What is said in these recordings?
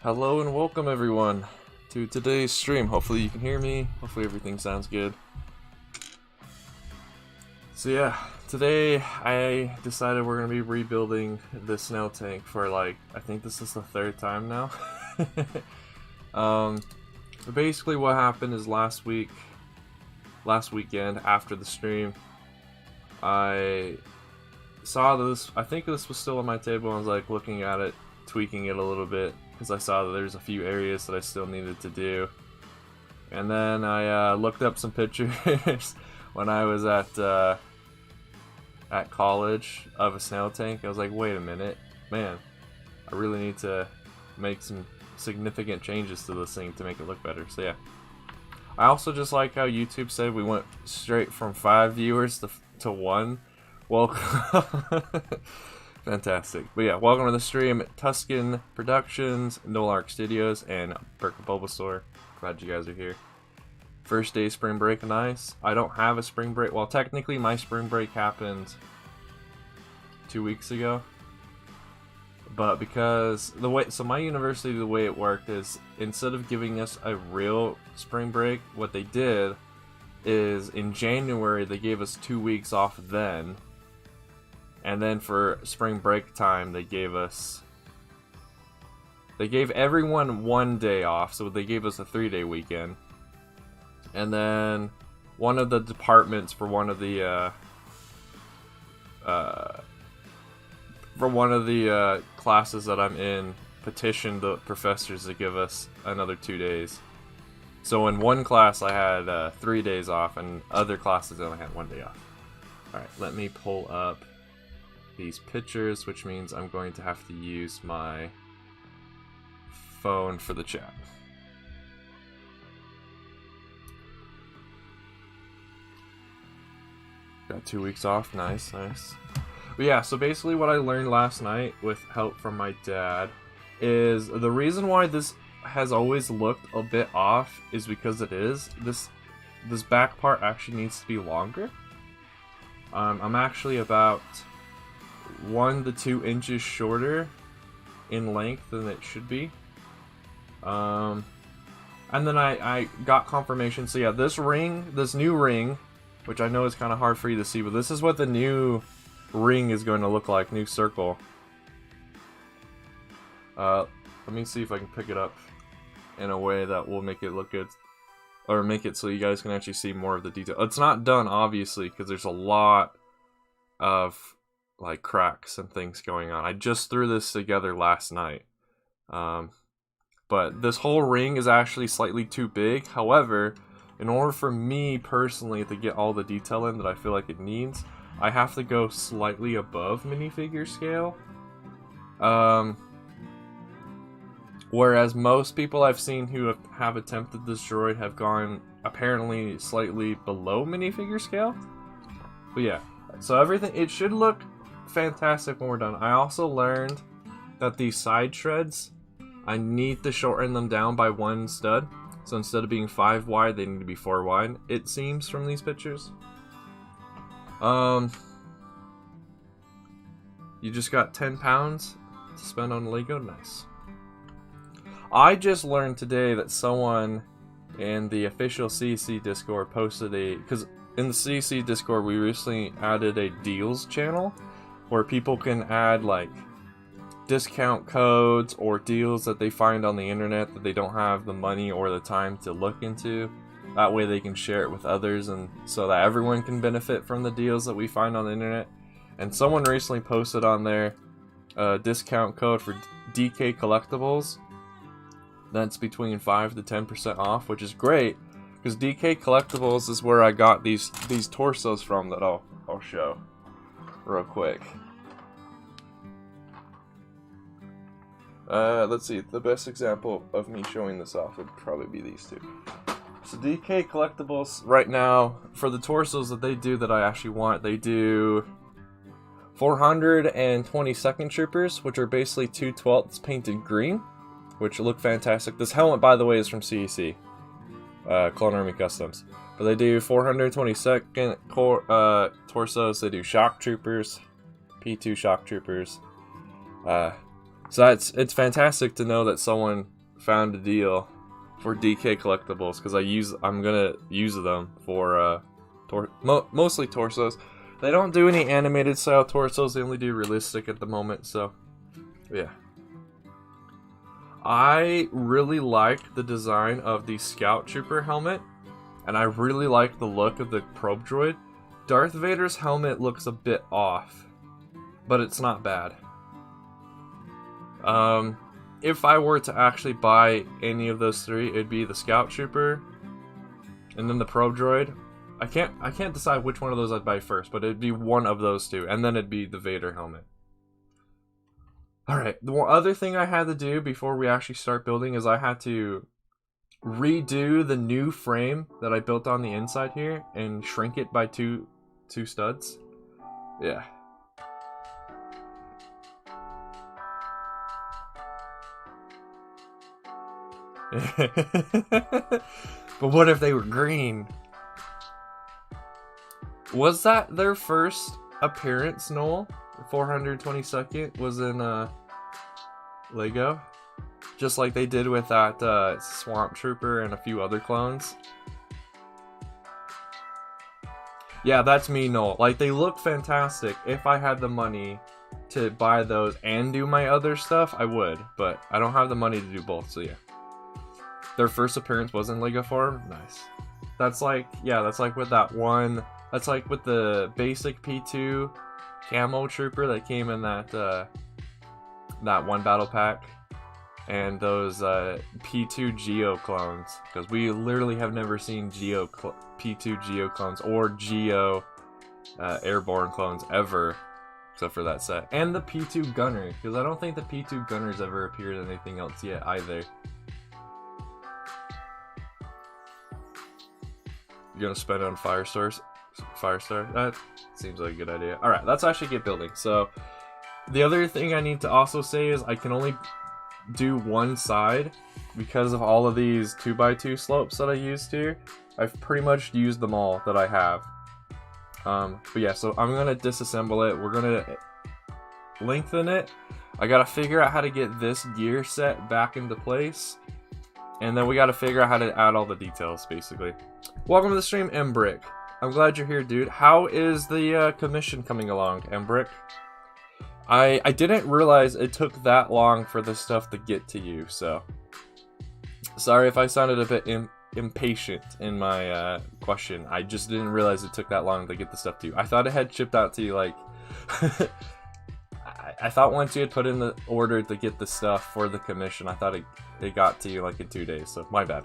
Hello and welcome everyone to today's stream. Hopefully you can hear me. Hopefully everything sounds good. So yeah, today I decided we're going to be rebuilding the Snail Tank for I think this is the third time now. Basically what happened is last weekend after the stream, I saw this, I think this was still on my table, and I was like looking at it, tweaking it a little bit, because I saw that there's a few areas that I still needed to do. And then I looked up some pictures when I was at college of a snail tank. I was like, wait a minute, man, I really need to make some significant changes to this thing to make it look better. So yeah, I also just like how YouTube said we went straight from 5 viewers to 1. Welcome. Fantastic. But yeah, welcome to the stream. Tuscan Productions, Noel Arc Studios, and Bulbasaur. Glad you guys are here. First day spring break, nice. I don't have a spring break. Well, technically my spring break happened 2 weeks ago. But because the way, so my university, the way it worked is instead of giving us a real spring break, what they did is in January they gave us 2 weeks off then. And then for spring break time, they gave everyone 1 day off, so they gave us a 3-day weekend. And then one of the departments for one of the classes that I'm in petitioned the professors to give us another 2 days. So in one class I had 3 days off, and other classes I only had 1 day off. Alright, let me pull up these pictures, which means I'm going to have to use my phone for the chat. Got 2 weeks off, nice, nice. But yeah, so basically what I learned last night with help from my dad is the reason why this has always looked a bit off is because this back part actually needs to be longer. I'm actually about 1 to 2 inches shorter in length than it should be. And then I got confirmation. So yeah, this new ring, which I know is kind of hard for you to see, but this is what the new ring is going to look like, new circle. Let me see if I can pick it up in a way that will make it look good, or make it so you guys can actually see more of the detail. It's not done, obviously, because there's a lot of cracks and things going on. I just threw this together last night. But this whole ring is actually slightly too big. However, in order for me personally to get all the detail in that I feel like it needs, I have to go slightly above minifigure scale. Whereas most people I've seen who have attempted this droid have gone apparently slightly below minifigure scale. But yeah, so everything, it should look fantastic when we're done. I also learned that these side shreds, I need to shorten them down by 1 stud. So instead of being 5 wide, they need to be 4 wide, it seems from these pictures. You just got 10 pounds to spend on Lego? Nice. I just learned today that someone in the official CC Discord posted because in the CC Discord we recently added a deals channel where people can add discount codes or deals that they find on the internet that they don't have the money or the time to look into. That way they can share it with others, and so that everyone can benefit from the deals that we find on the internet. And someone recently posted on there a discount code for DK Collectibles that's between 5 to 10% off, which is great because DK Collectibles is where I got these torsos from that I'll show real quick. Let's see, the best example of me showing this off would probably be these two. So DK Collectibles, right now, for the torsos that they do that I actually want, they do 422nd Troopers, which are basically 2/12 painted green, which look fantastic. This helmet, by the way, is from CEC, Clone Army Customs. But they do 422nd torsos, they do Shock Troopers, P2 Shock Troopers, So it's fantastic to know that someone found a deal for DK collectibles, because I'm gonna use them for mostly torsos. They don't do any animated style torsos, they only do realistic at the moment, so yeah. I really like the design of the Scout Trooper helmet, and I really like the look of the probe droid. Darth Vader's helmet looks a bit off, but it's not bad. If I were to actually buy any of those three, it'd be the Scout Trooper, and then the probe droid. I can't decide which one of those I'd buy first, but it'd be one of those two, and then it'd be the Vader helmet. Alright, the one other thing I had to do before we actually start building is I had to redo the new frame that I built on the inside here and shrink it by two studs. Yeah. But what if they were green? Was that their first appearance, Noel? 422nd was in Lego? Just like they did with that Swamp Trooper and a few other clones. Yeah, that's me, Noel. Like, they look fantastic. If I had the money to buy those and do my other stuff, I would. But I don't have the money to do both, so yeah. Their first appearance was in Lego form? Nice. That's like, yeah, that's like with that one... That's like with the basic P2 camo trooper that came in that that one battle pack, and those P2 Geo clones, because we literally have never seen P2 Geo clones or Geo airborne clones ever, except for that set, and the P2 Gunner, because I don't think the P2 Gunner's ever appeared in anything else yet either. You gonna spend on Firestar? That seems like a good idea. Alright, let's actually get building. So, the other thing I need to also say is I can only do one side because of all of these 2x2 slopes that I used here. I've pretty much used them all that I have. But yeah, so I'm going to disassemble it. We're going to lengthen it. I got to figure out how to get this gear set back into place. And then we got to figure out how to add all the details, basically. Welcome to the stream, Mbrick. I'm glad you're here, dude. How is the commission coming along, Mbrick? I didn't realize it took that long for this stuff to get to you, so... Sorry if I sounded a bit impatient in my question. I just didn't realize it took that long to get the stuff to you. I thought it had shipped out to you, like... I thought once you had put in the order to get the stuff for the commission, I thought it got to you, like, in 2 days, so my bad.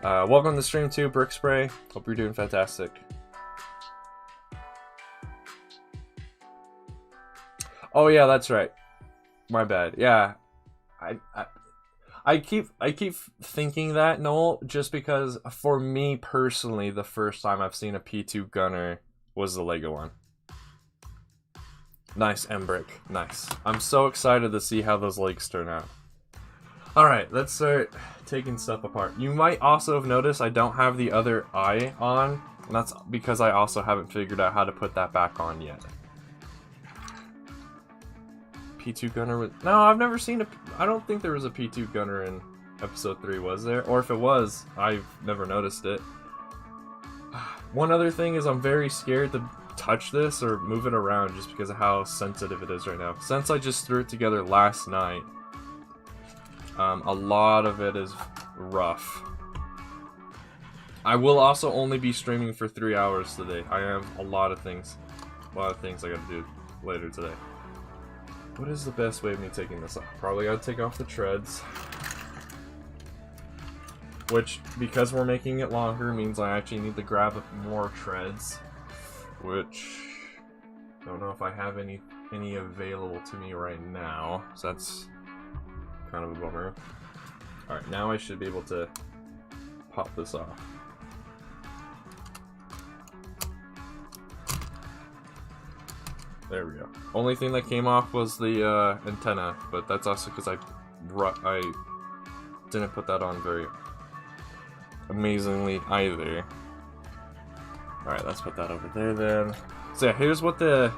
Welcome to the stream, too, Brick Spray. Hope you're doing fantastic. Oh yeah, that's right. My bad. Yeah, I keep thinking that, Noel, just because for me personally, the first time I've seen a P2 Gunner was the Lego one. Nice, Mbrick. Nice. I'm so excited to see how those legs turn out. All right, let's start taking stuff apart. You might also have noticed I don't have the other eye on, and that's because I also haven't figured out how to put that back on yet. P2 Gunner was... No, I've never seen a... I don't think there was a P2 Gunner in episode 3, was there? Or if it was, I've never noticed it. One other thing is I'm very scared to touch this or move it around just because of how sensitive it is right now. Since I just threw it together last night, a lot of it is rough. I will also only be streaming for 3 hours today. I have a lot of things I gotta do later today. What is the best way of me taking this off? Probably gotta take off the treads. Which, because we're making it longer, means I actually need to grab more treads. Which, don't know if I have any available to me right now. So that's kind of a bummer. Alright, now I should be able to pop this off. There we go. Only thing that came off was the antenna, but that's also because I didn't put that on very amazingly either. Alright, let's put that over there then. So yeah, here's what the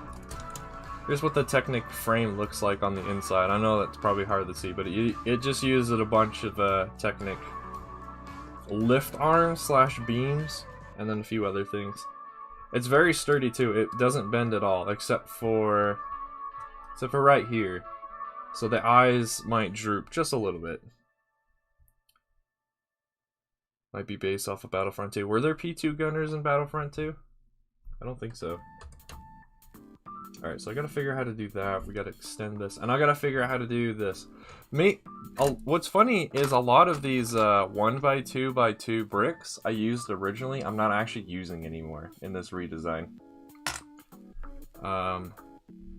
Here's what the Technic frame looks like on the inside. I know that's probably hard to see, but it just uses a bunch of Technic lift arms slash beams, and then a few other things. It's very sturdy too. It doesn't bend at all, except for right here. So the eyes might droop just a little bit. Might be based off of Battlefront 2. Were there P2 gunners in Battlefront 2? I don't think so. Alright, so I gotta figure out how to do that. We gotta extend this. And I gotta figure out how to do this. What's funny is a lot of these 1x2x2 bricks I used originally, I'm not actually using anymore in this redesign.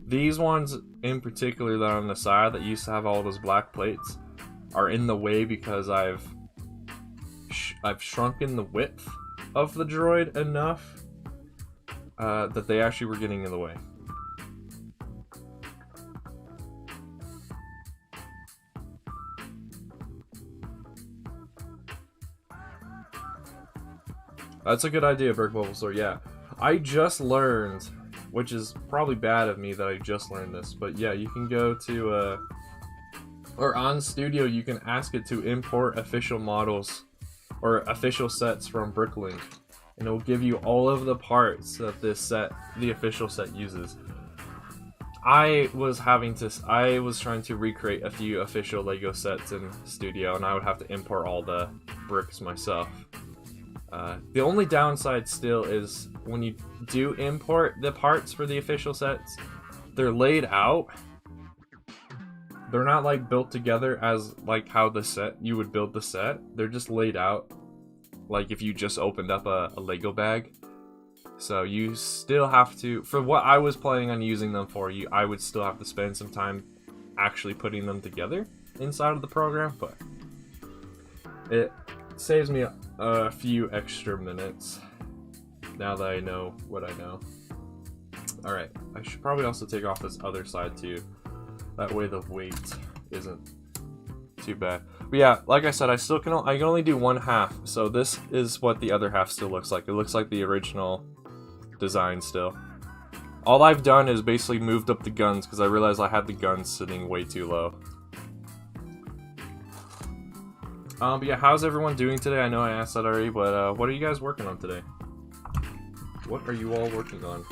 These ones in particular that are on the side that used to have all those black plates are in the way because I've shrunken the width of the droid enough that they actually were getting in the way. That's a good idea, Rebrickable Store. Yeah, I just learned, which is probably bad of me that I just learned this, but yeah, you can go to or on Studio, you can ask it to import official models or official sets from Bricklink, and it will give you all of the parts that the official set uses. I was trying to recreate a few official Lego sets in Studio, and I would have to import all the bricks myself. The only downside still is when you do import the parts for the official sets, they're laid out. They're not like built together as like how you would build the set. They're just laid out like if you just opened up a Lego bag. So you still have to, for what I was planning on using them for, I would still have to spend some time actually putting them together inside of the program, but it saves me a few extra minutes now that I know what I know. Alright, I should probably also take off this other side too. That way the weight isn't too bad. But yeah, like I said, I can only do one half, so this is what the other half still looks like. It looks like the original design still. All I've done is basically moved up the guns because I realized I had the guns sitting way too low. But yeah, how's everyone doing today? I know I asked that already, but what are you guys working on today? What are you all working on?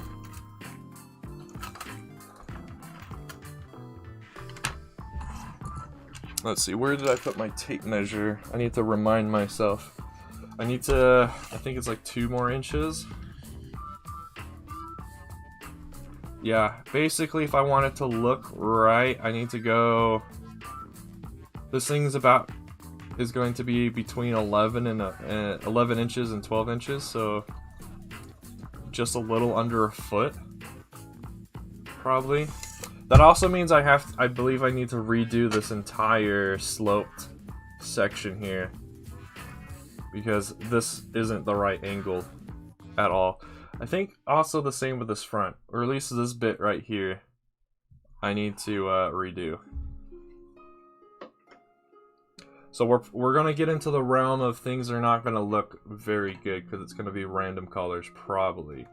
Let's see, where did I put my tape measure? I need to remind myself. I think it's like 2 more inches. Yeah, basically if I want it to look right, I need to go... This thing's is going to be between 11 inches and 12 inches, so just a little under a foot, probably. That also means I believe I need to redo this entire sloped section here, because this isn't the right angle at all. I think also the same with this front, or at least this bit right here, I need to redo. So we're gonna get into the realm of things that are not gonna look very good because it's gonna be random colors probably.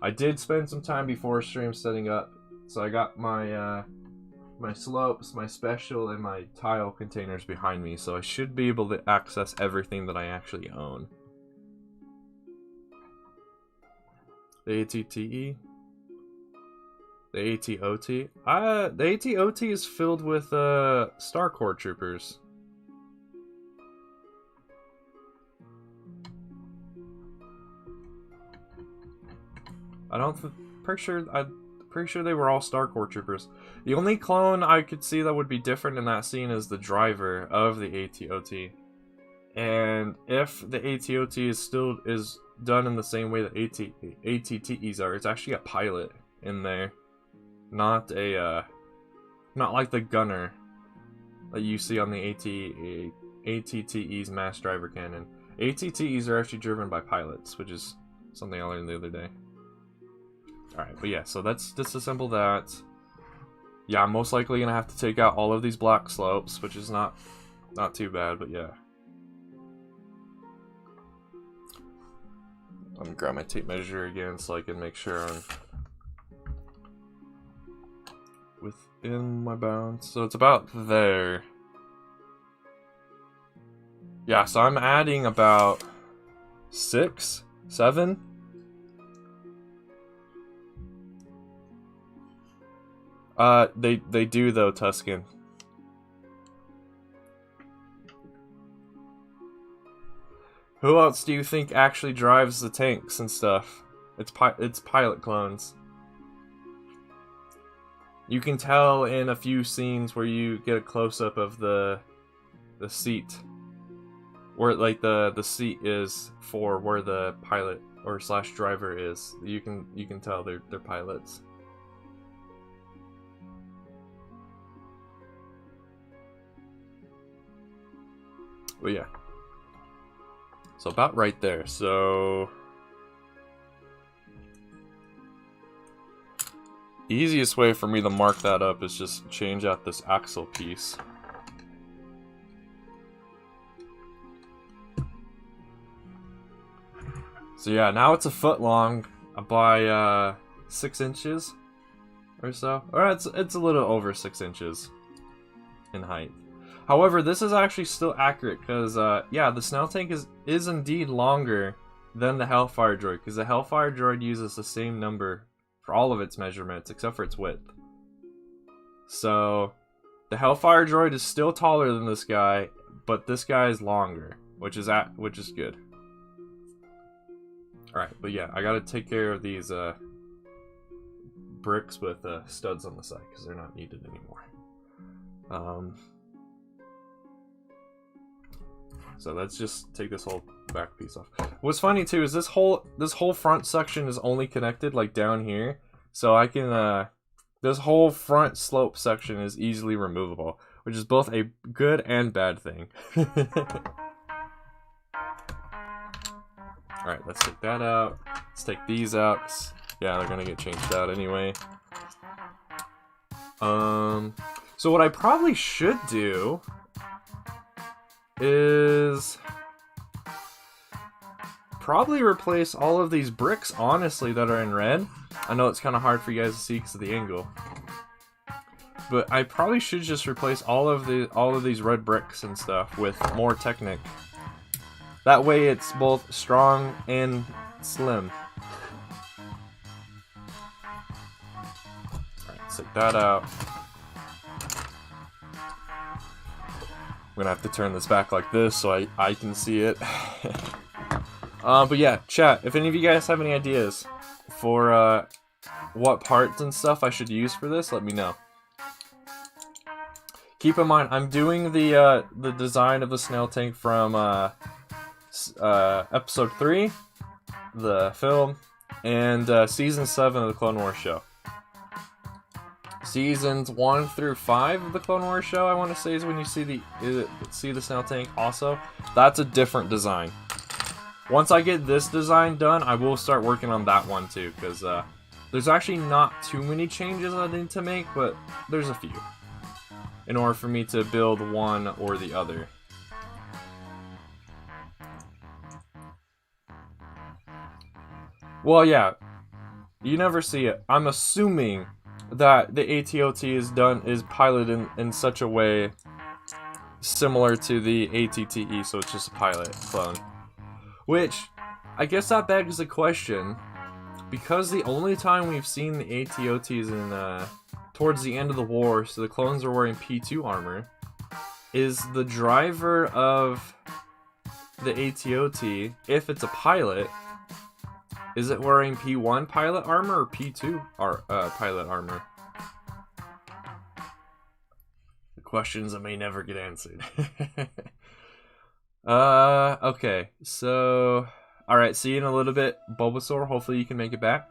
I did spend some time before stream setting up, so I got my my slopes, my special, and my tile containers behind me, so I should be able to access everything that I actually own. The ATTE? The ATOT? The ATOT is filled with Star Corps troopers. I'm pretty sure they were all Star Corps troopers. The only clone I could see that would be different in that scene is the driver of the ATOT. And if the ATOT is done in the same way that ATTEs are, it's actually a pilot in there, not like the gunner that you see on the ATTE's mass driver cannon. ATTEs are actually driven by pilots, which is something I learned the other day. Alright, but yeah, so let's disassemble that. Yeah, I'm most likely gonna have to take out all of these black slopes, which is not too bad, but yeah. I'm gonna grab my tape measure again so I can make sure I'm in my bounds. So it's about there. Yeah, so I'm adding about 6, 7. They do though, Tuscan. Who else do you think actually drives the tanks and stuff? It's pilot clones. You can tell in a few scenes where you get a close-up of the seat, where like the seat is for where the pilot or / driver is. You can tell they're pilots. Well, yeah. So about right there. So easiest way for me to mark that up is just change out this axle piece. So yeah, now it's a foot long by 6 inches or so. Or it's a little over 6 inches in height. However, this is actually still accurate because yeah, the Snail Tank is indeed longer than the Hellfire Droid, because the Hellfire Droid uses the same number for all of its measurements except for its width. So the Hellfire Droid is still taller than this guy, but this guy is longer, which is good. Alright, but yeah, I gotta take care of these bricks with studs on the side because they're not needed anymore. So let's just take this whole back piece off. What's funny too is this whole front section is only connected like down here, so I can this whole front slope section is easily removable, which is both a good and bad thing. Alright, let's take that out. Let's take these out. Yeah, they're gonna get changed out anyway. So what I probably should do is probably replace all of these bricks, honestly, that are in red. I know it's kind of hard for you guys to see because of the angle, but I probably should just replace all of these red bricks and stuff with more Technic. That way it's both strong and slim. Alright, let's take that out. I'm gonna have to turn this back like this so I can see it. But yeah, chat, if any of you guys have any ideas for what parts and stuff I should use for this, let me know. Keep in mind, I'm doing the design of the Snail Tank from episode 3, the film, and season 7 of the Clone Wars show. Seasons 1 through 5 of the Clone Wars show, I want to say, is when you see the Snail Tank. Also, that's a different design. Once I get this design done, I will start working on that one too, because there's actually not too many changes I need to make, but there's a few in order for me to build one or the other. Well, yeah, you never see it. I'm assuming that the ATOT is piloted in such a way similar to the ATTE, so it's just a pilot clone. Which, I guess that begs the question, because the only time we've seen the ATOTs in towards the end of the war, so the clones are wearing P2 armor, is the driver of the ATOT, if it's a pilot, is it wearing P1 pilot armor or P2 pilot armor? The questions that may never get answered. Okay, so... Alright, see you in a little bit, Bulbasaur. Hopefully you can make it back.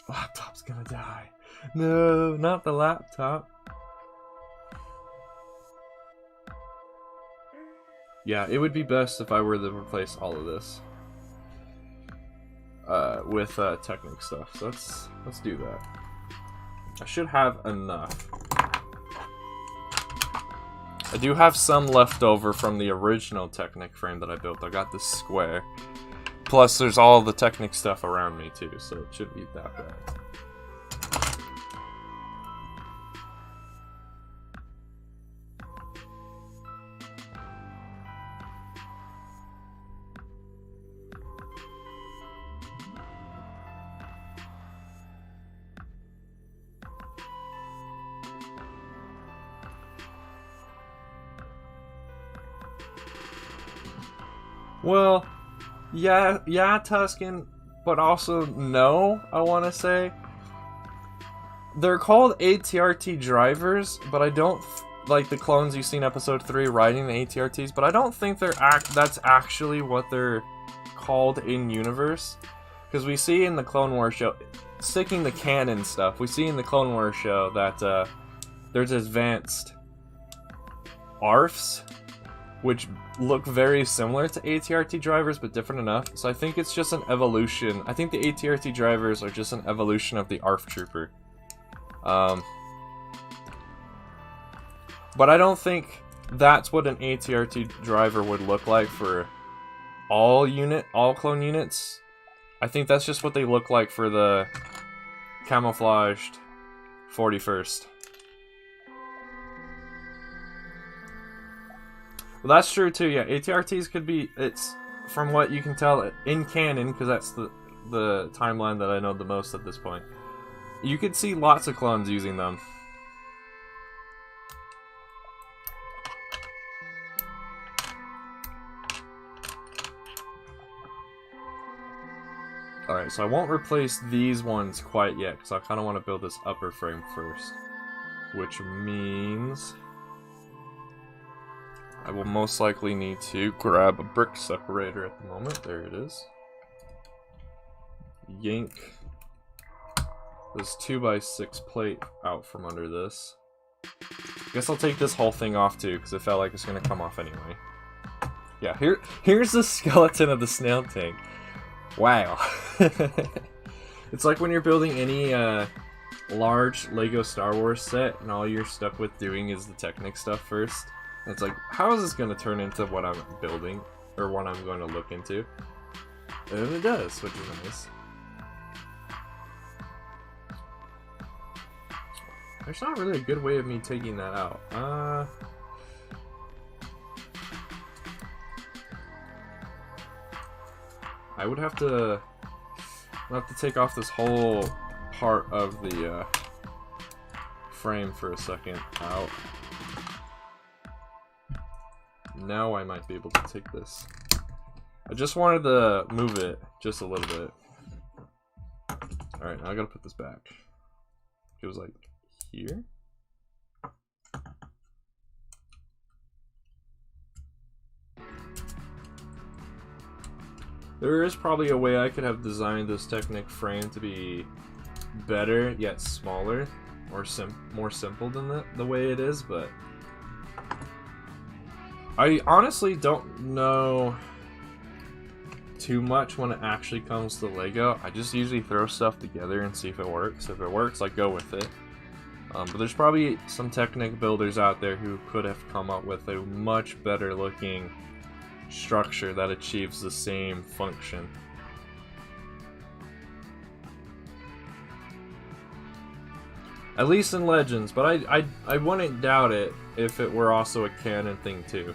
Laptop's gonna die. No, not the laptop. Yeah, it would be best if I were to replace all of this with Technic stuff. So let's do that. I should have enough. I do have some left over from the original Technic frame that I built. I got this square. Plus, there's all the Technic stuff around me too, so it shouldn't be that bad. Well, yeah, Tuscan, but also no, I want to say. They're called ATRT drivers, but I don't like the clones you see in episode 3 riding the ATRTs, but I don't think that's actually what they're called in universe. Because we see in the Clone Wars show, sticking the canon stuff, we see in the Clone Wars show that there's advanced ARFs, which look very similar to ATRT drivers, but different enough. So I think it's just an evolution. I think the ATRT drivers are just an evolution of the ARF Trooper. But I don't think that's what an ATRT driver would look like for all clone units. I think that's just what they look like for the camouflaged 41st. Well, that's true too. Yeah, ATRTs could be. It's from what you can tell in canon, because that's the timeline that I know the most at this point. You could see lots of clones using them. Alright, so I won't replace these ones quite yet, because I kind of want to build this upper frame first. Which means I will most likely need to grab a brick separator at the moment. There it is. Yank this 2x6 plate out from under this. I guess I'll take this whole thing off too, because it felt like it's going to come off anyway. Yeah, here's the skeleton of the Snail Tank. Wow. It's like when you're building any large Lego Star Wars set and all you're stuck with doing is the Technic stuff first. And it's like, how is this going to turn into what I'm building, or what I'm going to look into? And it does, which is nice. There's not really a good way of me taking that out. I would have to take off this whole part of the frame for a second out. Now I might be able to take this. I just wanted to move it just a little bit. Alright, now I gotta put this back. It was like here. There is probably a way I could have designed this Technic frame to be better, yet smaller, or more simple than the way it is, but I honestly don't know too much when it actually comes to Lego. I just usually throw stuff together and see if it works. If it works, I go with it. But there's probably some Technic builders out there who could have come up with a much better looking structure that achieves the same function. At least in Legends, but I wouldn't doubt it if it were also a canon thing too.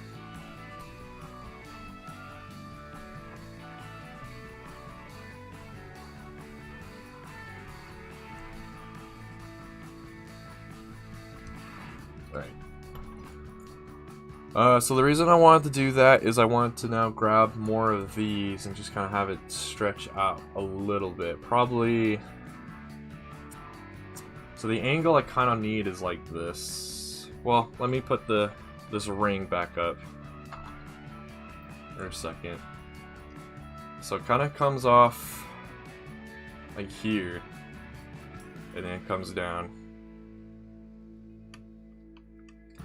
So the reason I wanted to do that is I wanted to now grab more of these and just kind of have it stretch out a little bit. Probably... So the angle I kind of need is like this. Well, let me put this ring back up for a second. So it kind of comes off like here, and then it comes down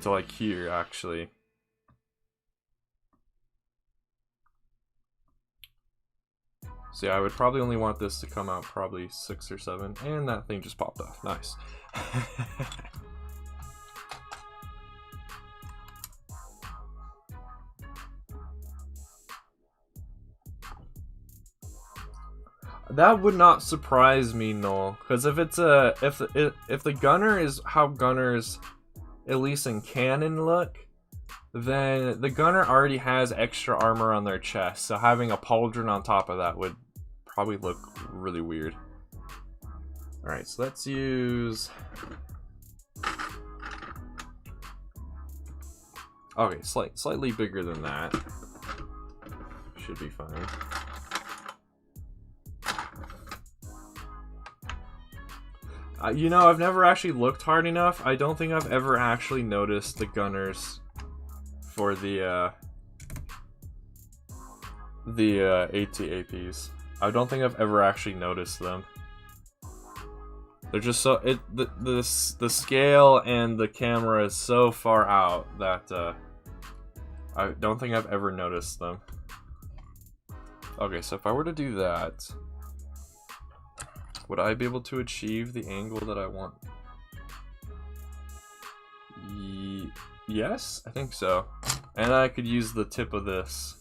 to like here actually. So yeah, I would probably only want this to come out probably 6 or 7, and that thing just popped off. Nice. That would not surprise me, Noel, because if it's if the gunner is how gunners, at least in canon, look, then the gunner already has extra armor on their chest, so having a pauldron on top of that would probably look really weird. Alright, so let's use... Okay, slightly bigger than that. should be fine. You know, I've never actually looked hard enough. I don't think I've ever actually noticed the gunners for the AT-APs. I don't think I've ever actually noticed them. They're just so the scale and the camera is so far out that I don't think I've ever noticed them. Okay, so if I were to do that, would I be able to achieve the angle that I want? Yes, I think so. And I could use the tip of this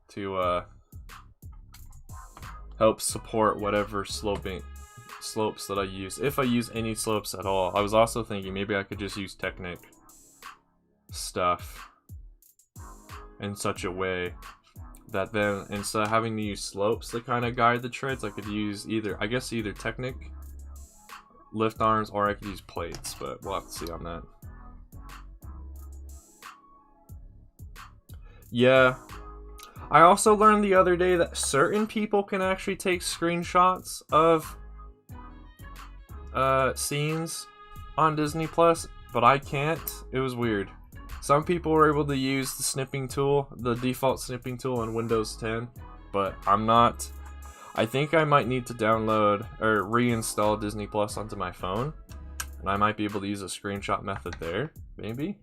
to help support whatever slopes that I use, if I use any slopes at all. I was also thinking maybe I could just use Technic stuff in such a way that then instead of having to use slopes to kind of guide the treads, I could use either Technic lift arms, or I could use plates, but we'll have to see on that. Yeah, I also learned the other day that certain people can actually take screenshots of scenes on Disney Plus, but I can't. It was weird. Some people were able to use the snipping tool, the default snipping tool in Windows 10, but I'm not. I think I might need to download or reinstall Disney Plus onto my phone, and I might be able to use a screenshot method there, maybe.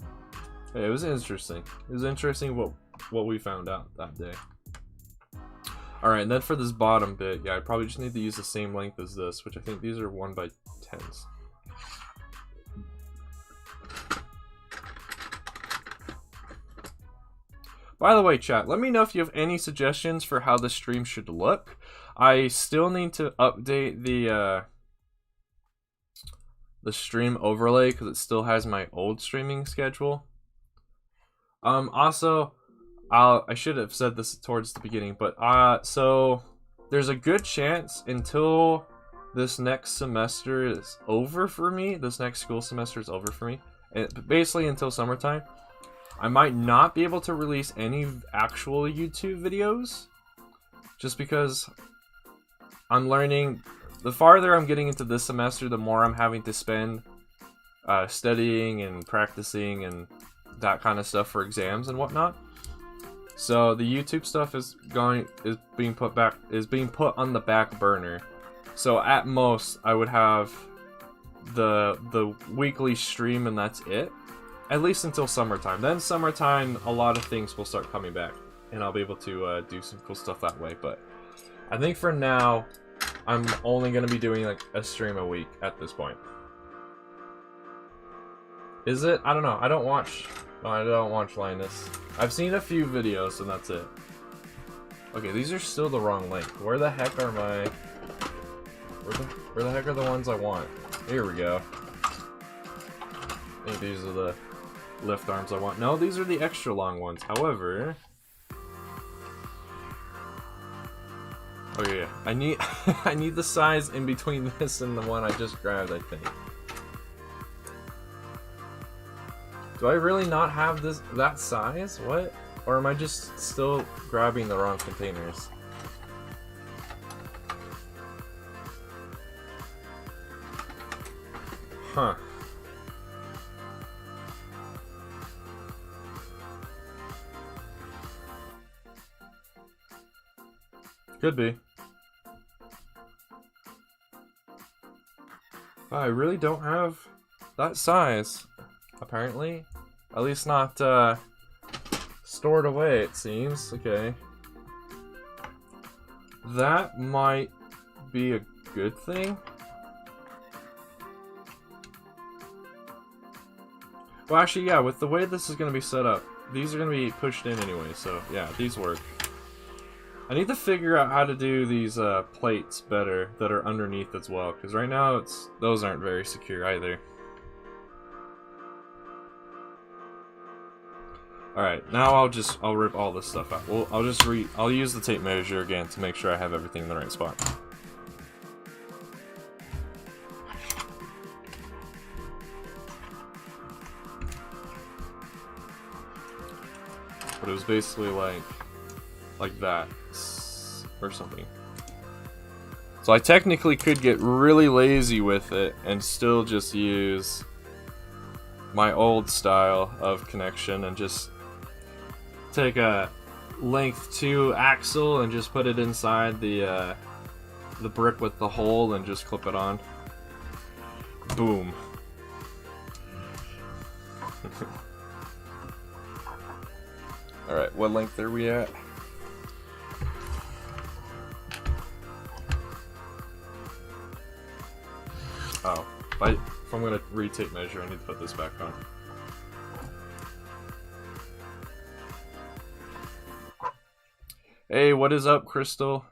Hey, it was interesting. It was interesting what we found out that day. Alright, and then for this bottom bit, yeah, I probably just need to use the same length as this, which I think these are 1x10s. By the way, chat, let me know if you have any suggestions for how the stream should look. I still need to update the stream overlay because it still has my old streaming schedule. Also, I should have said this towards the beginning, but so there's a good chance until this next semester is over for me, this next school semester is over for me, and basically until summertime, I might not be able to release any actual YouTube videos, just because I'm learning. The farther I'm getting into this semester, the more I'm having to spend studying and practicing and that kind of stuff for exams and whatnot. So the YouTube stuff is being put on the back burner. So at most I would have the weekly stream and that's it. At least until summertime. Then summertime, a lot of things will start coming back, and I'll be able to do some cool stuff that way. But I think for now, I'm only going to be doing like a stream a week at this point. Is it? I don't know. I don't watch Linus. I've seen a few videos, and that's it. Okay, these are still the wrong length. Where the heck are my... Where the heck are the ones I want? Here we go. I think these are the lift arms I want. No, these are the extra long ones. However... Okay, yeah. I need I need the size in between this and the one I just grabbed, I think. Do I really not have that size? What? Or am I just still grabbing the wrong containers? Huh. Could be. I really don't have that size, apparently. At least not stored away, it seems. Okay. That might be a good thing. Well, actually, yeah, with the way this is going to be set up, these are going to be pushed in anyway, so yeah, these work. I need to figure out how to do these plates better that are underneath as well, because right now those aren't very secure either. Alright, now I'll rip all this stuff out. Well, I'll use the tape measure again to make sure I have everything in the right spot. But it was basically like like that, or something. So I technically could get really lazy with it and still just use my old style of connection and just take a length 2 axle and just put it inside the brick with the hole and just clip it on. Boom. Alright, what length are we at? Oh, if I'm gonna re-tape measure, I need to put this back on. Hey, what is up, Crystal?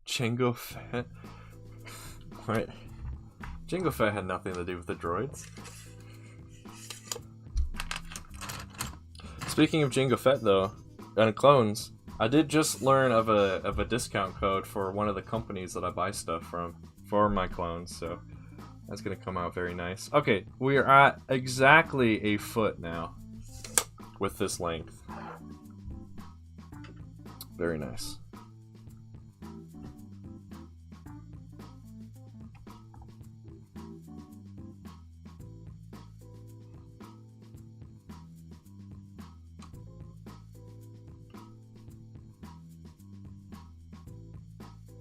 Jango Fett? What? Jango Fett had nothing to do with the droids. Speaking of Jango Fett, though, and clones, I did just learn of a discount code for one of the companies that I buy stuff from for my clones, so that's gonna come out very nice. Okay, we are at exactly a foot now with this length. Very nice.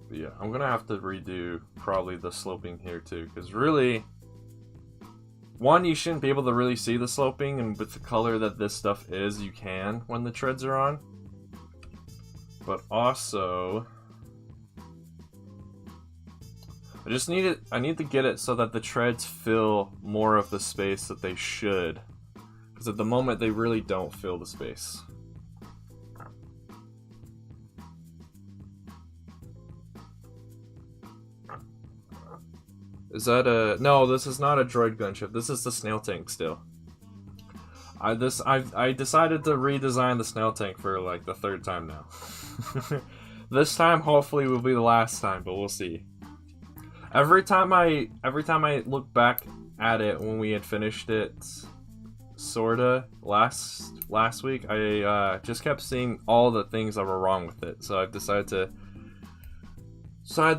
But yeah, I'm gonna have to redo probably the sloping here too, because really, one, you shouldn't be able to really see the sloping, and with the color that this stuff is, you can when the treads are on. But also, I need to get it so that the treads fill more of the space that they should, because at the moment they really don't fill the space. Is that a... No, this is not a droid gunship. This is the Snail Tank still. I decided to redesign the Snail Tank for like the 3rd time now. This time hopefully will be the last time, but we'll see. Every time I look back at it when we had finished it, sorta last week, I just kept seeing all the things that were wrong with it. So I've decided to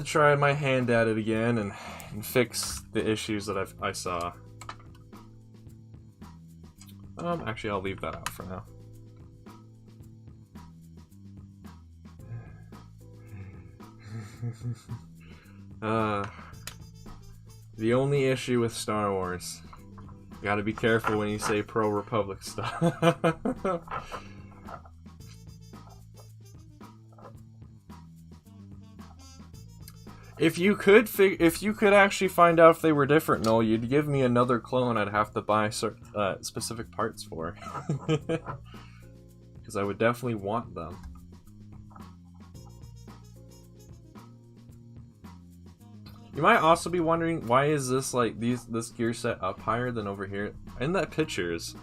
try my hand at it again and fix the issues that I saw. Actually, I'll leave that out for now. The only issue with Star Wars, you gotta be careful when you say pro-Republic stuff. If you could actually find out if they were different, Noel, you'd give me another clone I'd have to buy specific parts for. Because I would definitely want them. You might also be wondering, why is this like this gear set up higher than over here? In that pictures,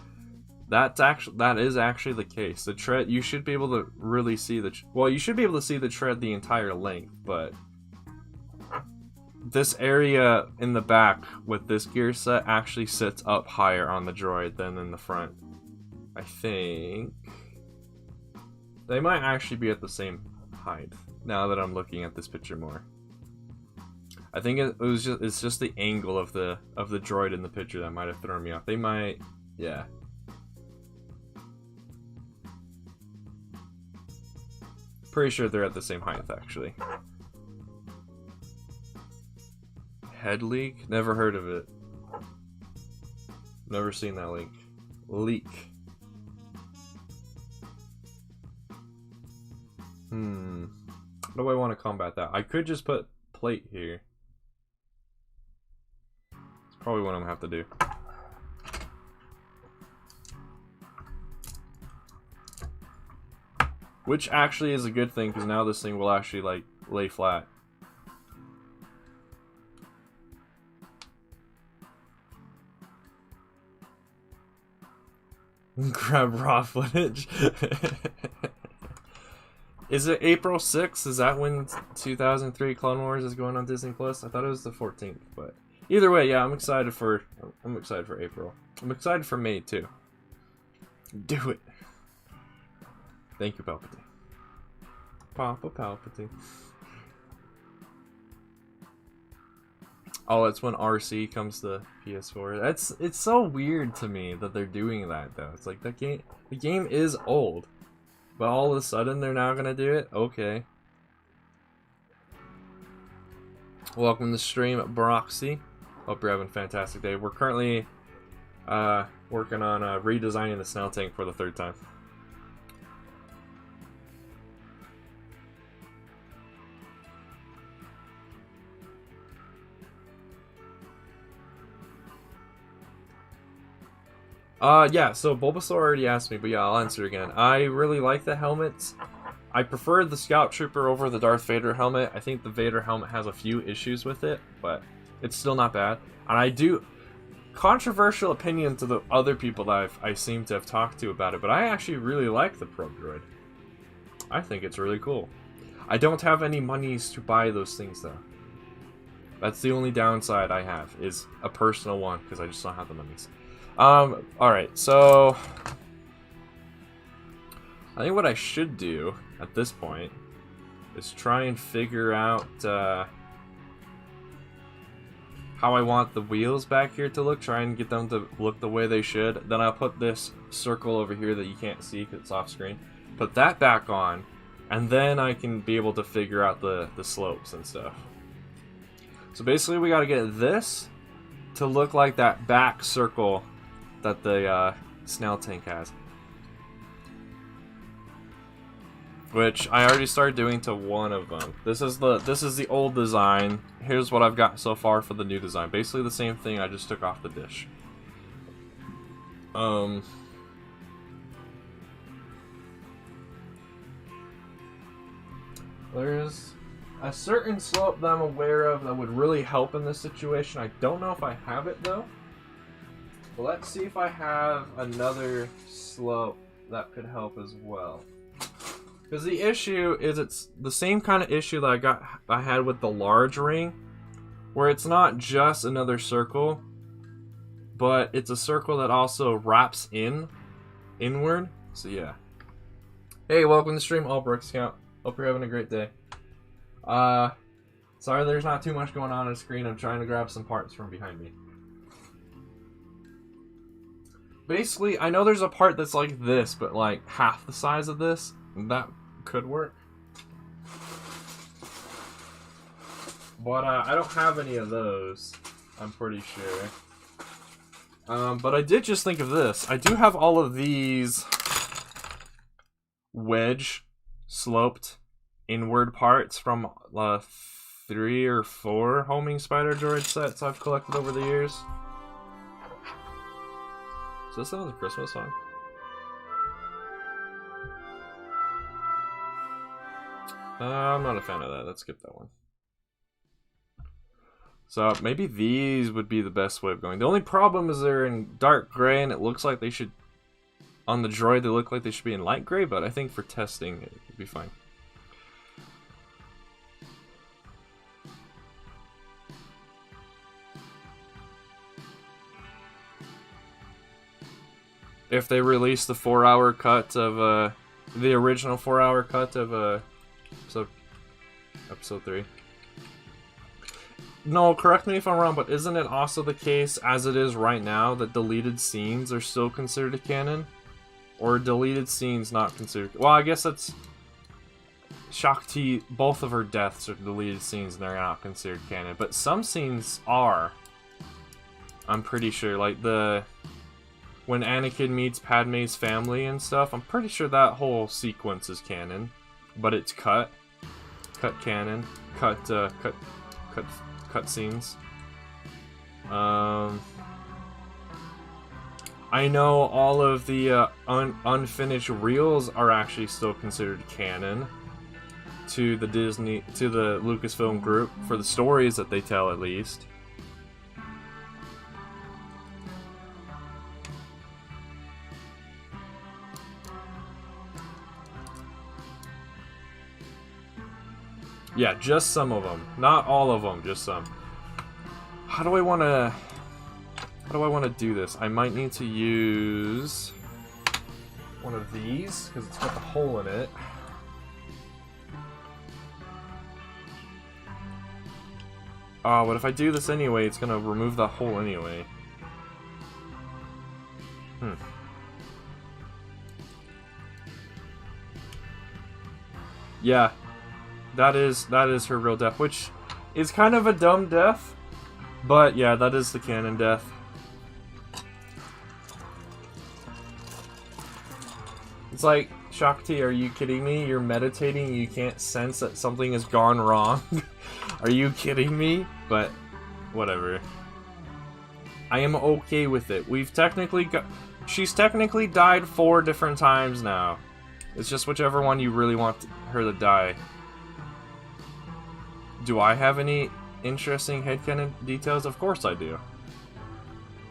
that is actually the case. The tread, you should be able to really see you should be able to see the tread the entire length, but this area in the back with this gear set actually sits up higher on the droid than in the front. I think they might actually be at the same height now that I'm looking at this picture more. I think it's just the angle of the droid in the picture that might have thrown me off. They might, yeah. Pretty sure they're at the same height actually. Head leak? Never heard of it. Never seen that link. Leak. How do I want to combat that? I could just put plate here. It's probably what I'm gonna have to do. Which actually is a good thing, because now this thing will actually like lay flat. Grab raw footage. Is it April 6th? Is that when 2003 Clone Wars is going on Disney Plus? I thought it was the 14th, but either way, yeah, I'm excited for April. I'm excited for May too. Do it. Thank you, Palpatine. Papa Palpatine. Oh, it's when RC comes to PS4. It's so weird to me that they're doing that though. It's like the game is old, but all of a sudden they're now gonna do it. Okay. Welcome to the stream, Broxy. Hope you're having a fantastic day. We're currently working on redesigning the Snail Tank for the 3rd time. Yeah, so Bulbasaur already asked me, but yeah, I'll answer again. I really like the helmets. I prefer the Scout Trooper over the Darth Vader helmet. I think the Vader helmet has a few issues with it, but it's still not bad. And I do... Controversial opinion to the other people that I seem to have talked to about it, but I actually really like the Probe Droid. I think it's really cool. I don't have any monies to buy those things, though. That's the only downside I have, is a personal one, because I just don't have the monies. Alright, so... I think what I should do, at this point, is try and figure out, how I want the wheels back here to look, try and get them to look the way they should. Then I'll put this circle over here that you can't see because it's off screen. Put that back on, and then I can be able to figure out the slopes and stuff. So basically we gotta get this to look like that back circle that the Snail Tank has. Which I already started doing to one of them. This is the old design. Here's what I've got so far for the new design. Basically the same thing, I just took off the dish. There's a certain slope that I'm aware of that would really help in this situation. I don't know if I have it though. But let's see if I have another slope that could help as well. Because the issue is it's the same kind of issue that I had with the large ring, where it's not just another circle, but it's a circle that also wraps inward. So yeah. Hey, welcome to the stream, All Brooks Count. Hope you're having a great day. Sorry there's not too much going on the screen. I'm trying to grab some parts from behind me. Basically, I know there's a part that's like this, but like half the size of this. That could work. But I don't have any of those, I'm pretty sure. But I did just think of this. I do have all of these wedge sloped inward parts from 3 or 4 homing spider droid sets I've collected over the years. Is this another Christmas song? I'm not a fan of that. Let's skip that one. So maybe these would be the best way of going. The only problem is they're in dark gray, and it looks like they should... On the droid, they look like they should be in light gray, but I think for testing, it would be fine. If they release the 4-hour cut of, the original 4-hour cut of, episode 3. No, correct me if I'm wrong, but isn't it also the case, as it is right now, that deleted scenes are still considered a canon? Or deleted scenes not considered... Well, I guess that's... Shakti, both of her deaths are deleted scenes and they're not considered canon. But some scenes are. I'm pretty sure, like the... When Anakin meets Padme's family and stuff, I'm pretty sure that whole sequence is canon. But it's cut. Cut canon. Cut scenes. I know all of the unfinished reels are actually still considered canon to the Lucasfilm group for the stories that they tell, at least. Yeah, just some of them. Not all of them, just some. How do I want to do this? I might need to use... one of these, because it's got the hole in it. Oh, but if I do this anyway, it's gonna remove that hole anyway. Yeah, that is her real death, which is kind of a dumb death, but yeah, that is the canon death. It's like, Shakti, are you kidding me? You're meditating and you can't sense that something has gone wrong? Are you kidding me? But, whatever. I am okay with it. We've technically got... She's technically died 4 different times now. It's just whichever one you really want her to die. Do I have any interesting headcanon details? Of course I do.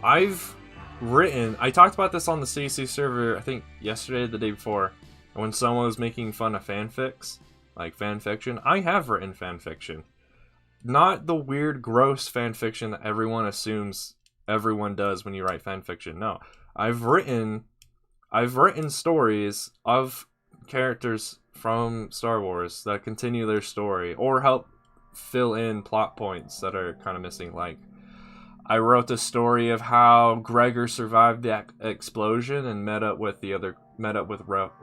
I've written... I talked about this on the CC server, I think yesterday or the day before, when someone was making fun of fanfics, like fanfiction. I have written fanfiction. Not the weird, gross fanfiction that everyone assumes everyone does when you write fanfiction. No. I've written stories of characters from Star Wars that continue their story or help fill in plot points that are kind of missing. Like, I wrote the story of how Gregor survived the explosion and met up with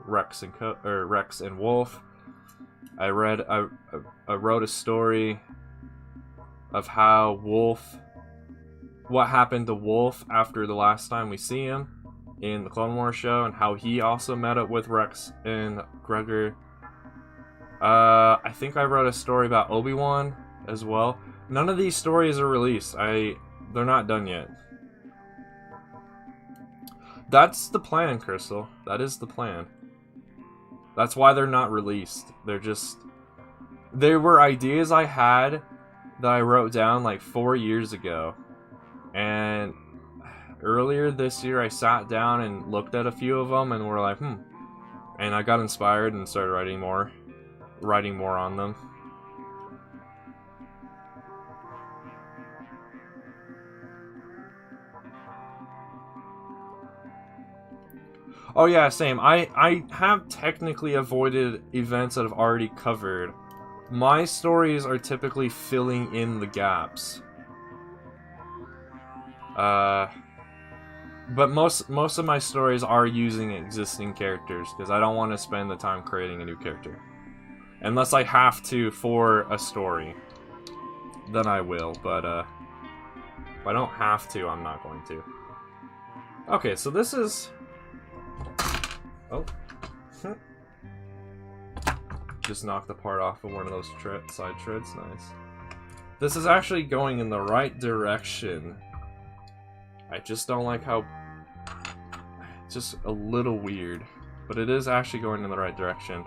Rex and Wolf. I wrote a story of how what happened to Wolf after the last time we see him in the Clone Wars show, and how he also met up with Rex and Gregor. I think I wrote a story about Obi-Wan as well. None of these stories are released. They're not done yet. That's the plan, Crystal. That is the plan. That's why they're not released. There were ideas I had that I wrote down like 4 years ago. And earlier this year I sat down and looked at a few of them and were like, And I got inspired and started writing more on them. Oh yeah, same. I have technically avoided events that I've already covered. My stories are typically filling in the gaps. But most of my stories are using existing characters, because I don't want to spend the time creating a new character. Unless I have to for a story. Then I will, but if I don't have to, I'm not going to. Okay, so this is... Oh. Just knocked the part off of one of those side treads. Nice. This is actually going in the right direction. I just don't like how... It's just a little weird. But it is actually going in the right direction.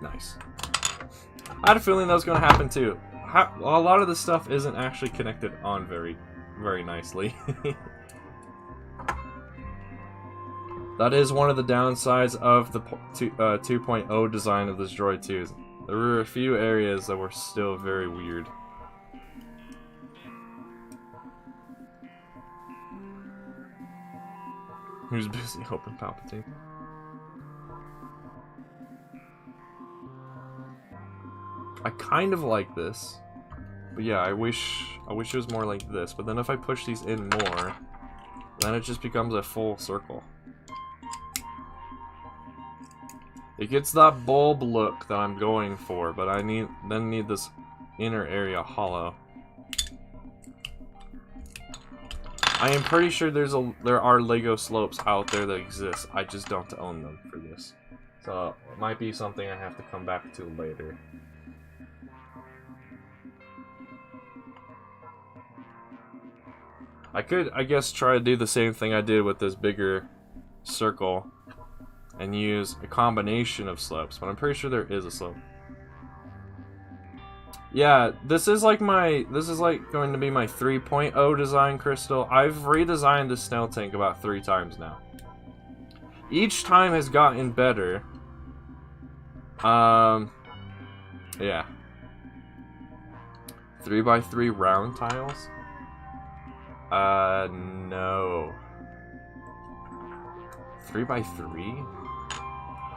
Nice. I had a feeling that was going to happen too. A lot of this stuff isn't actually connected on very, very nicely. That is one of the downsides of the 2.0 design of this droid too. There were a few areas that were still very weird. Who's busy helping Palpatine? I kind of like this, but yeah, I wish it was more like this. But then if I push these in more, then it just becomes a full circle. It gets that bulb look that I'm going for, but I need this inner area hollow. I am pretty sure there are Lego slopes out there that exist. I just don't own them for this. So it might be something I have to come back to later. I could, I guess, try to do the same thing I did with this bigger circle and use a combination of slopes, but I'm pretty sure there is a slope. Yeah, this is like going to be my 3.0 design, Crystal. I've redesigned the Snail Tank about 3 times now. Each time has gotten better. Yeah. 3x3 round tiles? No. 3x3?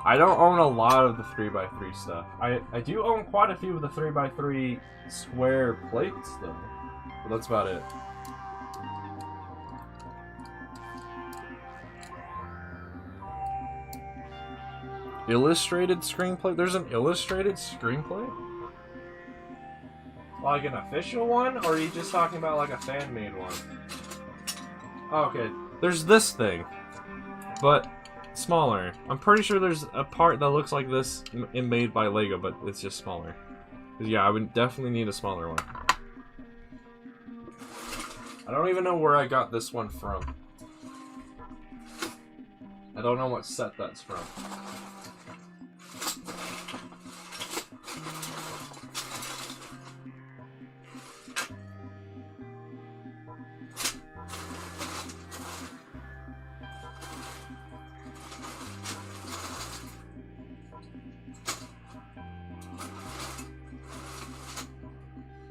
I don't own a lot of the 3x3 stuff. I do own quite a few of the 3x3 square plates, though. But that's about it. Illustrated screenplay? There's an illustrated screenplay? Like an official one? Or are you just talking about like a fan-made one? Oh, okay. There's this thing. But smaller. I'm pretty sure there's a part that looks like this made by Lego, but it's just smaller. Yeah, I would definitely need a smaller one. I don't even know where I got this one from. I don't know what set that's from.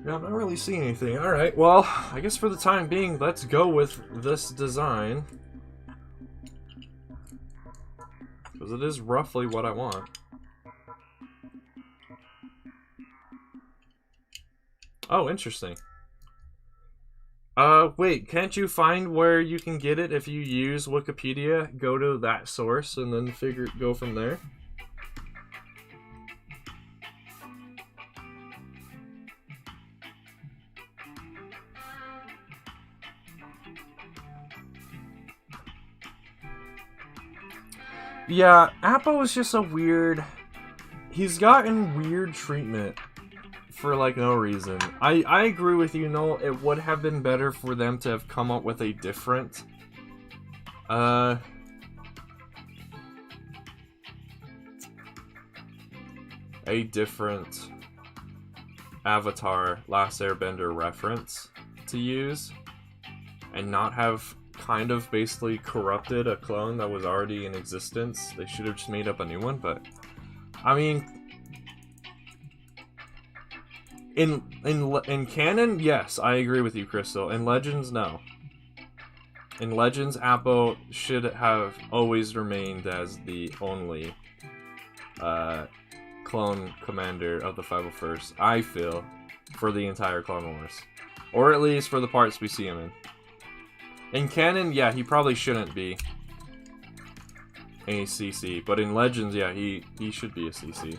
Yeah, I'm not really seeing anything. Alright, well, I guess for the time being, let's go with this design. Because it is roughly what I want. Oh, interesting. Wait, can't you find where you can get it if you use Wikipedia? Go to that source and then go from there? Yeah, Appo is just a weird... He's gotten weird treatment for, like, no reason. I agree with you, Noel. It would have been better for them to have come up with a different... a different Avatar Last Airbender reference to use. And not have... kind of basically corrupted a clone that was already in existence. They should have just made up a new one, but I mean, in canon, yes, I agree with you, Crystal. In Legends, no. In Legends, Appo should have always remained as the only clone commander of the 501st, I feel, for the entire Clone Wars. Or at least for the parts we see him in. In canon, yeah, he probably shouldn't be a CC, but in Legends, yeah, he should be a CC.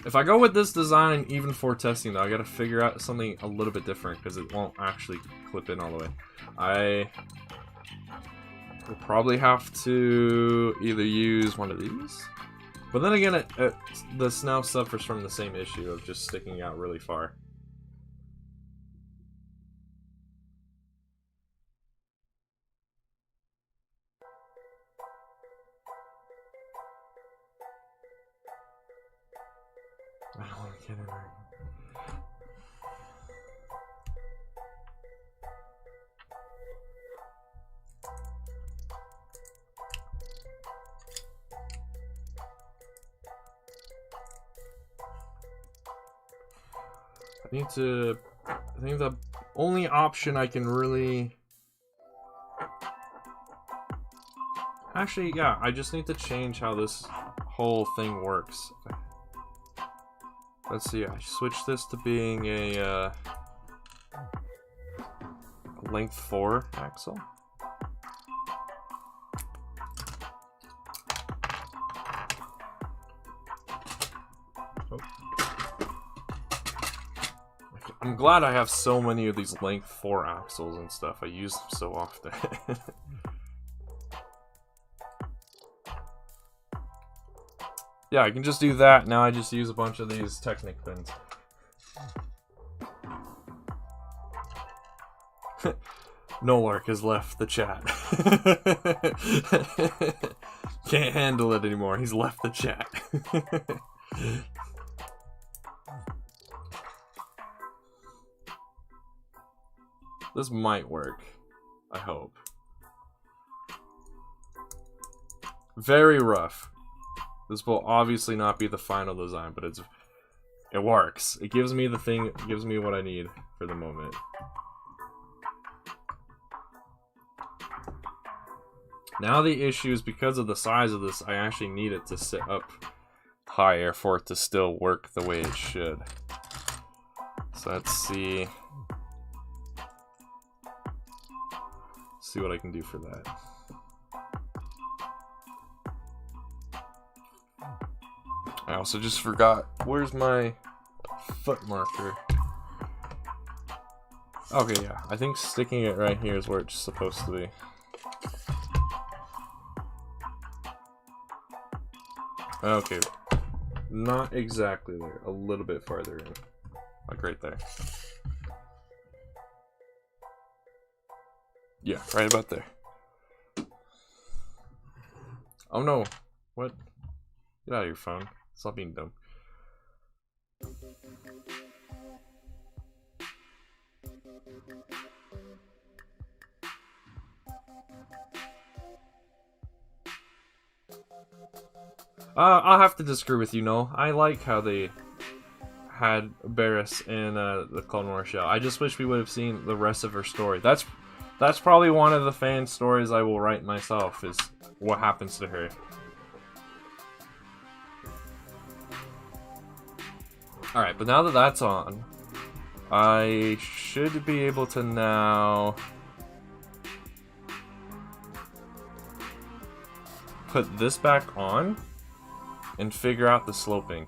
If I go with this design, even for testing, though, I gotta figure out something a little bit different, because it won't actually clip in all the way. I will probably have to either use one of these, but then again, the Snail suffers from the same issue of just sticking out really far. I don't want to get in there. I think the only option I can really... Actually, yeah, I just need to change how this whole thing works. Let's see, I switch this to being a length 4 axle. Oh. I'm glad I have so many of these length 4 axles and stuff. I use them so often. Yeah, I can just do that. Now I just use a bunch of these Technic pins. Nolark has left the chat. Can't handle it anymore. He's left the chat. This might work. I hope. Very rough. This will obviously not be the final design, but it works. It gives me the thing, it gives me what I need for the moment. Now the issue is because of the size of this, I actually need it to sit up higher for it to still work the way it should. So let's see what I can do for that. I also just forgot, where's my foot marker? Okay, yeah, I think sticking it right here is where it's supposed to be. Okay, not exactly there, a little bit farther in, like right there. Yeah, right about there. Oh no, what? Get out of your phone, stop being dumb. I'll have to disagree with you, Noel. I like how they had Barriss in the Clone Wars show. I just wish we would have seen the rest of her story. That's probably one of the fan stories I will write myself, is what happens to her. Alright, but now that that's on, I should be able to now put this back on and figure out the sloping.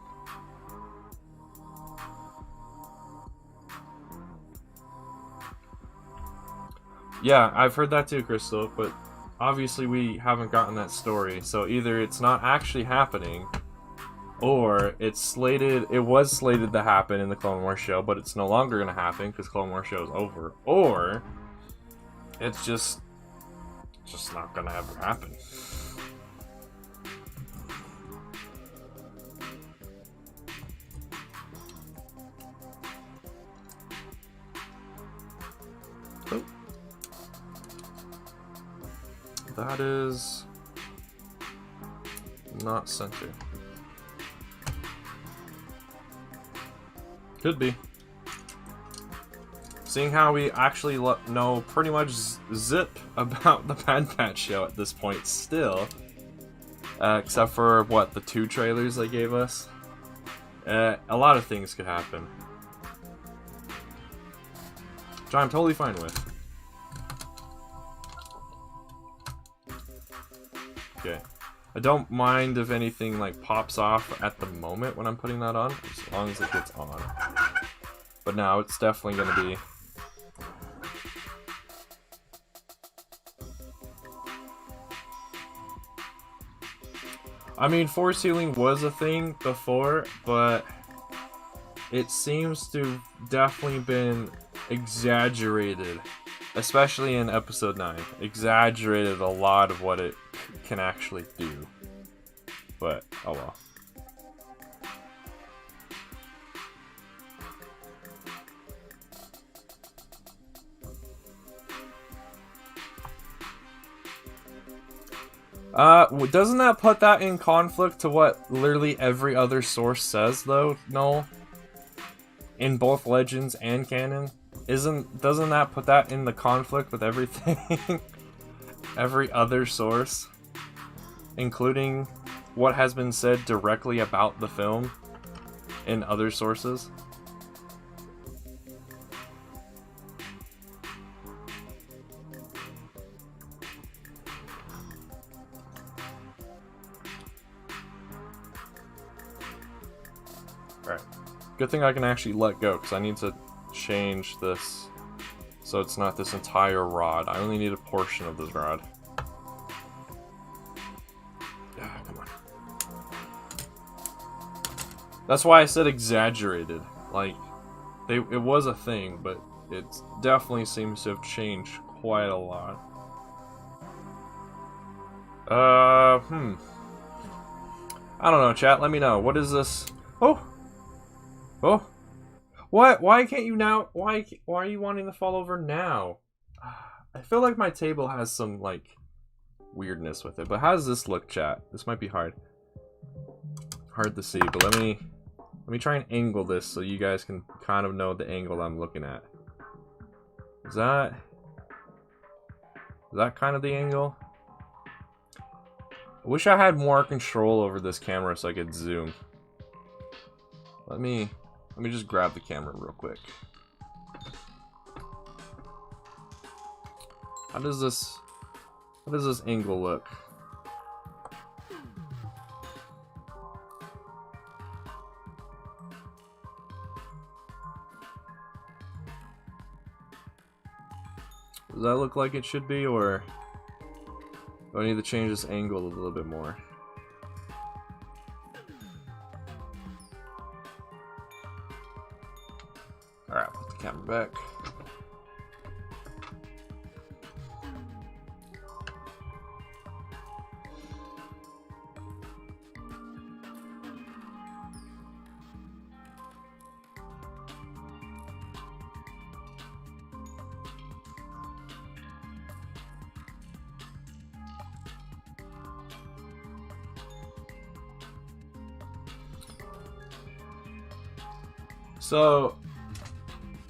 Yeah, I've heard that too, Crystal, but obviously we haven't gotten that story, so either it's not actually happening, or it was slated to happen in the Clone Wars show, but it's no longer going to happen because Clone Wars show is over, or it's just not going to ever happen. Oh. That is not center. Could be. Seeing how we actually know pretty much zip about the Bad Batch show at this point still. Except for, what, the 2 trailers they gave us? A lot of things could happen. Which I'm totally fine with. Okay. I don't mind if anything like pops off at the moment when I'm putting that on, as long as it gets on. But now it's definitely going to be... I mean, force healing was a thing before, but it seems to have definitely been exaggerated, especially in episode 9. Exaggerated a lot of what it can actually do. But, oh well. Doesn't that put that in conflict to what literally every other source says, though, Noel? In both Legends and canon? Doesn't that put that in the conflict with everything? Every other source? Including what has been said directly about the film in other sources? Alright. Good thing I can actually let go, because I need to change this so it's not this entire rod. I only need a portion of this rod. Ah, come on. That's why I said exaggerated. Like, it was a thing, but it definitely seems to have changed quite a lot. I don't know, chat. Let me know. What is this? Oh! Oh! What? Why can't you now? Why are you wanting to fall over now? I feel like my table has some, like, weirdness with it. But how does this look, chat? This might be hard. Hard to see, but let me try and angle this so you guys can kind of know the angle I'm looking at. Is that kind of the angle? I wish I had more control over this camera so I could zoom. Let me just grab the camera real quick. How does this angle look? Does that look like it should be, or do I need to change this angle a little bit more? Alright, put the camera back. So,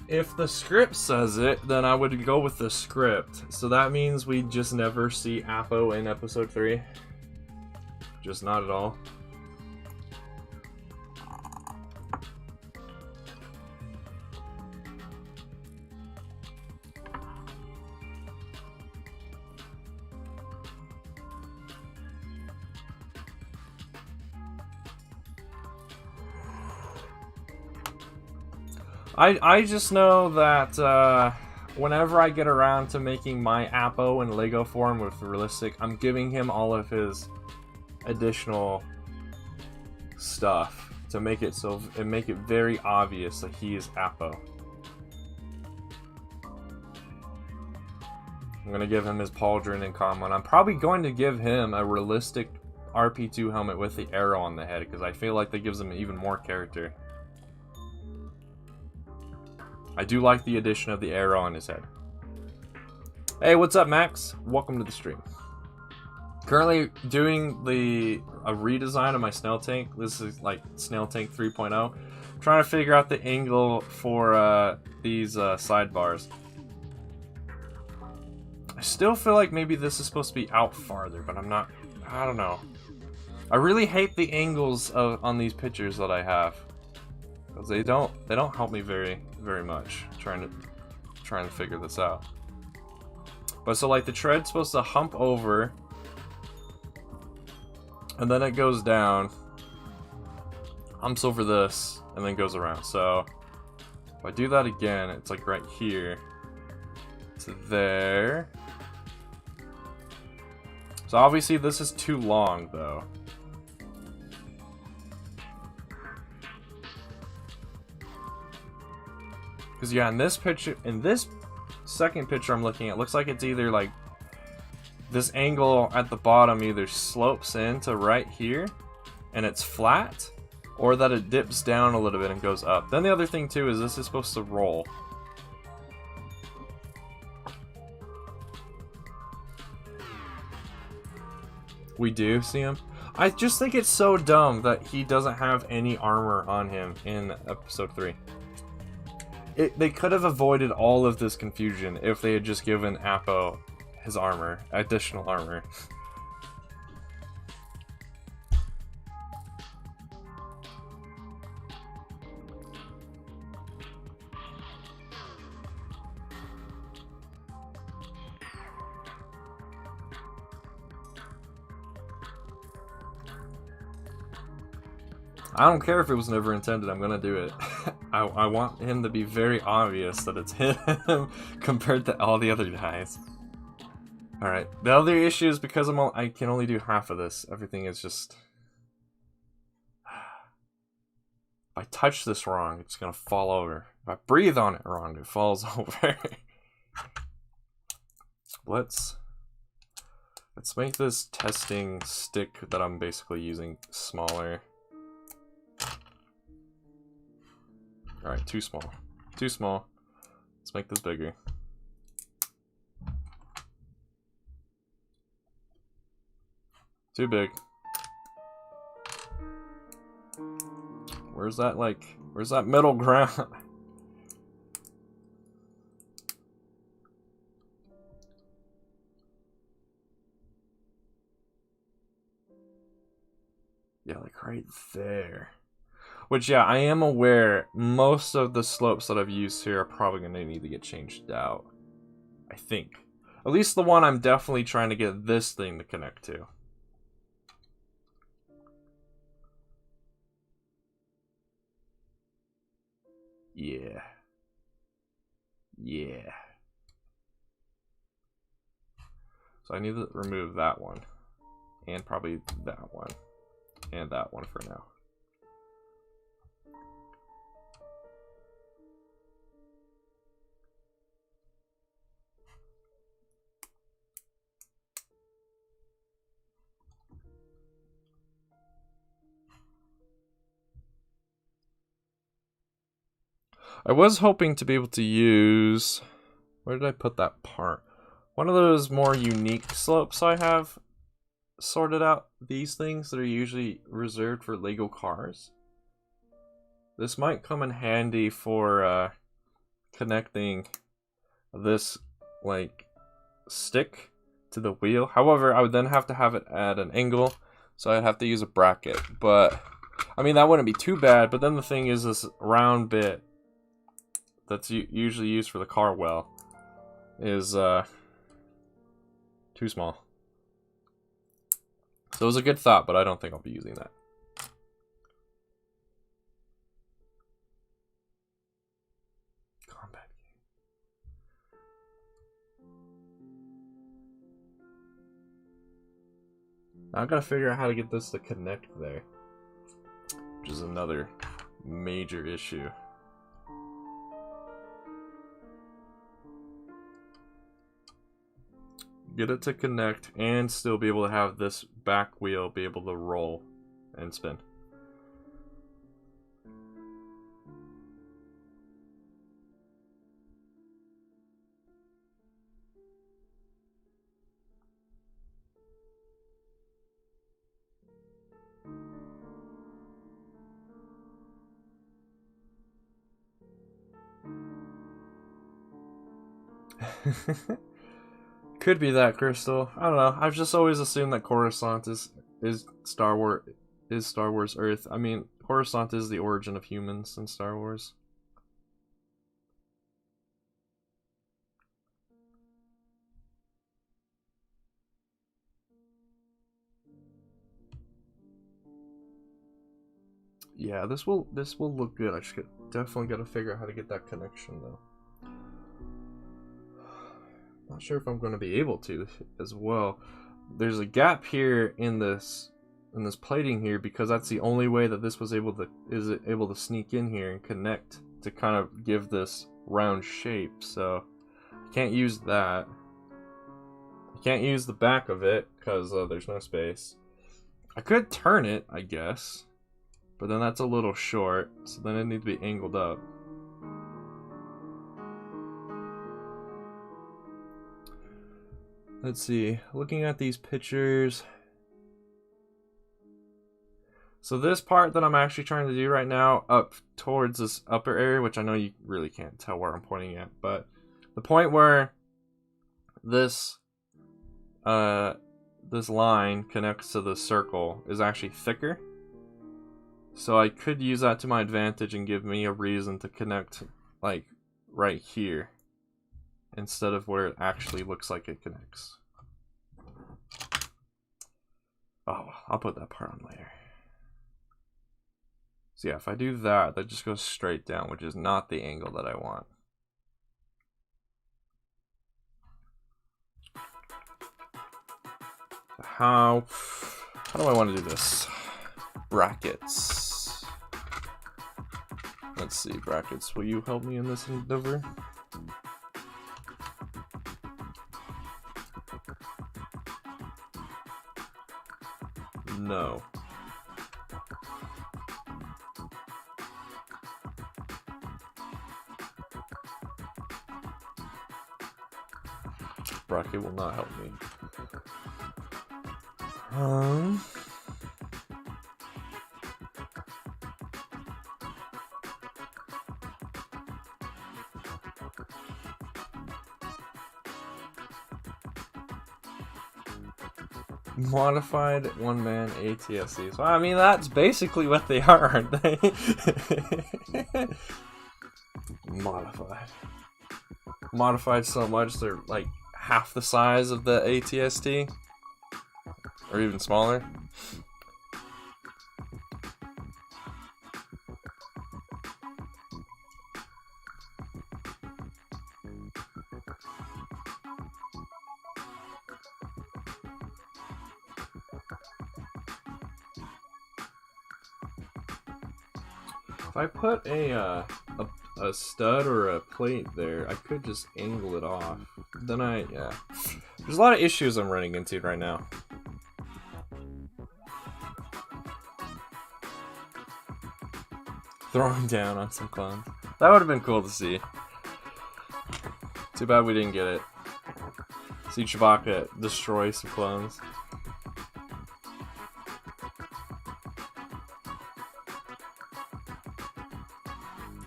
if the script says it, then I would go with the script. So that means we just never see Apo in episode 3. Just not at all. I just know that whenever I get around to making my Apo in Lego form with realistic, I'm giving him all of his additional stuff to make it so and make it very obvious that he is Apo. I'm gonna give him his pauldron in common. I'm probably going to give him a realistic RP2 helmet with the arrow on the head because I feel like that gives him even more character. I do like the addition of the arrow on his head. Hey, what's up, Max? Welcome to the stream. Currently doing a redesign of my Snail Tank. This is like Snail Tank 3.0. Trying to figure out the angle for these sidebars. I still feel like maybe this is supposed to be out farther, but I'm not. I don't know. I really hate the angles on these pictures that I have. Because they don't help me very much trying to figure this out. But so like the tread's supposed to hump over and then it goes down, humps over this, and then goes around. So if I do that again, it's like right here to there. So obviously this is too long though. Because yeah, in this picture, in this second picture I'm looking at, looks like it's either like this angle at the bottom either slopes into right here and it's flat, or that it dips down a little bit and goes up. Then the other thing too is this is supposed to roll. We do see him. I just think it's so dumb that he doesn't have any armor on him in episode 3. They could have avoided all of this confusion if they had just given Apo his armor, additional armor. I don't care if it was never intended, I'm gonna do it. I want him to be very obvious that it's him compared to all the other guys. Alright, the other issue is because I can only do half of this. Everything is just... If I touch this wrong, it's gonna fall over. If I breathe on it wrong, it falls over. Let's make this testing stick that I'm basically using smaller. Alright, too small. Too small. Let's make this bigger. Too big. Where's that middle ground? Yeah, like right there. Which, yeah, I am aware most of the slopes that I've used here are probably going to need to get changed out. I think. At least the one I'm definitely trying to get this thing to connect to. Yeah. Yeah. So I need to remove that one. And probably that one. And that one for now. I was hoping to be able to use... Where did I put that part? One of those more unique slopes I have sorted out. These things that are usually reserved for Lego cars. This might come in handy for connecting this like stick to the wheel. However, I would then have to have it at an angle, so I'd have to use a bracket. But I mean, that wouldn't be too bad. But then the thing is, this round bit that's usually used for the car well is too small. So it was a good thought, but I don't think I'll be using that. Combat game. Now I've got to figure out how to get this to connect there, which is another major issue. Get it to connect and still be able to have this back wheel be able to roll and spin. Could be that, Crystal. I don't know. I've just always assumed that Coruscant is Star Wars Earth. I mean, Coruscant is the origin of humans in Star Wars. Yeah, this will look good. I just definitely got to figure out how to get that connection though. Not sure if I'm going to be able to as well. There's a gap here in this plating here because that's the only way that this was able to sneak in here and connect to kind of give this round shape. So I can't use that. I can't use the back of it because there's no space. I could turn it, I guess, but then that's a little short, so then it needs to be angled up. Let's see, looking at these pictures. So this part that I'm actually trying to do right now, up towards this upper area, which I know you really can't tell where I'm pointing at, but the point where this this line connects to the circle is actually thicker. So I could use that to my advantage and give me a reason to connect like right here instead of where it actually looks like it connects. Oh, I'll put that part on later. So yeah, if I do that, that just goes straight down, which is not the angle that I want. How do I want to do this? Brackets. Let's see, brackets. Will you help me in this endeavor? No. Bracket will not help me. Modified one-man ATSCs. Well, I mean, that's basically what they are, aren't they? Modified. Modified so much they're like half the size of the ATST. Or even smaller. If I put a stud or a plate there, I could just angle it off. Then yeah. There's a lot of issues I'm running into right now. Throwing down on some clones. That would have been cool to see. Too bad we didn't get it. See Chewbacca destroy some clones.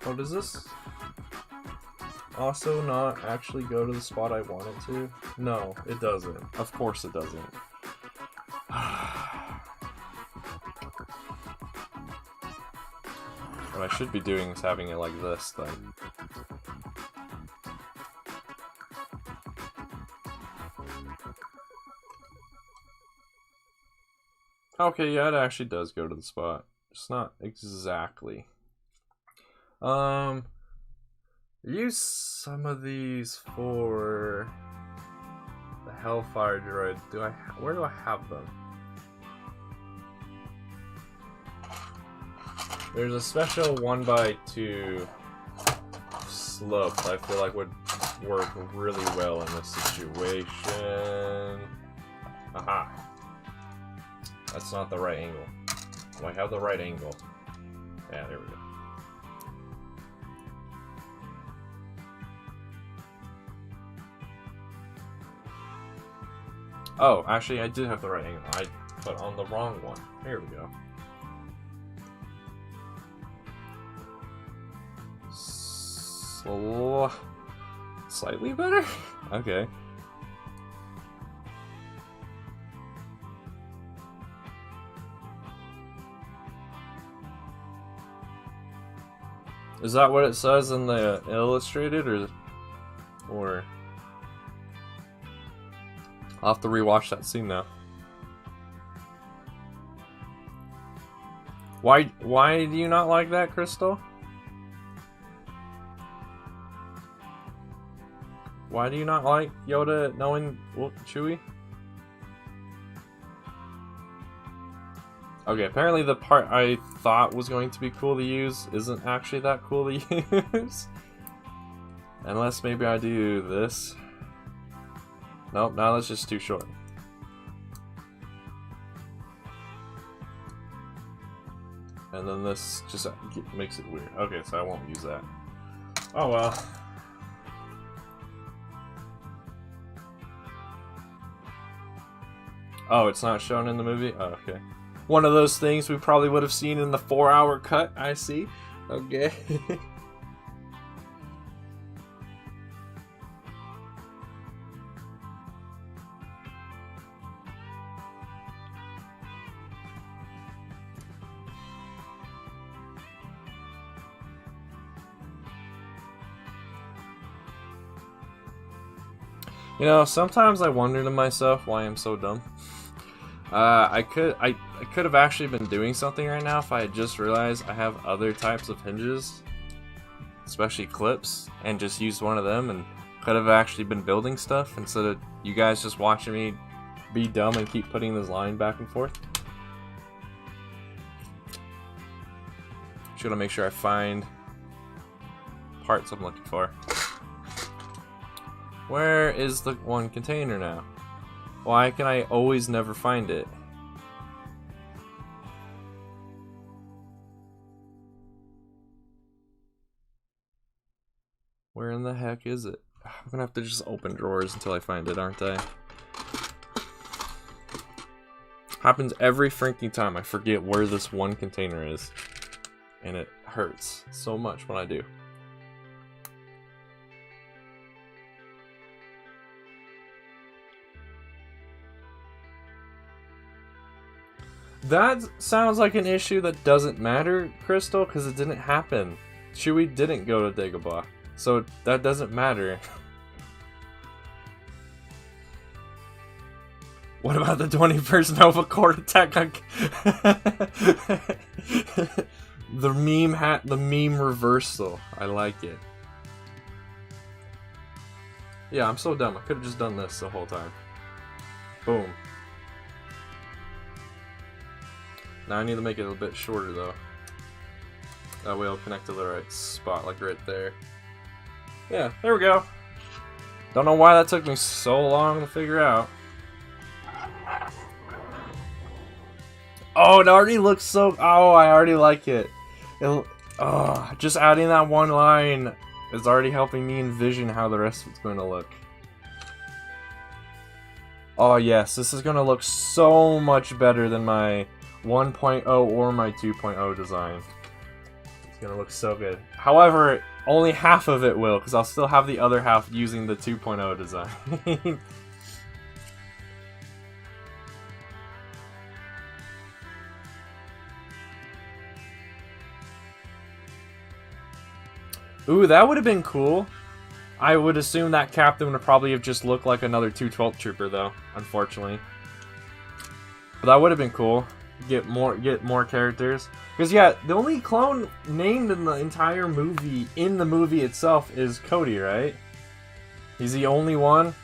Oh, does this also not actually go to the spot I want it to? No, it doesn't. Of course it doesn't. What I should be doing is having it like this, then. Okay, yeah, it actually does go to the spot. Just not exactly. Use some of these for the Hellfire droid. Where do I have them? There's a special 1x2 slope that I feel like would work really well in this situation. Aha. That's not the right angle. Do I have the right angle? Yeah, there we go. Oh, actually, I did have the right angle. I put on the wrong one. Here we go. Slightly better? Okay. Is that what it says in the illustrated, or I'll have to rewatch that scene now. Why do you not like that, Crystal? Why do you not like Yoda knowing Chewie? Okay, apparently the part I thought was going to be cool to use isn't actually that cool to use. Unless maybe I do this. Nope, now that's just too short. And then this just makes it weird. Okay, so I won't use that. Oh well. Oh, it's not shown in the movie? Oh, okay. One of those things we probably would have seen in the 4-hour cut, I see. Okay. You know, sometimes I wonder to myself why I'm so dumb. I could have actually been doing something right now if I had just realized I have other types of hinges, especially clips, and just used one of them, and could have actually been building stuff instead of you guys just watching me be dumb and keep putting this line back and forth. Just gotta make sure I find parts I'm looking for. Where is the one container now? Why can I always never find it? Where in the heck is it? I'm gonna have to just open drawers until I find it, aren't I? Happens every freaking time. I forget where this one container is. And it hurts so much when I do. That sounds like an issue that doesn't matter, Crystal, because it didn't happen. Chewie didn't go to Dagobah, so that doesn't matter. What about the 21st Nova Corps attack? The meme reversal. I like it. Yeah, I'm so dumb. I could have just done this the whole time. Boom. Now I need to make it a bit shorter though. That way it'll connect to the right spot, like right there. Yeah, there we go. Don't know why that took me so long to figure out. Oh, it already looks so... Oh, I already like it. Just adding that one line is already helping me envision how the rest of it's going to look. Oh yes, this is going to look so much better than my 1.0 or my 2.0 design. It's going to look so good. However, only half of it will, because I'll still have the other half using the 2.0 design. Ooh, that would have been cool. I would assume that captain would probably have just looked like another 212th Trooper, though, unfortunately. But that would have been cool. Get more characters. Because, yeah, the only clone named in the entire movie, in the movie itself, is Cody, right? He's the only one.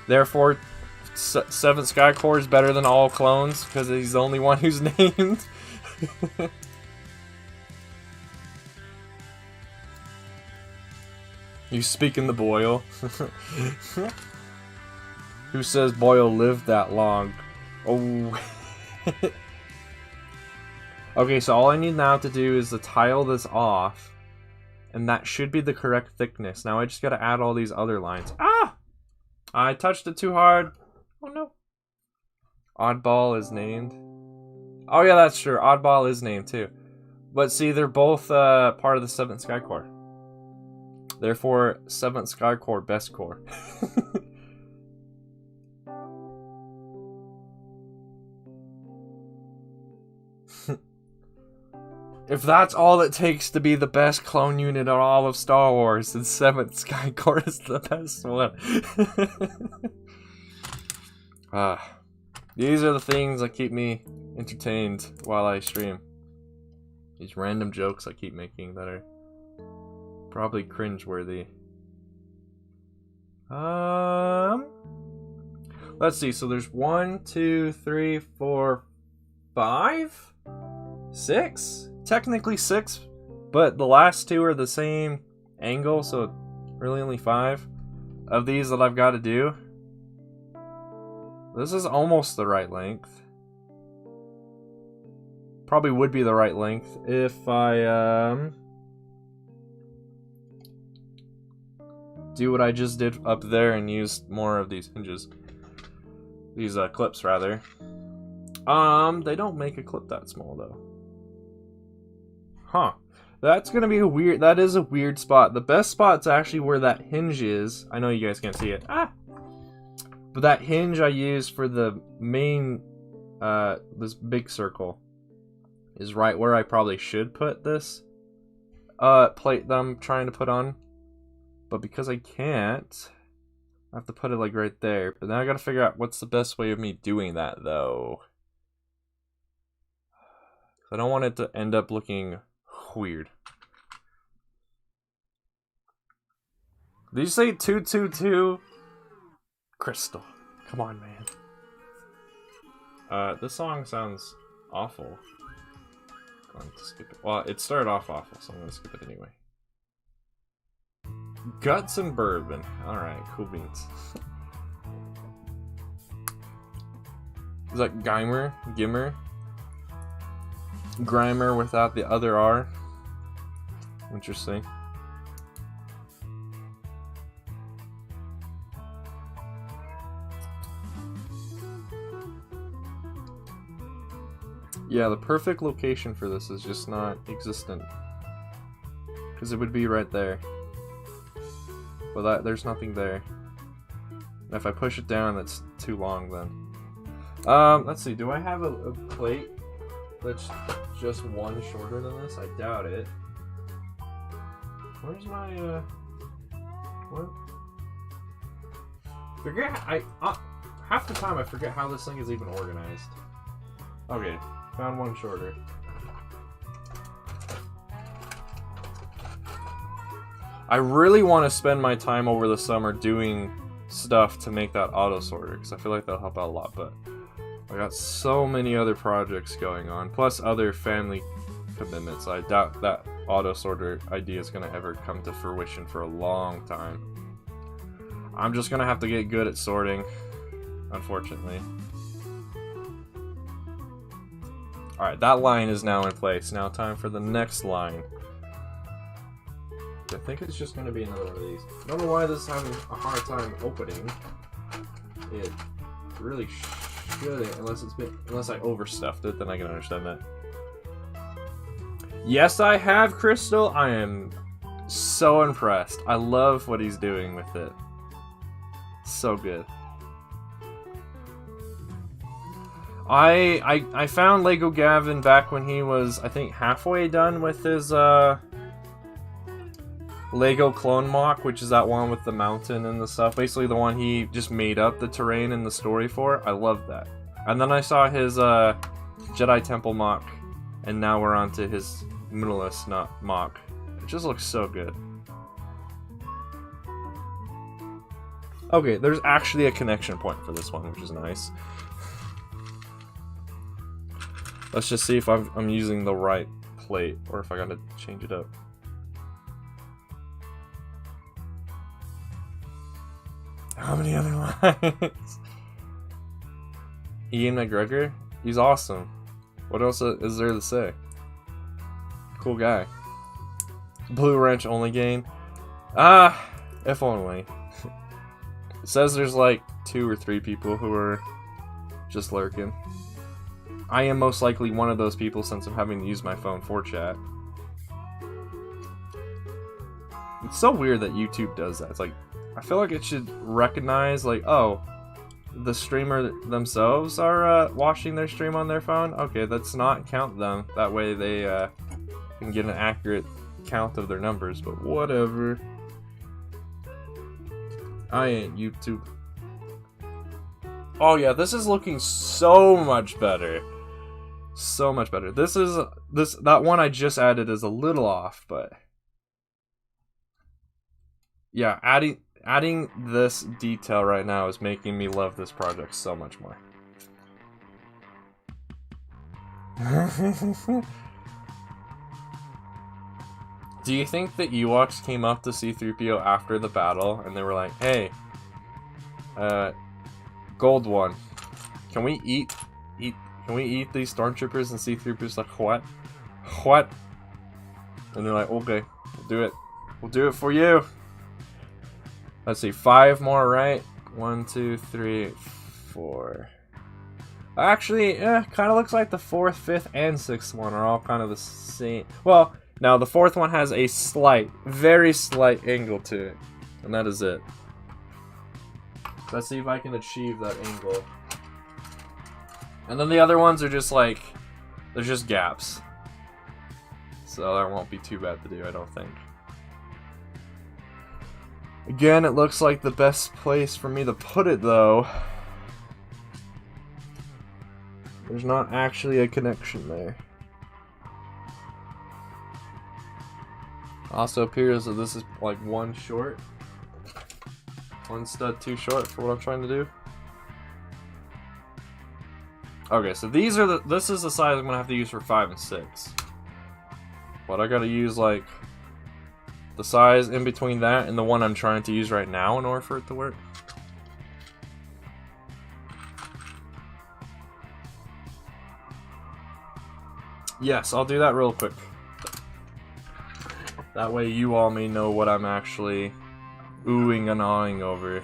Therefore, 7th Sky Corps is better than all clones, because he's the only one who's named. You speaking the Boyle? Who says Boyle lived that long? Oh. Okay, so all I need now to do is to tile this off. And that should be the correct thickness. Now I just gotta add all these other lines. Ah! I touched it too hard. Oh no. Oddball is named. Oh yeah, that's true. Oddball is named too. But see, they're both part of the 7th Sky Corps. Therefore, 7th Sky Corps, best corps. If that's all it takes to be the best clone unit in all of Star Wars, then 7th Sky Corps is the best one. These are the things that keep me entertained while I stream. These random jokes I keep making that are probably cringeworthy. Let's see. So there's 1, 2, 3, 4, 5, 6. Technically 6, but the last 2 are the same angle, so really only 5 of these that I've got to do. This is almost the right length. Probably would be the right length if I do what I just did up there and use more of these hinges. These clips, rather. They don't make a clip that small, though. Huh. That's gonna be a weird... That is a weird spot. The best spot's actually where that hinge is. I know you guys can't see it. Ah! But that hinge I use for the main... this big circle is right where I probably should put this plate that I'm trying to put on. But because I can't, I have to put it like right there. But now I gotta figure out what's the best way of me doing that, though. I don't want it to end up looking weird. Did you say 222? Crystal. Come on, man. This song sounds awful. I'm going to skip it. Well, it started off awful, so I'm going to skip it anyway. Guts and bourbon. Alright, cool beans. Is that Geimer? Gimmer? Grimer without the other R. Interesting. Yeah, the perfect location for this is just not existent. Because it would be right there. But there's nothing there. And if I push it down, that's too long then. Let's see. Do I have a plate that's just one shorter than this? I doubt it. Where's my what? Forget half the time I forget how this thing is even organized. Okay, found one shorter. I really want to spend my time over the summer doing stuff to make that auto sorter because I feel like that'll help out a lot, but I got so many other projects going on, plus other family commitments. I doubt that auto sorter idea is going to ever come to fruition for a long time. I'm just going to have to get good at sorting, unfortunately. Alright, that line is now in place. Now time for the next line. I think it's just going to be another one of these. I don't know why this is having a hard time opening. It really shouldn't, unless I overstuffed it, then I can understand that. Yes, I have, Crystal. I am so impressed. I love what he's doing with it. So good. I found Lego Gavin back when he was, I think, halfway done with his Lego Clone Mock, which is that one with the mountain and the stuff. Basically the one he just made up the terrain and the story for. I love that. And then I saw his Jedi Temple Mock, and now we're on to his Moonless Mock. It just looks so good. Okay, there's actually a connection point for this one, which is nice. Let's just see if I'm using the right plate, or if I gotta change it up. How many other lines? Ian McGregor? He's awesome. What else is there to say? Cool guy. Blue Wrench only game? Ah, if only. It says there's like 2 or 3 people who are just lurking. I am most likely one of those people since I'm having to use my phone for chat. It's so weird that YouTube does that. It's like, I feel like it should recognize, like, oh, the streamer themselves are watching their stream on their phone? Okay, let's not count them. That way they can get an accurate count of their numbers, but whatever. I ain't YouTube. Oh yeah, this is looking so much better. So much better. That one I just added is a little off, but yeah, adding this detail right now is making me love this project so much more. Do you think that Ewoks came up to C-3PO after the battle and they were like, hey, Gold One, can we eat these stormtroopers? And C-3PO's like, what? What? And they're like, okay, we'll do it. We'll do it for you. Let's see, 5 more, right? 1, 2, 3, 4. Actually, kind of looks like the 4th, 5th, and 6th one are all kind of the same. Well, now the 4th one has a slight, very slight angle to it. And that is it. Let's see if I can achieve that angle. And then the other ones are just like, they're just gaps. So that won't be too bad to do, I don't think. Again, it looks like the best place for me to put it, though. There's not actually a connection there. Also appears that this is like one short. One stud too short for what I'm trying to do. Okay, so these are this is the size I'm gonna have to use for 5 and 6. But I gotta use like the size in between that and the one I'm trying to use right now in order for it to work. Yes, I'll do that real quick. That way you all may know what I'm actually oohing and awing over.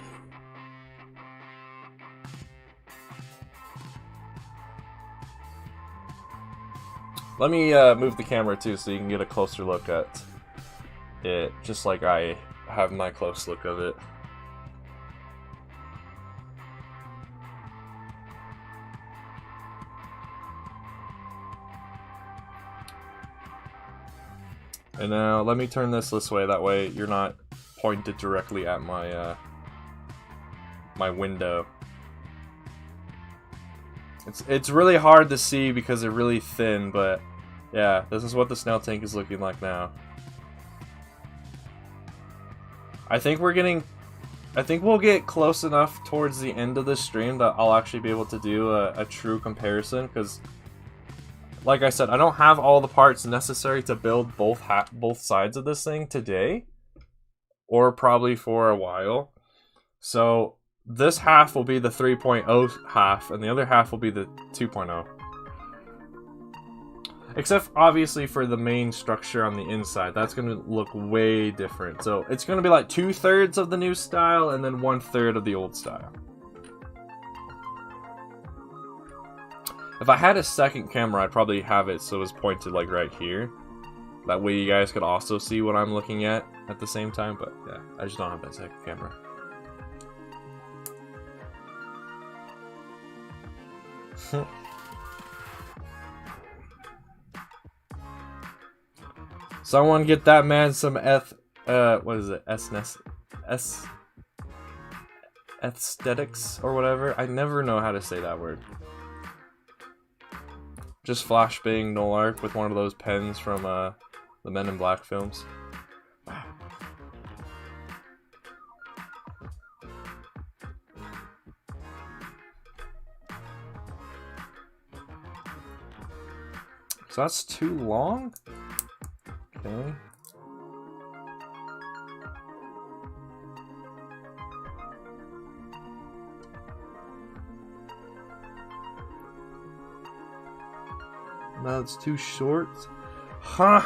Let me move the camera too so you can get a closer look at it, just like I have my close look of it. And now let me turn this way, that way you're not pointed directly at my my window. It's really hard to see because they're really thin, but yeah, this is what the Snail Tank is looking like now. I think we'll get close enough towards the end of the stream that I'll actually be able to do a true comparison, because like I said, I don't have all the parts necessary to build both sides of this thing today, or probably for a while. So this half will be the 3.0 half, and the other half will be the 2.0. Except, obviously, for the main structure on the inside. That's going to look way different. So it's going to be like 2/3 of the new style, and then 1/3 of the old style. If I had a second camera, I'd probably have it so it was pointed like right here. That way you guys could also see what I'm looking at the same time, but yeah, I just don't have that second camera. Someone get that man some what is it? Aesthetics or whatever. I never know how to say that word. Just flashbang null arc with one of those pens from the Men in Black films. So that's too long? Okay. No, it's too short. Huh.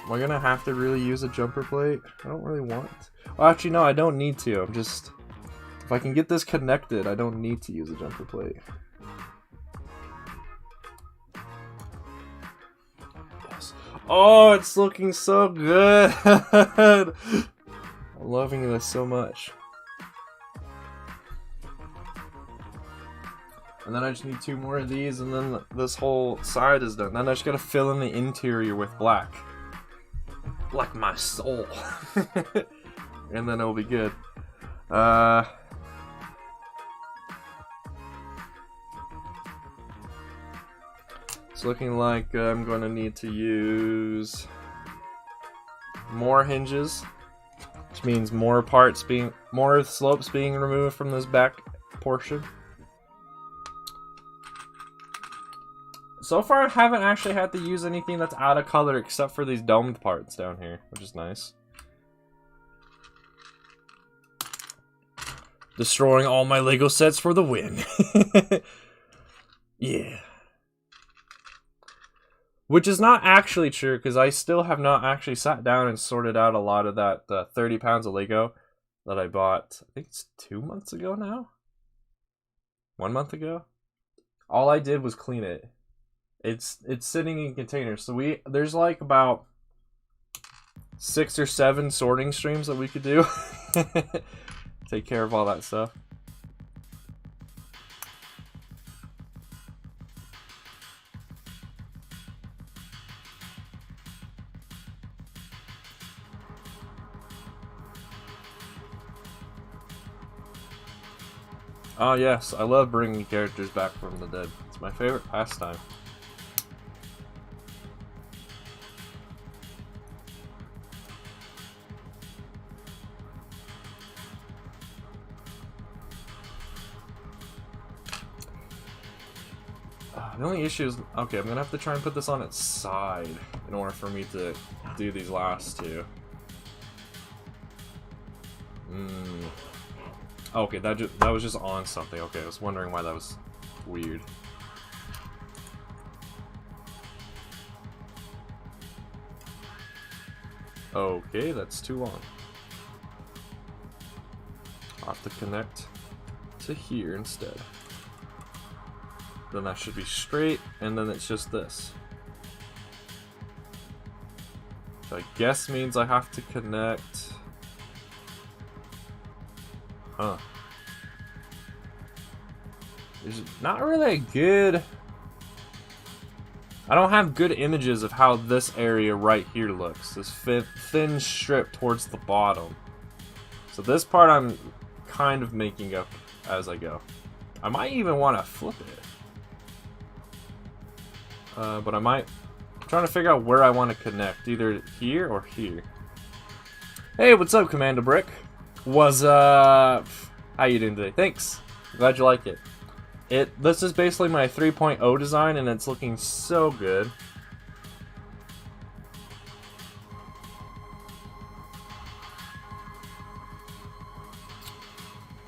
Am I gonna have to really use a jumper plate? I don't really want to. Well, actually, no, I don't need to. I'm just... If I can get this connected, I don't need to use a jumper plate. Yes. Oh, it's looking so good! I'm loving this so much. And then I just need 2 more of these, and then this whole side is done. Then I just gotta fill in the interior with black. Like my soul. And then it'll be good. It's looking like I'm gonna need to use more hinges, which means more slopes being removed from this back portion. So far, I haven't actually had to use anything that's out of color except for these domed parts down here, which is nice. Destroying all my Lego sets for the win. Yeah. Which is not actually true, because I still have not actually sat down and sorted out a lot of that 30 pounds of Lego that I bought, I think it's 2 months ago now? 1 month ago? All I did was clean it. It's sitting in containers, so there's like about 6 or 7 sorting streams that we could do. Take care of all that stuff. Oh yes, I love bringing characters back from the dead. It's my favorite pastime. The only issue is, okay, I'm gonna have to try and put this on its side in order for me to do these last 2. Okay, that was just on something. Okay, I was wondering why that was weird. Okay, that's too long. I'll have to connect to here instead. Then that should be straight, and then it's just this. So I guess means I have to connect... Huh. There's not really a good I don't have good images of how this area right here looks. This thin strip towards the bottom. So this part I'm kind of making up as I go. I might even want to flip it. But I'm trying to figure out where I want to connect. Either here or here. Hey, what's up, Commando Brick? What's up? How you doing today? Thanks. Glad you like it. This is basically my 3.0 design, and it's looking so good.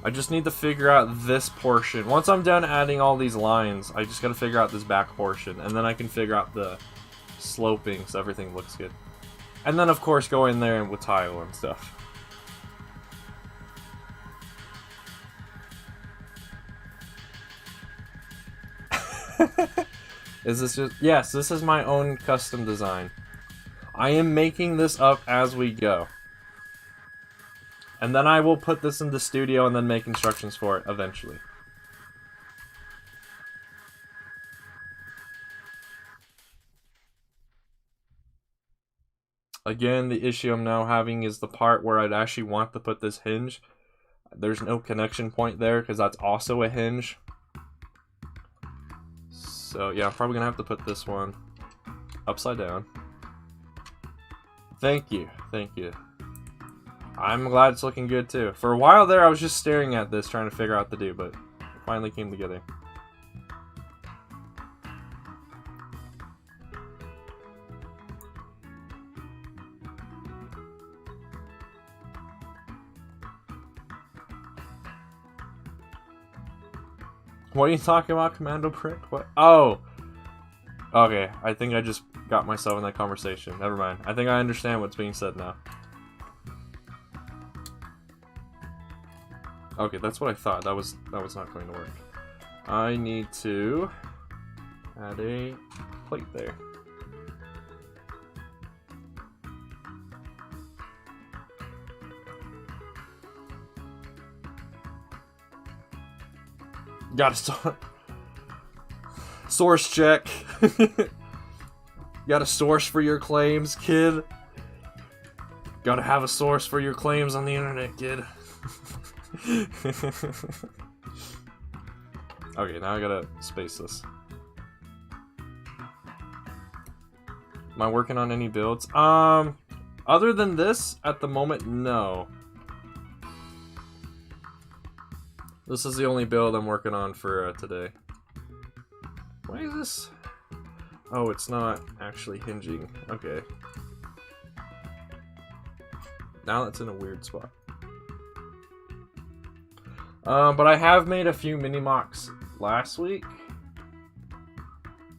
I just need to figure out this portion. Once I'm done adding all these lines, I just gotta figure out this back portion, and then I can figure out the sloping so everything looks good. And then, of course, go in there with tile and stuff. Is this just... Yes, this is my own custom design. I am making this up as we go. And then I will put this in the studio and then make instructions for it eventually. Again, the issue I'm now having is the part where I'd actually want to put this hinge. There's no connection point there because that's also a hinge. So yeah, I'm probably gonna have to put this one upside down. Thank you, thank you. I'm glad it's looking good too. For a while there, I was just staring at this, trying to figure out what to do, but it finally came together. What are you talking about, Commando Prick? What? Oh! Okay, I think I just got myself in that conversation. Never mind. I think I understand what's being said now. Okay, that's what I thought. That was not going to work. I need to add a plate there. Gotta start. Source check. Gotta source for your claims, kid. Gotta have a source for your claims on the internet, kid. Okay, now I gotta space this. Am I working on any builds? Other than this, at the moment, no. This is the only build I'm working on for today. Why is this? Oh, it's not actually hinging. Okay. Now it's in a weird spot. But I have made a few mini-mocks last week.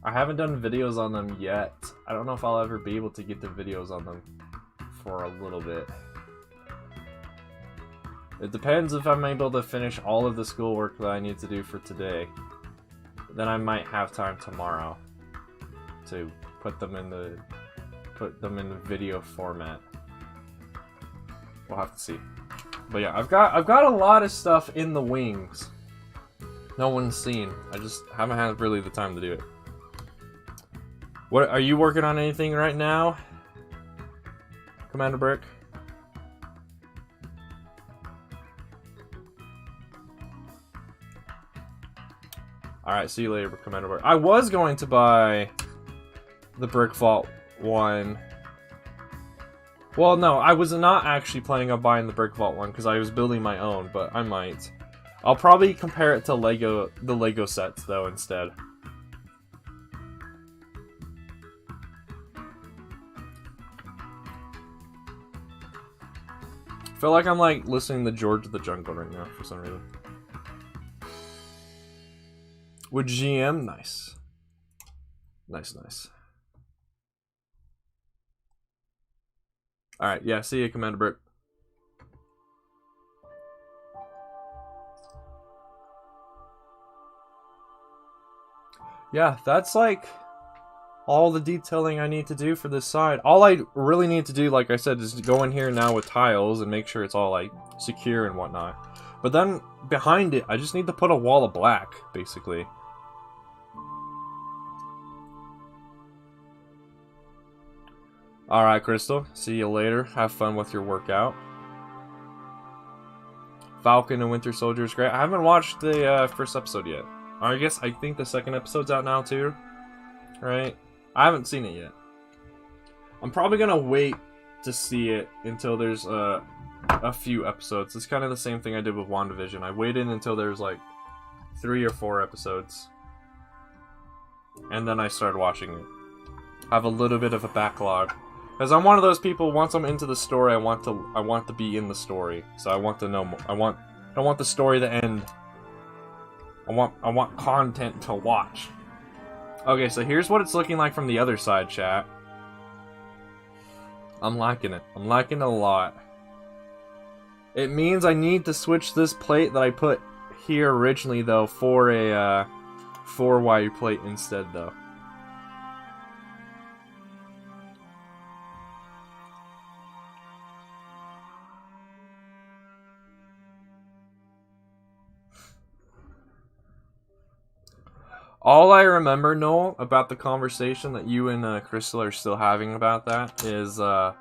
I haven't done videos on them yet. I don't know if I'll ever be able to get the videos on them for a little bit. It depends if I'm able to finish all of the schoolwork that I need to do for today. Then I might have time tomorrow to put them in the video format. We'll have to see. But yeah, I've got a lot of stuff in the wings. No one's seen. I just haven't had really the time to do it. What are you working on anything right now, Commander Brick? Alright, see you later, Commander Brick. I was going to buy the Brick Vault one. Well, no, I was not actually planning on buying the Brick Vault one because I was building my own, but I might. I'll probably compare it to the Lego sets, though, instead. I feel like I'm, like, listening to George of the Jungle right now, for some reason. With GM? Nice. Nice, nice. Alright, yeah, see you, Commander Brick. Yeah, that's like all the detailing I need to do for this side. All I really need to do, like I said, is go in here now with tiles and make sure it's all like secure and whatnot. But then behind it, I just need to put a wall of black, basically. Alright, Crystal. See you later. Have fun with your workout. Falcon and Winter Soldier is great. I haven't watched the first episode yet. I think the second episode's out now too. Right? I haven't seen it yet. I'm probably gonna wait to see it until there's a few episodes. It's kind of the same thing I did with WandaVision. I waited until there's like 3 or 4 episodes. And then I started watching it. I have a little bit of a backlog. Because I'm one of those people, once I'm into the story, I want to be in the story. So I want to know more. I don't want the story to end. I want content to watch. Okay, so here's what it's looking like from the other side, chat. I'm liking it. I'm liking it a lot. It means I need to switch this plate that I put here originally, though, for a 4Y plate instead, though. All I remember, Noel, about the conversation that you and Crystal are still having about that is, I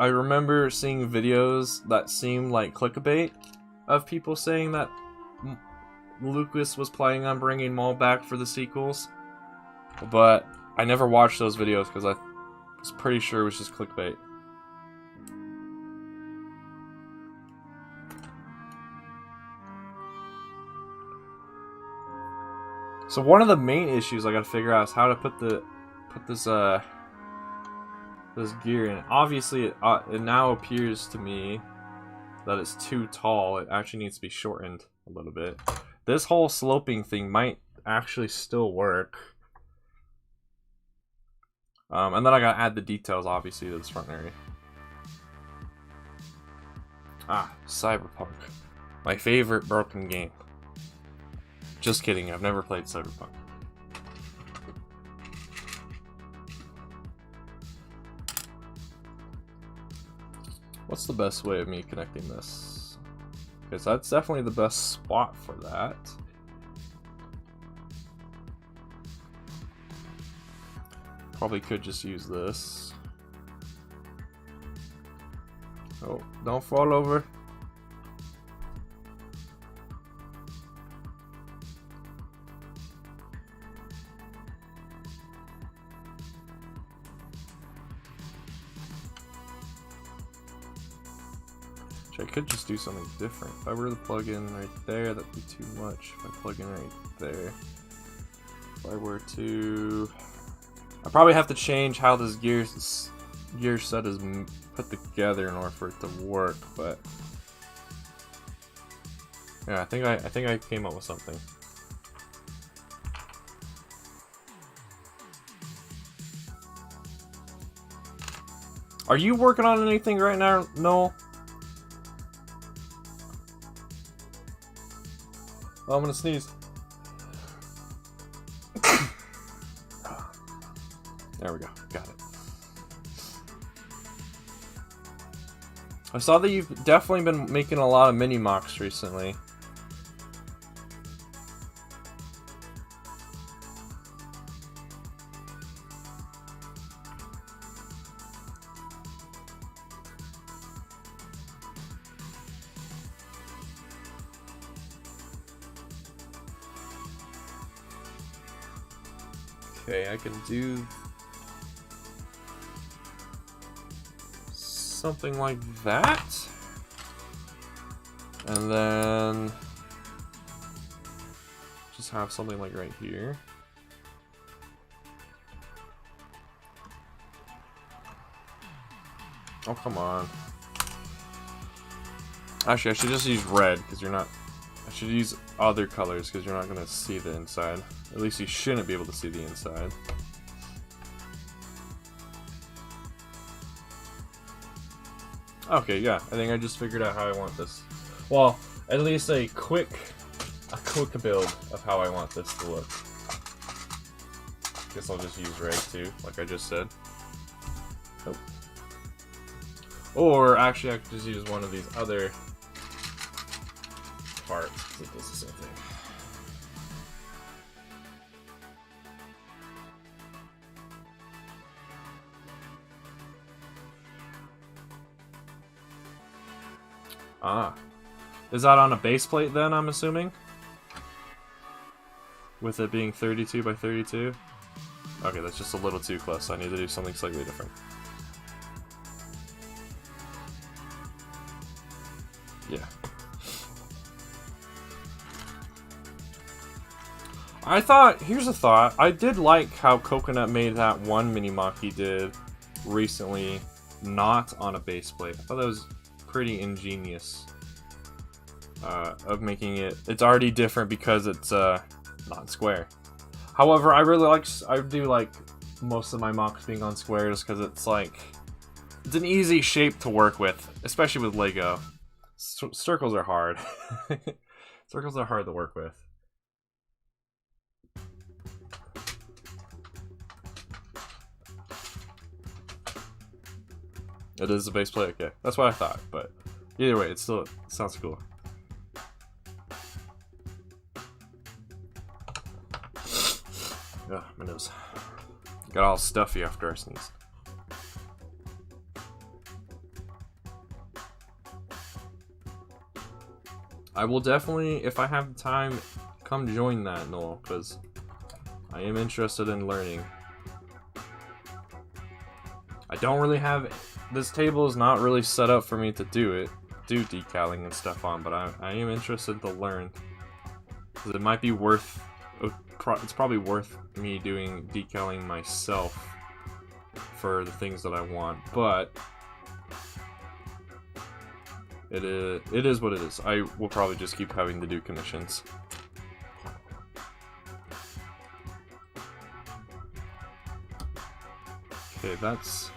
remember seeing videos that seemed like clickbait of people saying that Lucas was planning on bringing Maul back for the sequels, but I never watched those videos because I was pretty sure it was just clickbait. So one of the main issues I gotta figure out is how to put this gear in. Obviously, it now appears to me that it's too tall. It actually needs to be shortened a little bit. This whole sloping thing might actually still work. And then I gotta add the details, obviously, to this front area. Ah, Cyberpunk. My favorite broken game. Just kidding, I've never played Cyberpunk. What's the best way of me connecting this? Because that's definitely the best spot for that. Probably could just use this. Oh, don't fall over. I could just do something different. If I were to plug in right there, that'd be too much. If I plug in right there. If I were to... I probably have to change how this gear set is put together in order for it to work, but... yeah, I think I came up with something. Are you working on anything right now, Noel? Oh, I'm gonna sneeze. There we go. Got it. I saw that you've definitely been making a lot of mini mocks recently. Okay, I can do something like that. And then just have something like right here. Oh, come on. Actually, I should just use red because you're not... I should use other colors because you're not going to see the inside. At least you shouldn't be able to see the inside. Okay, yeah. I think I just figured out how I want this. Well, at least a quick build of how I want this to look. Guess I'll just use red too, like I just said. Oh. Or actually, I could just use one of these other parts that does the same thing. Ah. Is that on a base plate then, I'm assuming? With it being 32 by 32? Okay, that's just a little too close. I need to do something slightly different. Yeah. I thought, here's a thought. I did like how Coconut made that one mini-mock he did recently not on a base plate. I thought that was pretty ingenious. Of making it, it's already different because it's not square. However, I do like most of my mocks being on squares because it's like, it's an easy shape to work with, especially with Lego. Circles are hard. Circles are hard to work with. It is a base plate, okay. That's what I thought, but either way, it sounds cool. Ugh, my nose. Got all stuffy after I sneezed. I will definitely, if I have the time, come join that, Noel, because I am interested in learning. I don't really have, this table is not really set up for me to do decaling and stuff on, but I am interested to learn. Because it might be worth, it's probably worth me doing decaling myself for the things that I want, but it is what it is. I will probably just keep having to do commissions. Okay, that's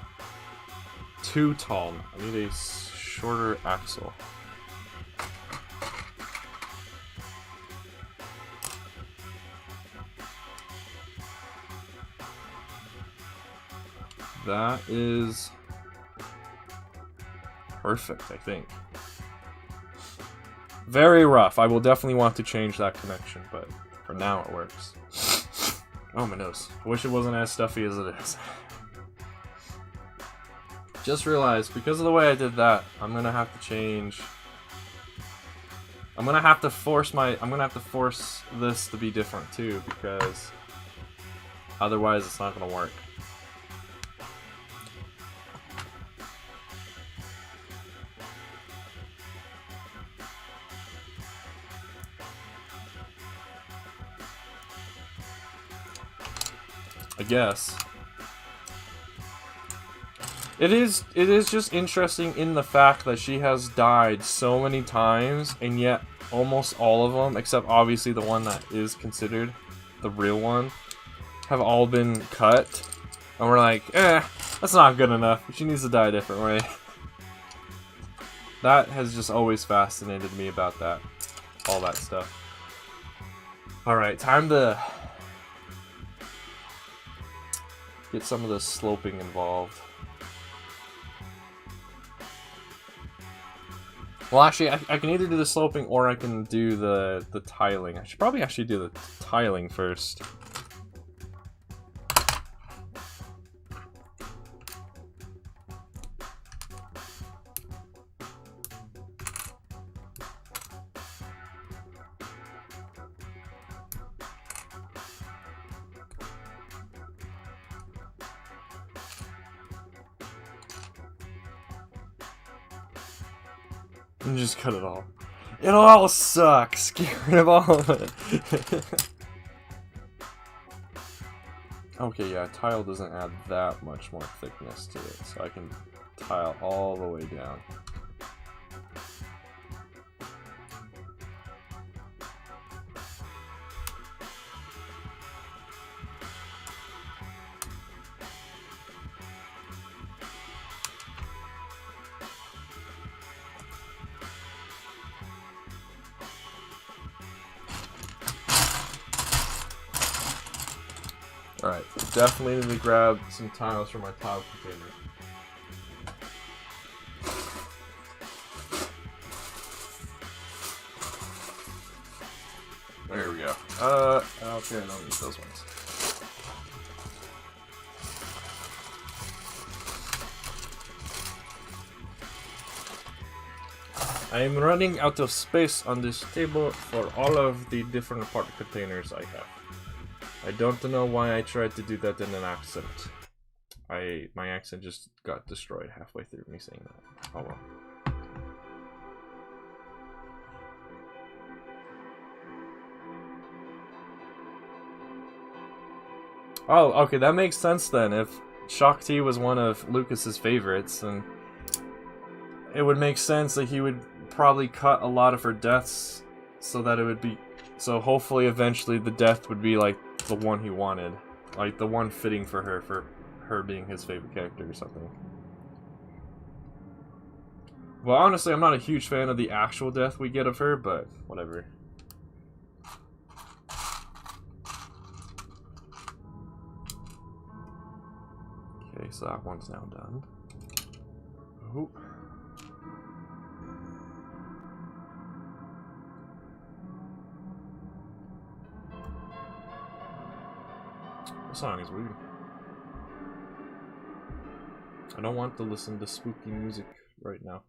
too tall. I need a shorter axle. That is perfect, I think. Very rough. I will definitely want to change that connection, but for now it works. Oh, my nose. I wish it wasn't as stuffy as it is. Just realized, because of the way I did that, I'm gonna have to change. I'm gonna have to force this to be different too, because otherwise it's not gonna work. I guess. It is just interesting in the fact that she has died so many times, and yet almost all of them, except obviously the one that is considered the real one, have all been cut. And we're like, that's not good enough. She needs to die a different way. That has just always fascinated me about that. All that stuff. Alright, time to get some of the sloping involved. Well, actually, I can either do the sloping or I can do the tiling. I should probably actually do the tiling first. And just cut it all. It all sucks. Get rid of all of it. Okay, yeah, tile doesn't add that much more thickness to it, so I can tile all the way down. Alright, definitely need to grab some tiles from my tile container. There we go. Okay, I don't need those ones. I'm running out of space on this table for all of the different part containers I have. I don't know why I tried to do that in an accent. My accent just got destroyed halfway through me saying that. Oh well. Oh, okay, that makes sense then. If Shakti was one of Lucas's favorites, then it would make sense that he would probably cut a lot of her deaths so that it would be... So hopefully eventually the death would be like the one he wanted. Like the one fitting for her being his favorite character or something. Well, honestly, I'm not a huge fan of the actual death we get of her, but whatever. Okay, so that one's now done. Oh. The song is weird. I don't want to listen to spooky music right now.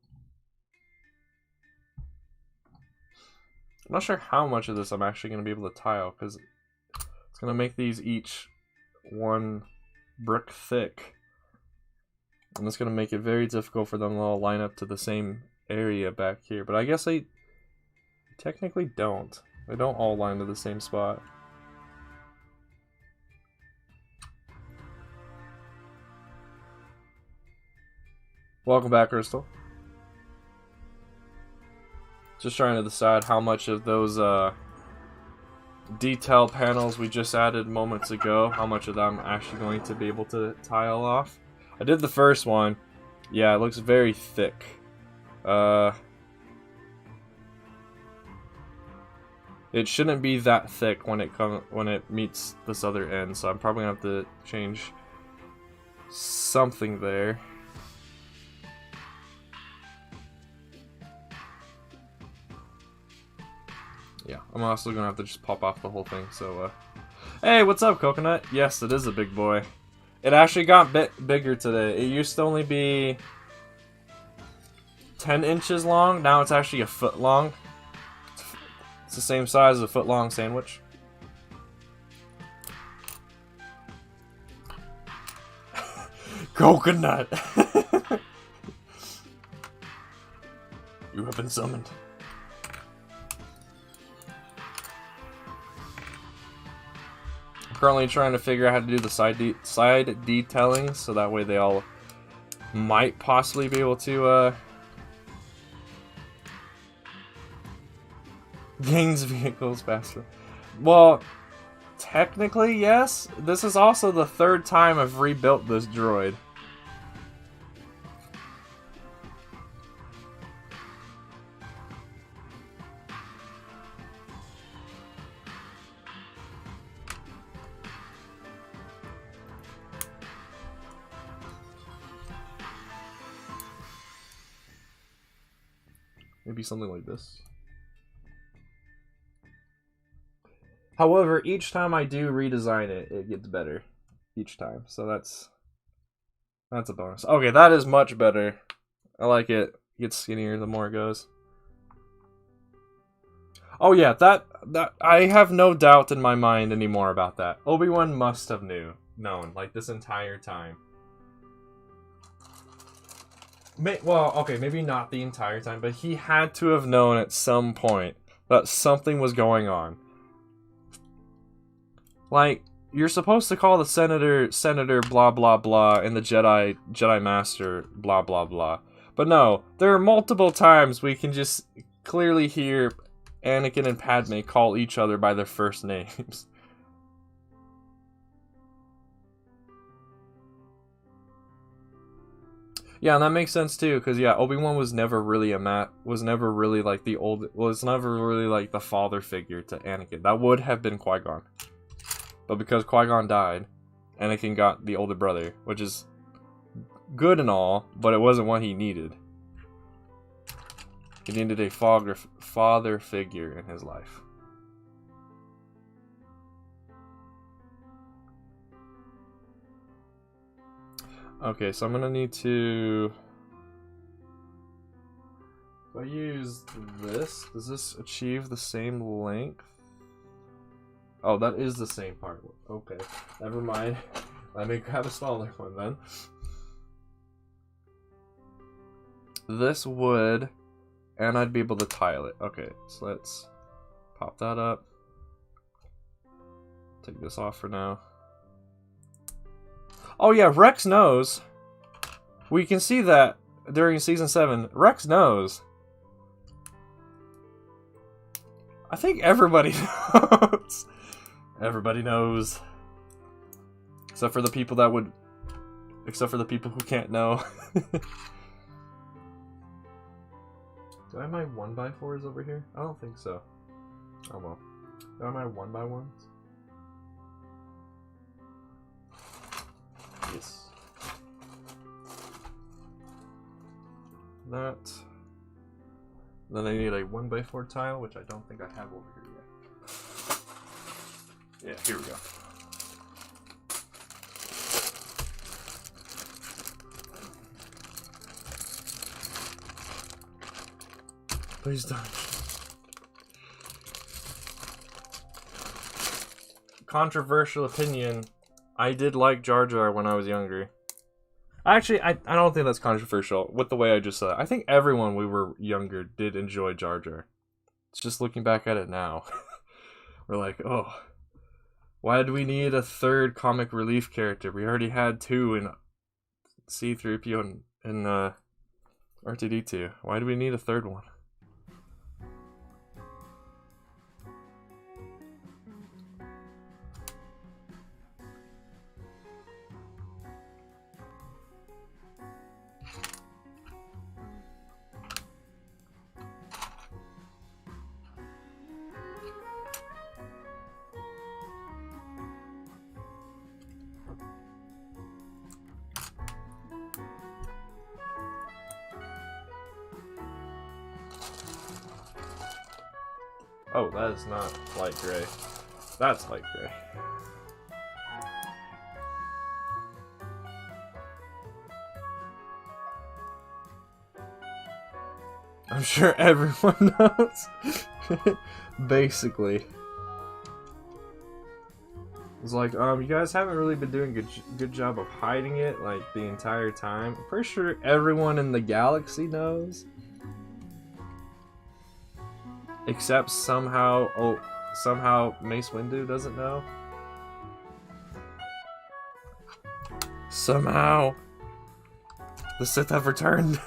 I'm not sure how much of this I'm actually going to be able to tile, because it's going to make these each one brick thick. And it's going to make it very difficult for them to all line up to the same area back here. But I guess they technically don't. They don't all line to the same spot. Welcome back, Crystal. Just trying to decide how much of those detail panels we just added moments ago, how much of them I'm actually going to be able to tile off. I did the first one. Yeah, it looks very thick. It shouldn't be that thick when it meets this other end, so I'm probably gonna have to change something there. Yeah, I'm also gonna have to just pop off the whole thing, so, Hey, what's up, Coconut? Yes, it is a big boy. It actually got bigger today. It used to only be 10 inches long, now it's actually a foot long. It's the same size as a foot-long sandwich. Coconut! You have been summoned. I'm currently trying to figure out how to do the side detailing, so that way they all might possibly be able to gains vehicles faster. Well, technically yes. This is also the third time I've rebuilt this droid. Maybe something like this. However, each time I do redesign it, it gets better. Each time. So that's a bonus. Okay, that is much better. I like it. It gets skinnier the more it goes. Oh yeah, that I have no doubt in my mind anymore about that. Obi-Wan must have known, like, this entire time. Well, okay, maybe not the entire time, but he had to have known at some point that something was going on. Like, you're supposed to call the Senator blah blah blah and the Jedi Master blah blah blah. But no, there are multiple times we can just clearly hear Anakin and Padme call each other by their first names. Yeah, and that makes sense too, because yeah, Obi-Wan was never really was never really like the father figure to Anakin. That would have been Qui-Gon. But because Qui-Gon died, Anakin got the older brother, which is good and all, but it wasn't what he needed. He needed a father figure in his life. Okay, so I'm gonna need to... I use this, does this achieve the same length? Oh, that is the same part. Okay, never mind. Let me grab a smaller one then. This would, and I'd be able to tile it. Okay, so let's pop that up. Take this off for now. Oh yeah, Rex knows. We can see that during Season 7. Rex knows. I think everybody knows. Everybody knows. Except for the people that would... Except for the people who can't know. Do I have my 1x4s over here? I don't think so. Oh well. Do I have my 1x1s? Yes. That. Then I need a 1x4 tile, which I don't think I have over here yet. Yeah, here we go. Please don't. Controversial opinion. I did like Jar Jar when I was younger. Actually, I don't think that's controversial with the way I just said it. I think everyone when we were younger did enjoy Jar Jar. It's just looking back at it now. We're like, oh, why do we need a third comic relief character? We already had 2 in C-3PO and R2-D2. Why do we need a third one? Oh, that is not light gray. That's light gray. I'm sure everyone knows. Basically. It's like, you guys haven't really been doing a good job of hiding it, like, the entire time. I'm pretty sure everyone in the galaxy knows. Except somehow, somehow Mace Windu doesn't know. Somehow. The Sith have returned.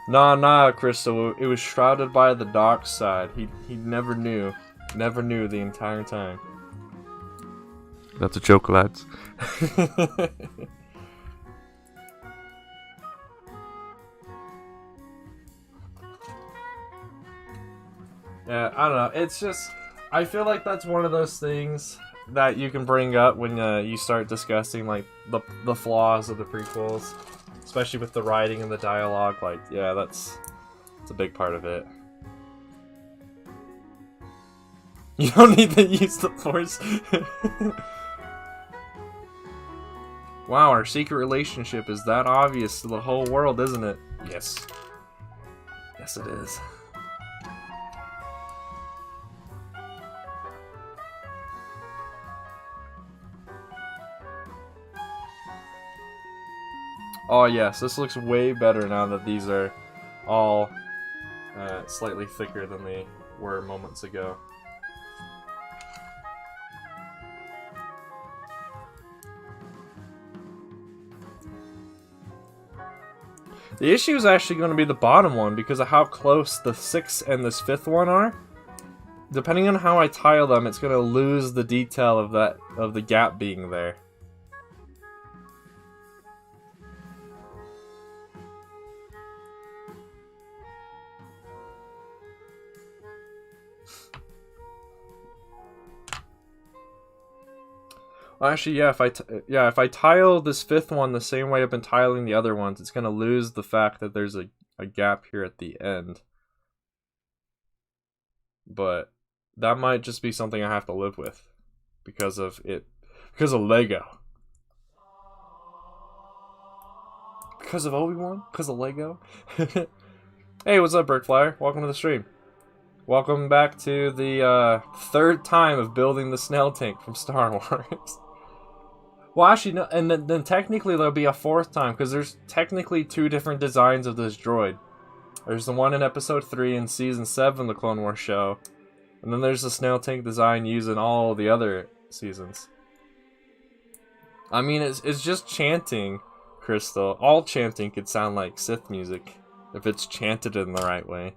Nah, Crystal. It was shrouded by the dark side. He never knew. Never knew the entire time. That's a joke, lads. Yeah, I don't know. It's just... I feel like that's one of those things that you can bring up when you start discussing, like, the flaws of the prequels. Especially with the writing and the dialogue. Like, yeah, that's a big part of it. You don't need to use the Force. Wow, our secret relationship is that obvious to the whole world, isn't it? Yes. Yes, it is. Oh yes, this looks way better now that these are all slightly thicker than they were moments ago. The issue is actually going to be the bottom one because of how close the 6th and this 5th one are. Depending on how I tile them, it's going to lose the detail of the gap being there. Well, actually, yeah. If I tile this 5th one the same way I've been tiling the other ones, it's gonna lose the fact that there's a gap here at the end. But that might just be something I have to live with because of it, because of Lego, because of Obi-Wan, because of Lego. Hey, what's up, Brickflyer? Welcome to the stream. Welcome back to the third time of building the Snail Tank from Star Wars. Well, actually, no, and then technically there'll be a fourth time, because there's technically 2 different designs of this droid. There's the one in Episode 3 in Season 7 of the Clone Wars show, and then there's the Snail Tank design used in all the other seasons. I mean, it's just chanting, Crystal. All chanting could sound like Sith music, if it's chanted in the right way.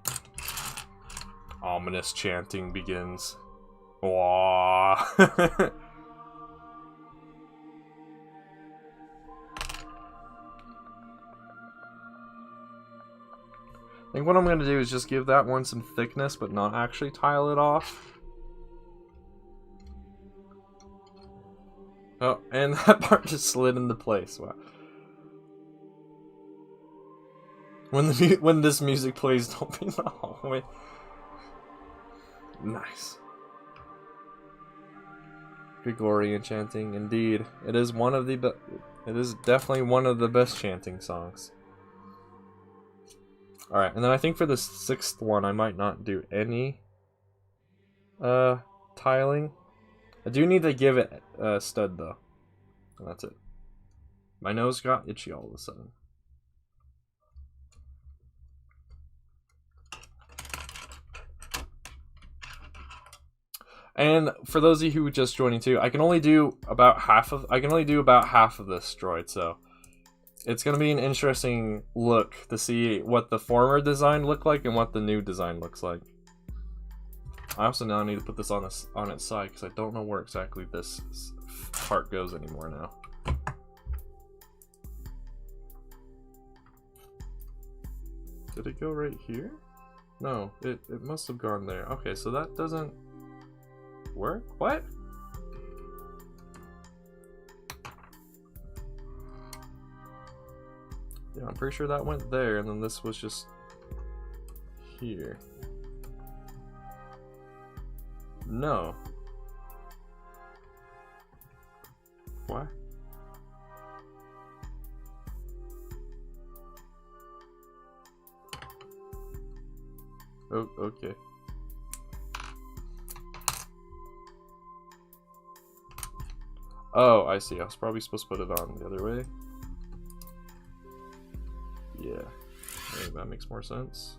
Ominous chanting begins. Wah. I think what I'm going to do is just give that one some thickness, but not actually tile it off. Oh, and that part just slid into place. Wow. When this music plays, don't be in the hallway. Nice. Gregorian chanting, indeed. It is one of the it is definitely one of the best chanting songs. Alright, and then I think for the 6th one I might not do any tiling. I do need to give it a stud though. And that's it. My nose got itchy all of a sudden. And for those of you who are just joining too, I can only do about half of this droid, so it's gonna be an interesting look to see what the former design looked like and what the new design looks like. I also now need to put this on its side because I don't know where exactly this part goes anymore now. Did it go right here? No, it must have gone there. Okay, so that doesn't work? What? Yeah, I'm pretty sure that went there, and then this was just here. No. What? Oh, okay. Oh, I see. I was probably supposed to put it on the other way. Yeah, maybe that makes more sense.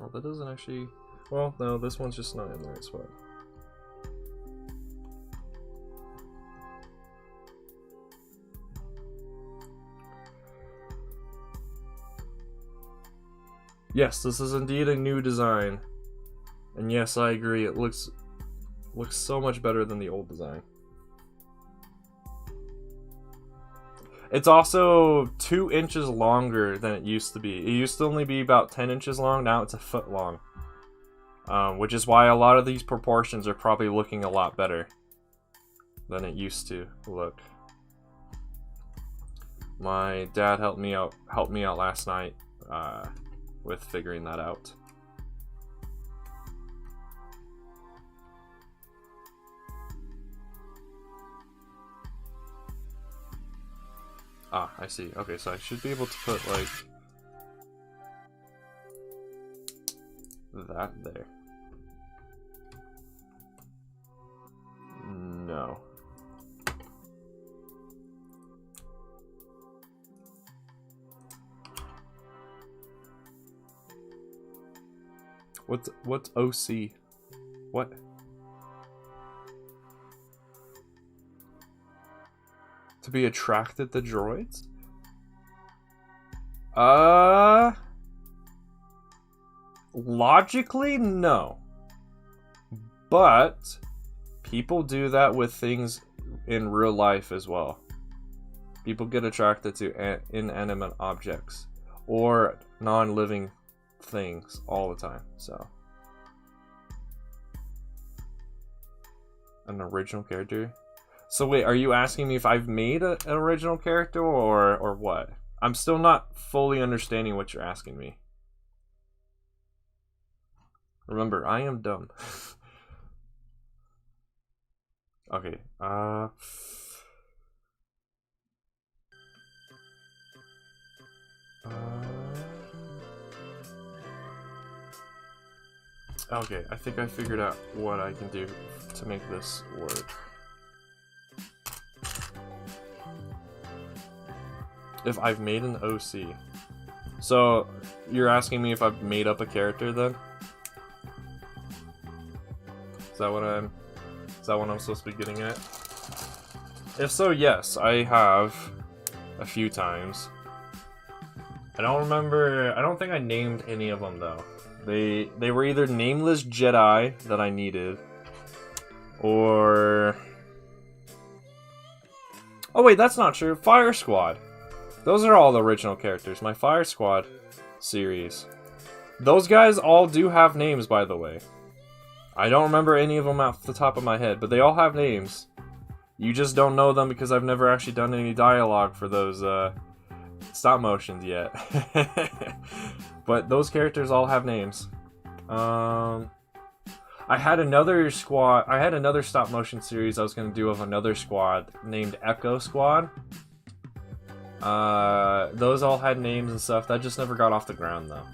Oh, that doesn't actually... Well, no, this one's just not in the right spot. Yes, this is indeed a new design. And yes, I agree, it looks so much better than the old design. It's also 2 inches longer than it used to be. It used to only be about 10 inches long, now it's a foot long. Which is why a lot of these proportions are probably looking a lot better than it used to look. My dad helped me out last night with figuring that out. Ah, I see. Okay, so I should be able to put, like, that there. No. What's OC? What? To be attracted to droids? Logically, no. But people do that with things in real life as well. People get attracted to inanimate objects or non-living things all the time, so. An original character? So wait, are you asking me if I've made an original character or what? I'm still not fully understanding what you're asking me. Remember, I am dumb. Okay, okay, I think I figured out what I can do to make this work. If I've made an OC. So, you're asking me if I've made up a character then? Is that what I'm supposed to be getting at? If so, yes, I have a few times. I don't think I named any of them though. They were either nameless Jedi that I needed, or... Oh wait, that's not true. Fire Squad. Those are all the original characters. My Fire Squad series. Those guys all do have names, by the way. I don't remember any of them off the top of my head, but they all have names. You just don't know them because I've never actually done any dialogue for those stop motions yet. But those characters all have names. I had another stop motion series I was going to do of another squad named Echo Squad. Those all had names and stuff. That just never got off the ground though.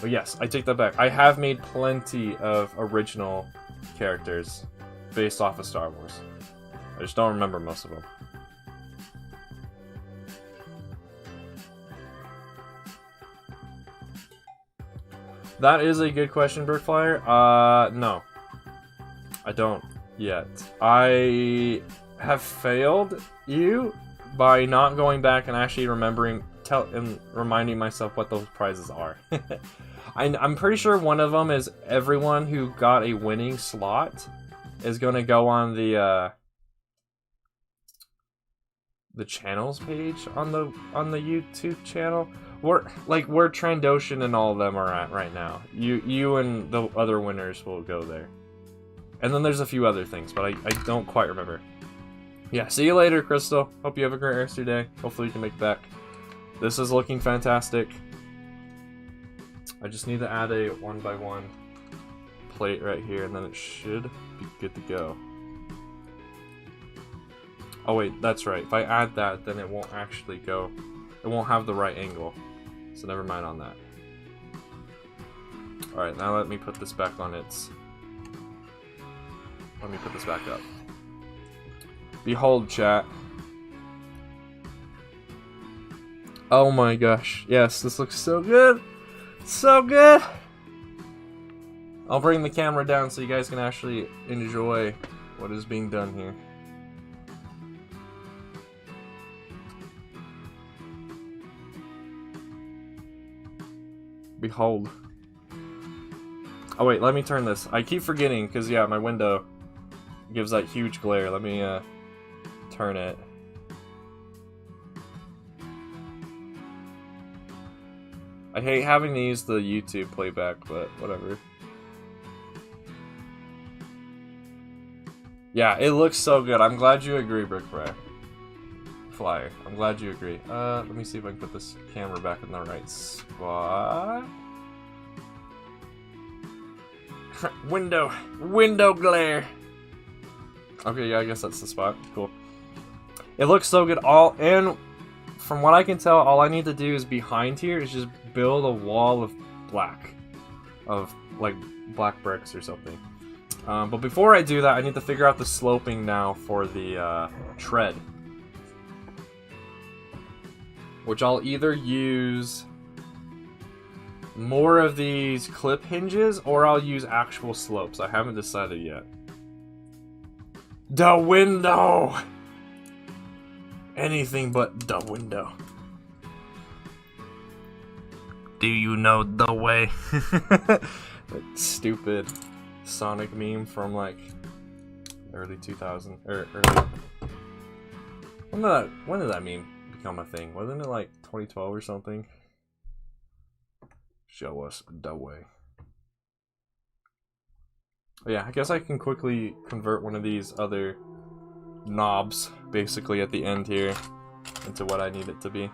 But yes, I take that back. I have made plenty of original characters based off of Star Wars. I just don't remember most of them. That is a good question, Brickflyer. No. I don't yet. I have failed you by not going back and actually remembering and reminding myself what those prizes are. I'm pretty sure one of them is everyone who got a winning slot is going to go on the channels page on the YouTube channel. Where Trandoshan and all of them are at right now. You and the other winners will go there. And then there's a few other things, but I don't quite remember. Yeah, see you later, Crystal. Hope you have a great rest of your day. Hopefully you can make it back. This is looking fantastic. I just need to add a 1x1 plate right here, and then it should be good to go. Oh wait, that's right. If I add that, then it won't actually go. It won't have the right angle. So never mind on that. Alright, now let me put this back on its... Let me put this back up. Behold, chat. Oh my gosh. Yes, this looks so good. So good. I'll bring the camera down so you guys can actually enjoy what is being done here. Behold. Oh wait, let me turn this. I keep forgetting because yeah, my window gives that huge glare. Let me turn it. I hate having to use the YouTube playback, but whatever. Yeah, it looks so good. I'm glad you agree, Brickflyer. I'm glad you agree. Let me see if I can put this camera back in the right spot. Window glare. Okay, yeah, I guess that's the spot. Cool. It looks so good. And from what I can tell, all I need to do is behind here is just build a wall of black, like black bricks or something. But before I do that, I need to figure out the sloping now for the tread. Which I'll either use more of these clip hinges or I'll use actual slopes. I haven't decided yet. The window! Anything but the window. Do you know the way? That stupid Sonic meme from like early 2000 or early. When did that meme become a thing? Wasn't it like 2012 or something? Show us the way. Yeah, I guess I can quickly convert one of these other knobs, basically, at the end here into what I need it to be.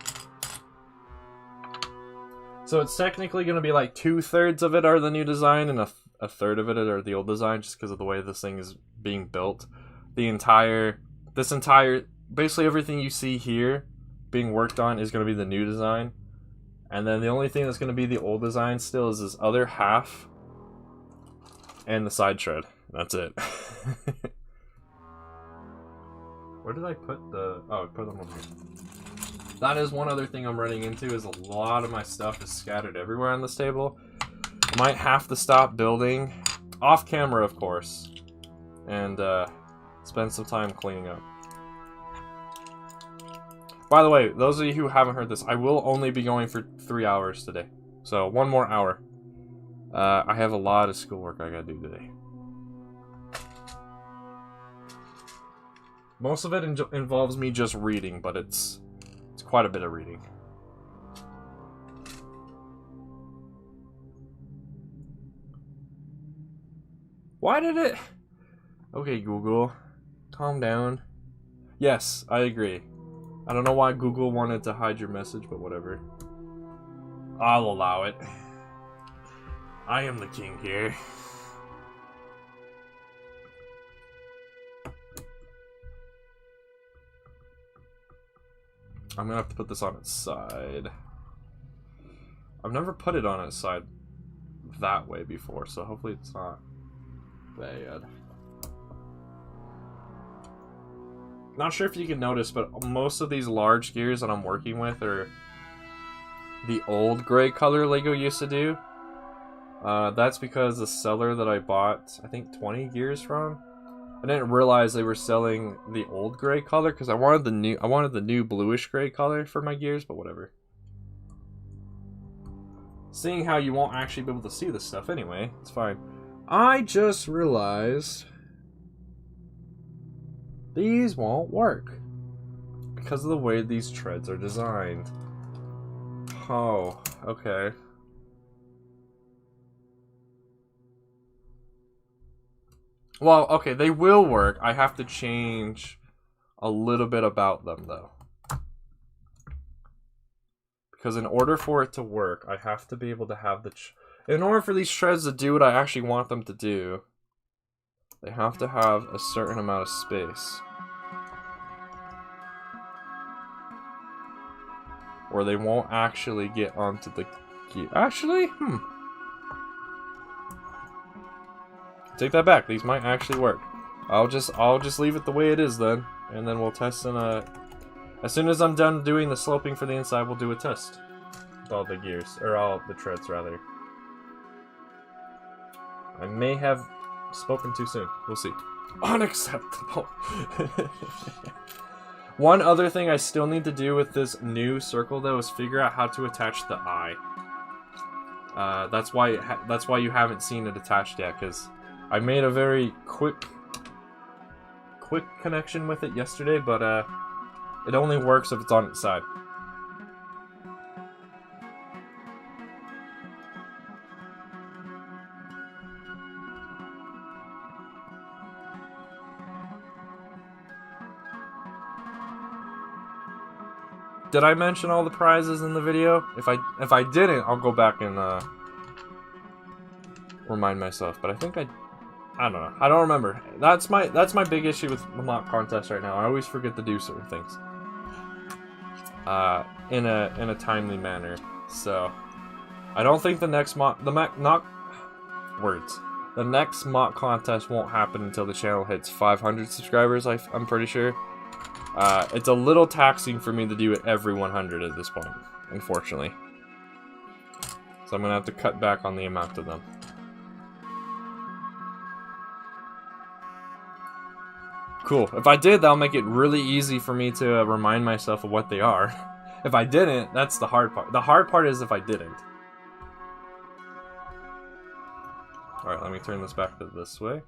So it's technically going to be like 2/3 of it are the new design and a third of it are the old design, just because of the way this thing is being built. This entire, basically everything you see here being worked on is going to be the new design. And then the only thing that's going to be the old design still is this other half and the side tread. That's it. Where did I put the... Oh, I put them over here. That is one other thing I'm running into, is a lot of my stuff is scattered everywhere on this table. Might have to stop building, off camera of course, and spend some time cleaning up. By the way, those of you who haven't heard this, I will only be going for 3 hours today. So, 1 more hour. I have a lot of schoolwork I gotta do today. Most of it involves me just reading, but it's quite a bit of reading. Why did it... Okay, Google. Calm down. Yes, I agree. I don't know why Google wanted to hide your message, but whatever. I'll allow it. I am the king here. I'm gonna have to put this on its side. I've never put it on its side that way before, so hopefully it's not bad. Not sure if you can notice, but most of these large gears that I'm working with are the old gray color Lego used to do. That's because the seller that I bought, I think 20 gears from, I didn't realize they were selling the old gray color because I wanted the new bluish gray color for my gears, but whatever. Seeing how you won't actually be able to see this stuff anyway, it's fine. I just realized these won't work because of the way these treads are designed. Oh, okay. Well, okay, they will work. I have to change a little bit about them, though. Because in order for it to work, I have to be able to have the... In order for these treads to do what I actually want them to do, they have to have a certain amount of space. Or they won't actually get onto the gear. Actually, take that back. These might actually work. I'll just leave it the way it is then, and then we'll test in a... As soon as I'm done doing the sloping for the inside, we'll do a test with all the gears, or all the treads rather. I may have spoken too soon. We'll see. Unacceptable. One other thing I still need to do with this new circle though is figure out how to attach the eye. That's why you haven't seen it attached yet, because I made a very quick connection with it yesterday, but it only works if it's on its side. Did I mention all the prizes in the video? If I didn't, I'll go back and remind myself. But I think I don't know. I don't remember. That's my big issue with the mock contest right now. I always forget to do certain things in a timely manner. So I don't think the next the next mock contest won't happen until the channel hits 500 subscribers. I'm pretty sure. It's a little taxing for me to do it every 100 at this point, unfortunately. So I'm gonna have to cut back on the amount of them. Cool. If I did, that'll make it really easy for me to remind myself of what they are. If I didn't, that's the hard part. The hard part is if I didn't. Alright, let me turn this back to this way.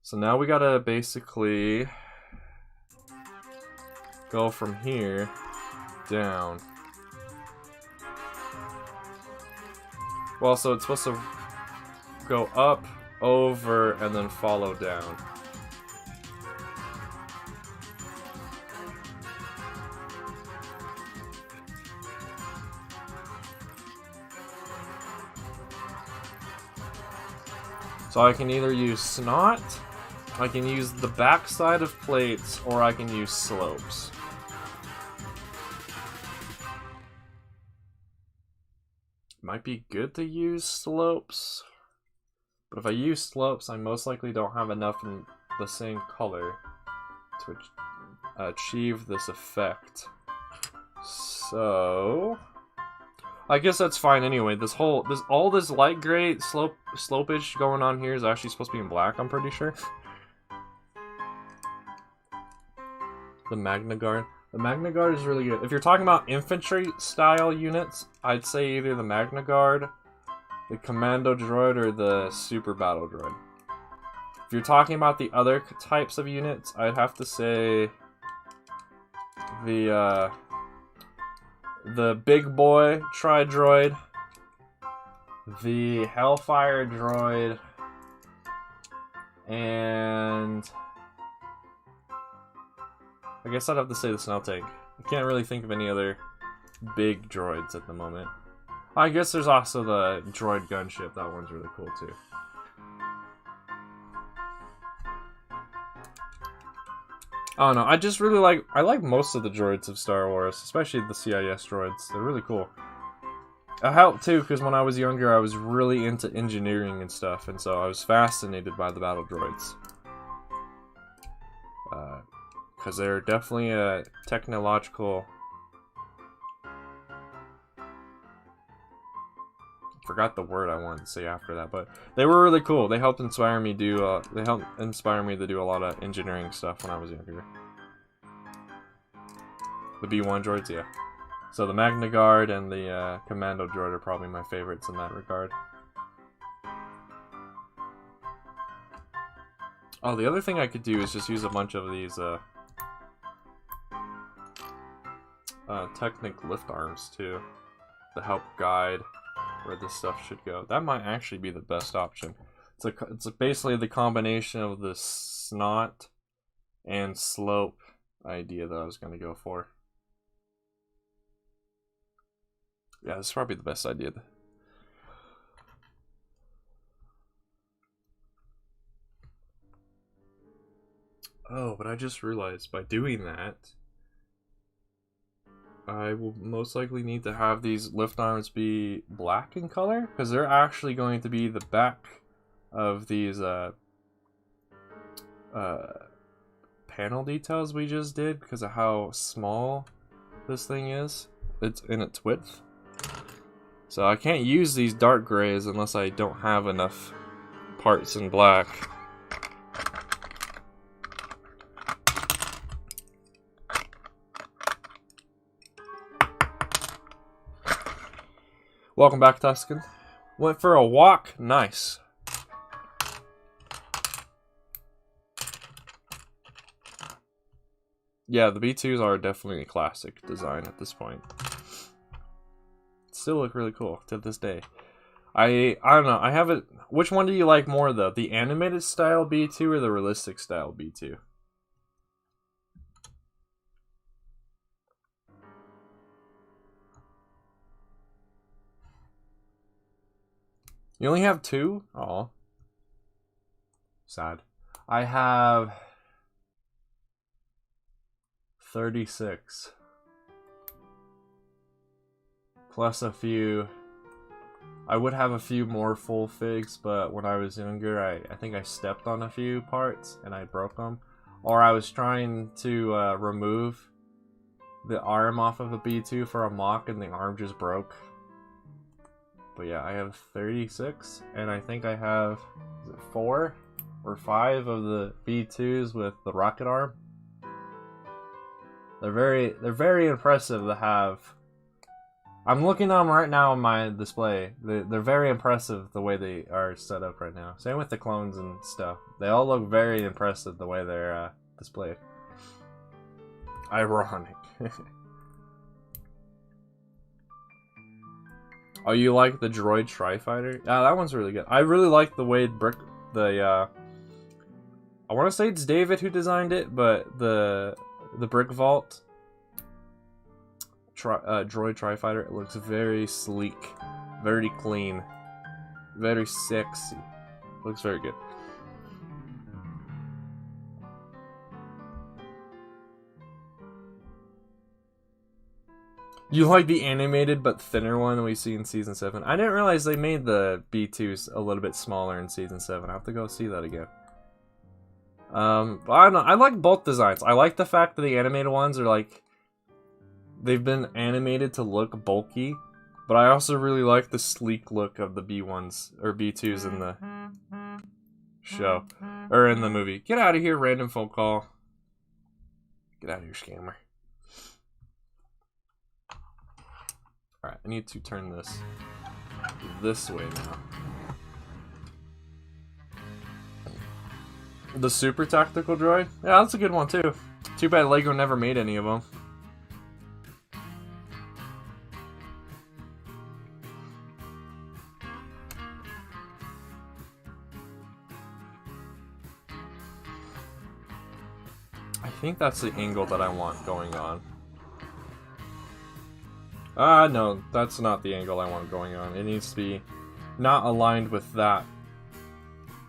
So now we gotta basically go from here down. Well, so it's supposed to go up, over, and then follow down. So I can either use snot, I can use the backside of plates, or I can use slopes. Might be good to use slopes, but if I use slopes, I most likely don't have enough in the same color to achieve this effect. So I guess that's fine anyway. All this light gray slopish going on here is actually supposed to be in black, I'm pretty sure. The Magna Guard. The Magna Guard is really good. If you're talking about infantry style units, I'd say either the Magna Guard, the Commando Droid, or the Super Battle Droid. If you're talking about the other types of units, I'd have to say the Big Boy Tri-Droid, the Hellfire Droid, and I guess I'd have to say the Snail Tank. I can't really think of any other big droids at the moment. I guess there's also the droid gunship. That one's really cool too. I don't know. I just really like most of the droids of Star Wars, especially the CIS droids. They're really cool. It helped too, because when I was younger, I was really into engineering and stuff, and so I was fascinated by the battle droids. Because they're definitely a technological... Forgot the word I wanted to say after that, but they were really cool. They helped inspire me to do a lot of engineering stuff when I was younger. The B1 droids, yeah. So the Magna Guard and the Commando droid are probably my favorites in that regard. Oh, the other thing I could do is just use a bunch of these Technic lift arms too, to help guide where this stuff should go. That might actually be the best option. It's basically the combination of the snot and slope idea that I was going to go for. Yeah, this is probably the best idea. Oh, but I just realized by doing that, I will most likely need to have these lift arms be black in color, because they're actually going to be the back of these panel details we just did because of how small this thing is. It's in its width. So I can't use these dark grays unless I don't have enough parts in black. Welcome back, Tuscan. Went for a walk. Nice. Yeah, the B2s are definitely a classic design at this point. Still look really cool to this day. I don't know. I have it. Which one do you like more though? The animated style B2 or the realistic style B2? You only have two? Aw. Sad. I have 36. Plus a few. I would have a few more full figs, but when I was younger, I think I stepped on a few parts and I broke them. Or I was trying to remove the arm off of a B2 for a mock and the arm just broke. But yeah, I have 36, and I think I have, is it 4 or 5 of the B2s with the rocket arm. They're very impressive to have. I'm looking at them right now on my display. They're very impressive the way they are set up right now. Same with the clones and stuff. They all look very impressive the way they're displayed. Ironic. Oh, you like the droid Tri-Fighter? Yeah, that one's really good. I really like the way I want to say it's David who designed it, but the brick vault droid Tri-Fighter, it looks very sleek, very clean, very sexy. Looks very good. You like the animated but thinner one we see in Season 7? I didn't realize they made the B2s a little bit smaller in Season 7. I have to go see that again. But I don't know. I like both designs. I like the fact that the animated ones are like... They've been animated to look bulky. But I also really like the sleek look of the B1s, or B2s in the show. Or in the movie. Get out of here, random phone call. Get out of here, scammer. Alright, I need to turn this way now. The super tactical droid? Yeah, that's a good one too. Too bad LEGO never made any of them. I think that's the angle that I want going on. No, that's not the angle I want going on. It needs to be not aligned with that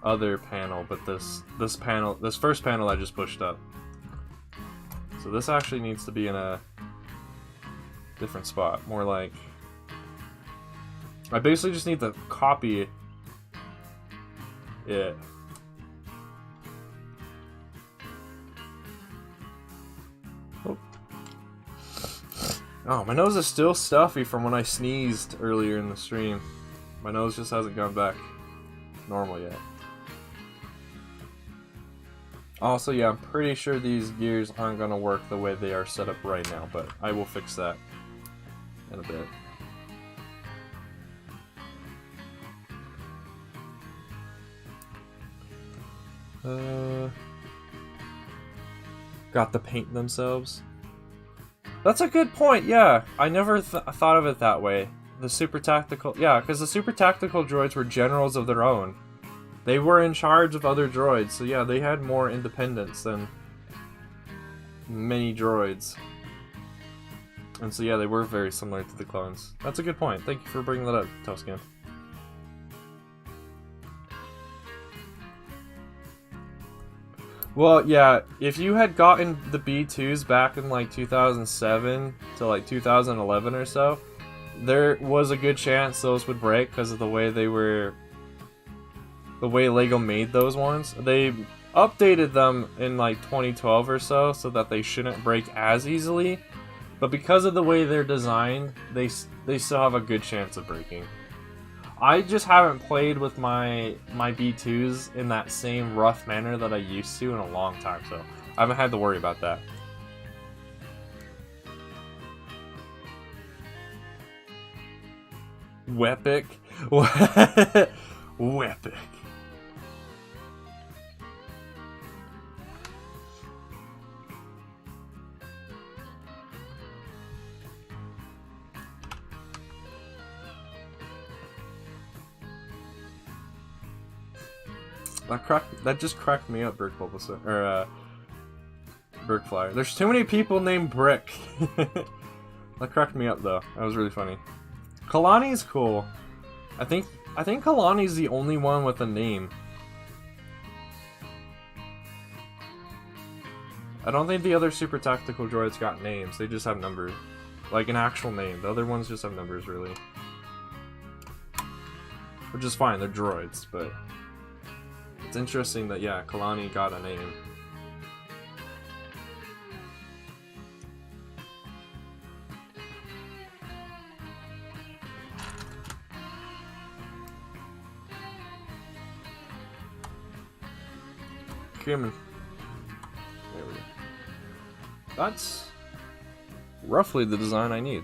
other panel, but this first panel I just pushed up. So this actually needs to be in a different spot. More like... I basically just need to copy it. Oh, my nose is still stuffy from when I sneezed earlier in the stream. My nose just hasn't gone back normal yet. Also, yeah, I'm pretty sure these gears aren't going to work the way they are set up right now, but I will fix that in a bit. Got to paint themselves. That's a good point, yeah. I never thought of it that way. The super tactical... Yeah, because the super tactical droids were generals of their own. They were in charge of other droids, so yeah, they had more independence than many droids. And so yeah, they were very similar to the clones. That's a good point. Thank you for bringing that up, Toscan. Well, yeah, if you had gotten the B2s back in like 2007 to like 2011 or so, there was a good chance those would break because of the way they were... The way LEGO made those ones. They updated them in like 2012 or so that they shouldn't break as easily. But because of the way they're designed, they still have a good chance of breaking. I just haven't played with my B2s in that same rough manner that I used to in a long time, so I haven't had to worry about that. Wepic? Wepic. That just cracked me up, Brick Bulbasaur, or Brickflyer. There's too many people named Brick. That cracked me up though. That was really funny. Kalani's cool. I think Kalani's the only one with a name. I don't think the other super tactical droids got names. They just have numbers, like an actual name. The other ones just have numbers, really. Which is fine. They're droids, but. It's interesting that, yeah, Kalani got a name. Human. There we go. That's roughly the design I need.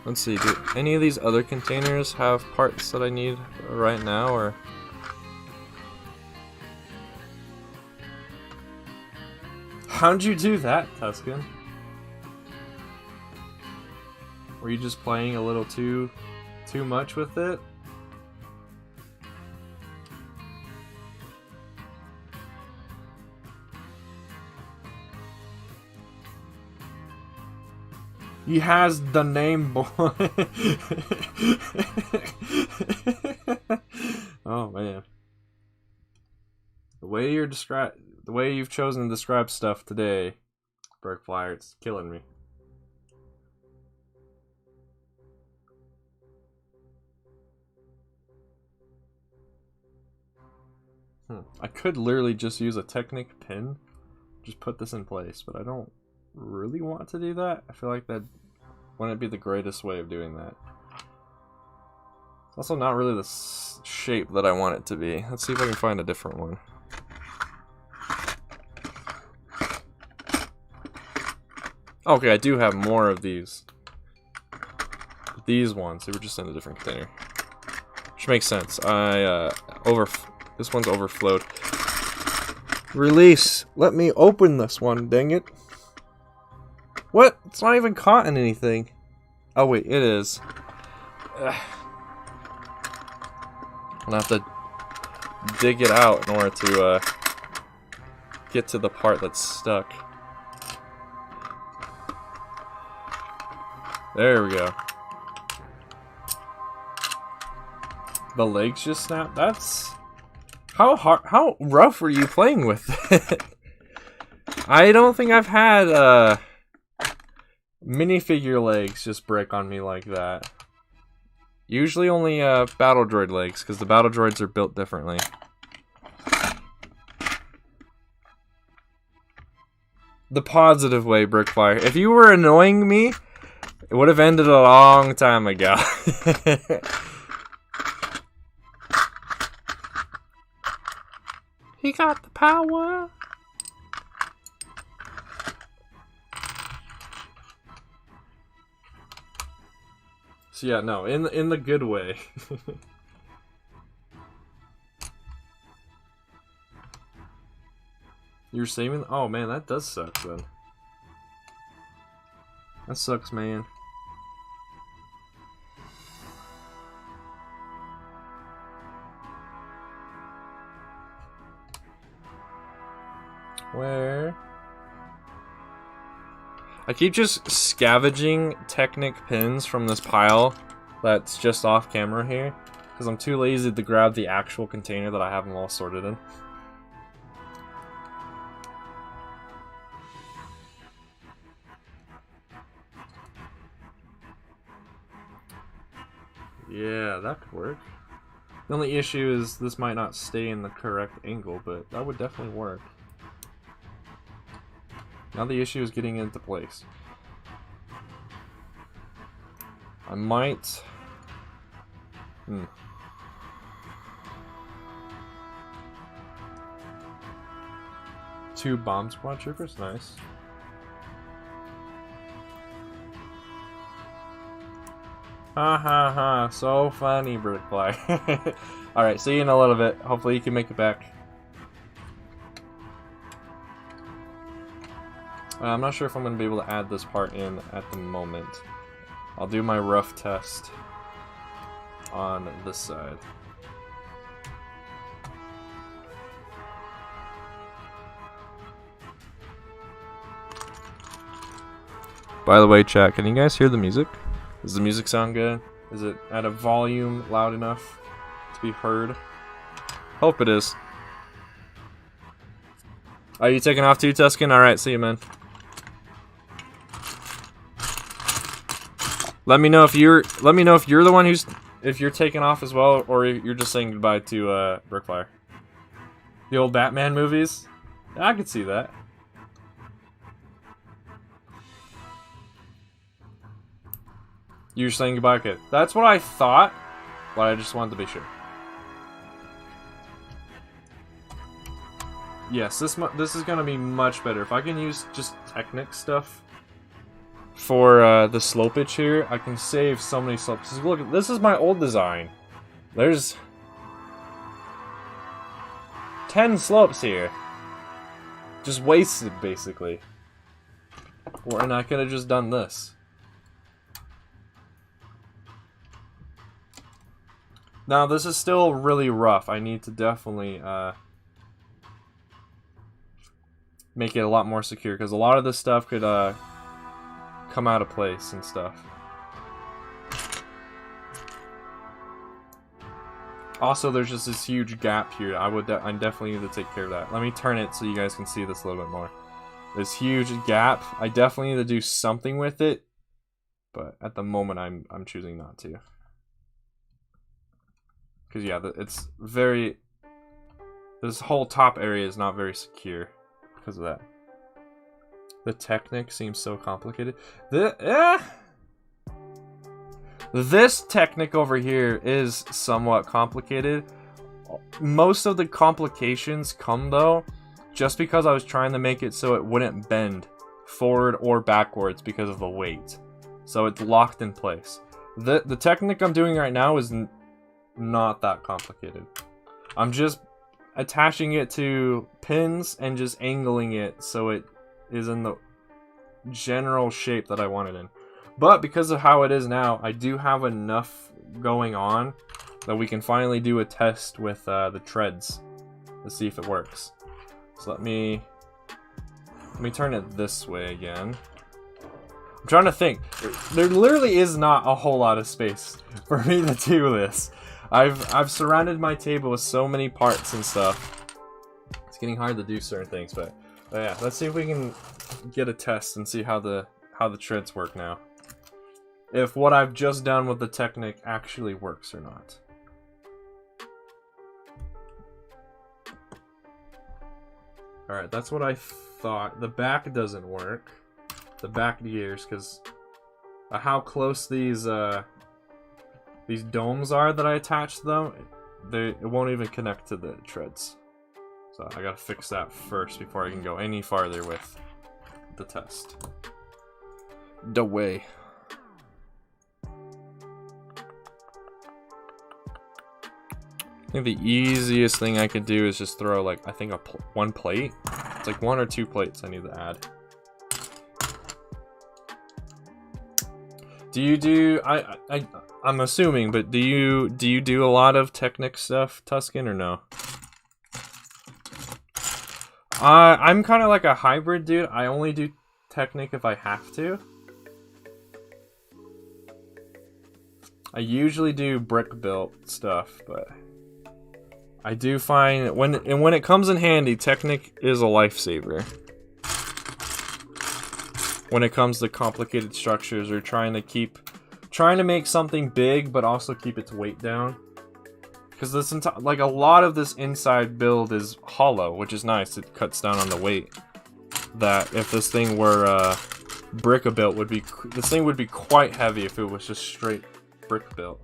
Let's see, do any of these other containers have parts that I need right now, or... How'd you do that, Tuscan? Were you just playing a little too much with it? He has the name, boy. Oh man. The way you've chosen to describe stuff today, Brickflyer, it's killing me. I could literally just use a Technic pin, just put this in place, but I don't really want to do that. I feel like that wouldn't be the greatest way of doing that. It's also not really the shape that I want it to be. Let's see if I can find a different one. Okay, I do have more of these. These ones, they were just in a different container. Which makes sense. This one's overflowed. Release! Let me open this one, dang it. What? It's not even caught in anything. Oh wait, it is. Ugh. I'm gonna have to dig it out in order to get to the part that's stuck. There we go. The legs just snapped? That's... How rough were you playing with it? I don't think I've had minifigure legs just break on me like that. Usually only battle droid legs, because the battle droids are built differently. The positive way, Brickflyer. If you were annoying me, it would have ended a long time ago. He got the power. So yeah, no, in the good way. You're saving? Oh man, that does suck then. That sucks, man. Where? I keep just scavenging Technic pins from this pile that's just off camera here, because I'm too lazy to grab the actual container that I have them all sorted in. Yeah, that could work. The only issue is this might not stay in the correct angle, but that would definitely work. Now the issue is getting into place. I might... Two bomb squad troopers, nice. Ha ha ha, so funny, Brickfly. Alright, see you in a little bit. Hopefully you can make it back. I'm not sure if I'm going to be able to add this part in at the moment. I'll do my rough test on this side. By the way, chat, can you guys hear the music? Does the music sound good? Is it at a volume loud enough to be heard? Hope it is. Are you taking off too, Tuscan? Alright, see you, man. Let me know if you're the one if you're taking off as well, or you're just saying goodbye to Brickflyer. The old Batman movies? I could see that. You're saying goodbye, okay. That's what I thought, but I just wanted to be sure. Yes, this is gonna be much better. If I can use just Technic stuff for the slopage here, I can save so many slopes. Look, this is my old design. There's 10 slopes here. Just wasted, basically. And I could have just done this. Now, this is still really rough. I need to definitely make it a lot more secure, because a lot of this stuff could come out of place and stuff. Also, there's just this huge gap here. I definitely need to take care of that. Let me turn it so you guys can see this a little bit more. This huge gap. I definitely need to do something with it, but at the moment I'm choosing not to. Because yeah, it's very. This whole top area is not very secure because of that. The Technic seems so complicated. This Technic over here is somewhat complicated. Most of the complications come though just because I was trying to make it so it wouldn't bend forward or backwards because of the weight. So it's locked in place. The Technic I'm doing right now is not that complicated. I'm just attaching it to pins and just angling it so it is in the general shape that I want it in. But because of how it is now, I do have enough going on that we can finally do a test with the treads to see if it works. So let me turn it this way again. I'm trying to think. There literally is not a whole lot of space for me to do this. I've surrounded my table with so many parts and stuff. It's getting hard to do certain things, but yeah, let's see if we can get a test and see how the treads work now. If what I've just done with the Technic actually works or not. Alright, that's what I thought. The back doesn't work. The back gears, because how close these domes are that I attach to them, it won't even connect to the treads. So I gotta fix that first before I can go any farther with the test. The way. I think the easiest thing I could do is just throw like, I think one plate. It's like 1 or 2 plates I need to add. Do you do, I'm assuming, but do you do a lot of Technic stuff, Tuscan, or no? I'm kind of like a hybrid dude. I only do Technic if I have to. I usually do brick built stuff, but I do find when it comes in handy, Technic is a lifesaver. When it comes to complicated structures or trying to make something big but also keep its weight down. Because this like a lot of this inside build is hollow, which is nice. It cuts down on the weight. That if this thing were brick built this thing would be quite heavy if it was just straight brick built.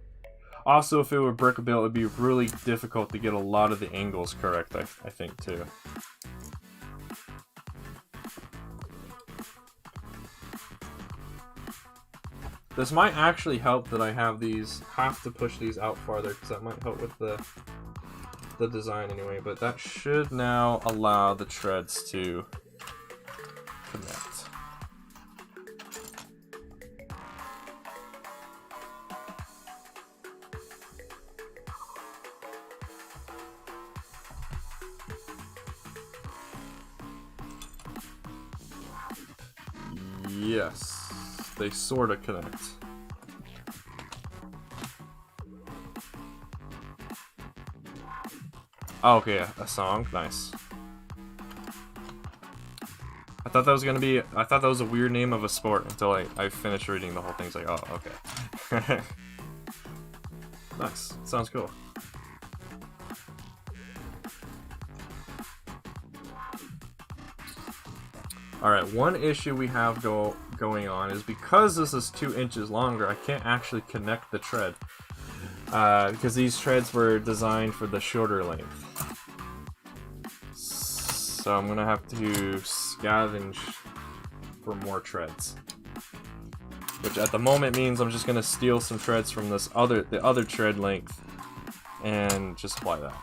Also, if it were brick built, it would be really difficult to get a lot of the angles correct, I think, too. This might actually help that I have to push these out farther, because that might help with the design anyway, but that should now allow the treads to connect. Yes, they sort of connect. Oh, okay, a song, nice. I thought that was a weird name of a sport until I finished reading the whole thing. It's like, oh, okay. Nice, sounds cool. Alright, one issue we have going on is because this is 2 inches longer, I can't actually connect the tread. Because these treads were designed for the shorter length. So I'm gonna have to scavenge for more treads. Which at the moment means I'm just gonna steal some treads from the other tread length and just apply that.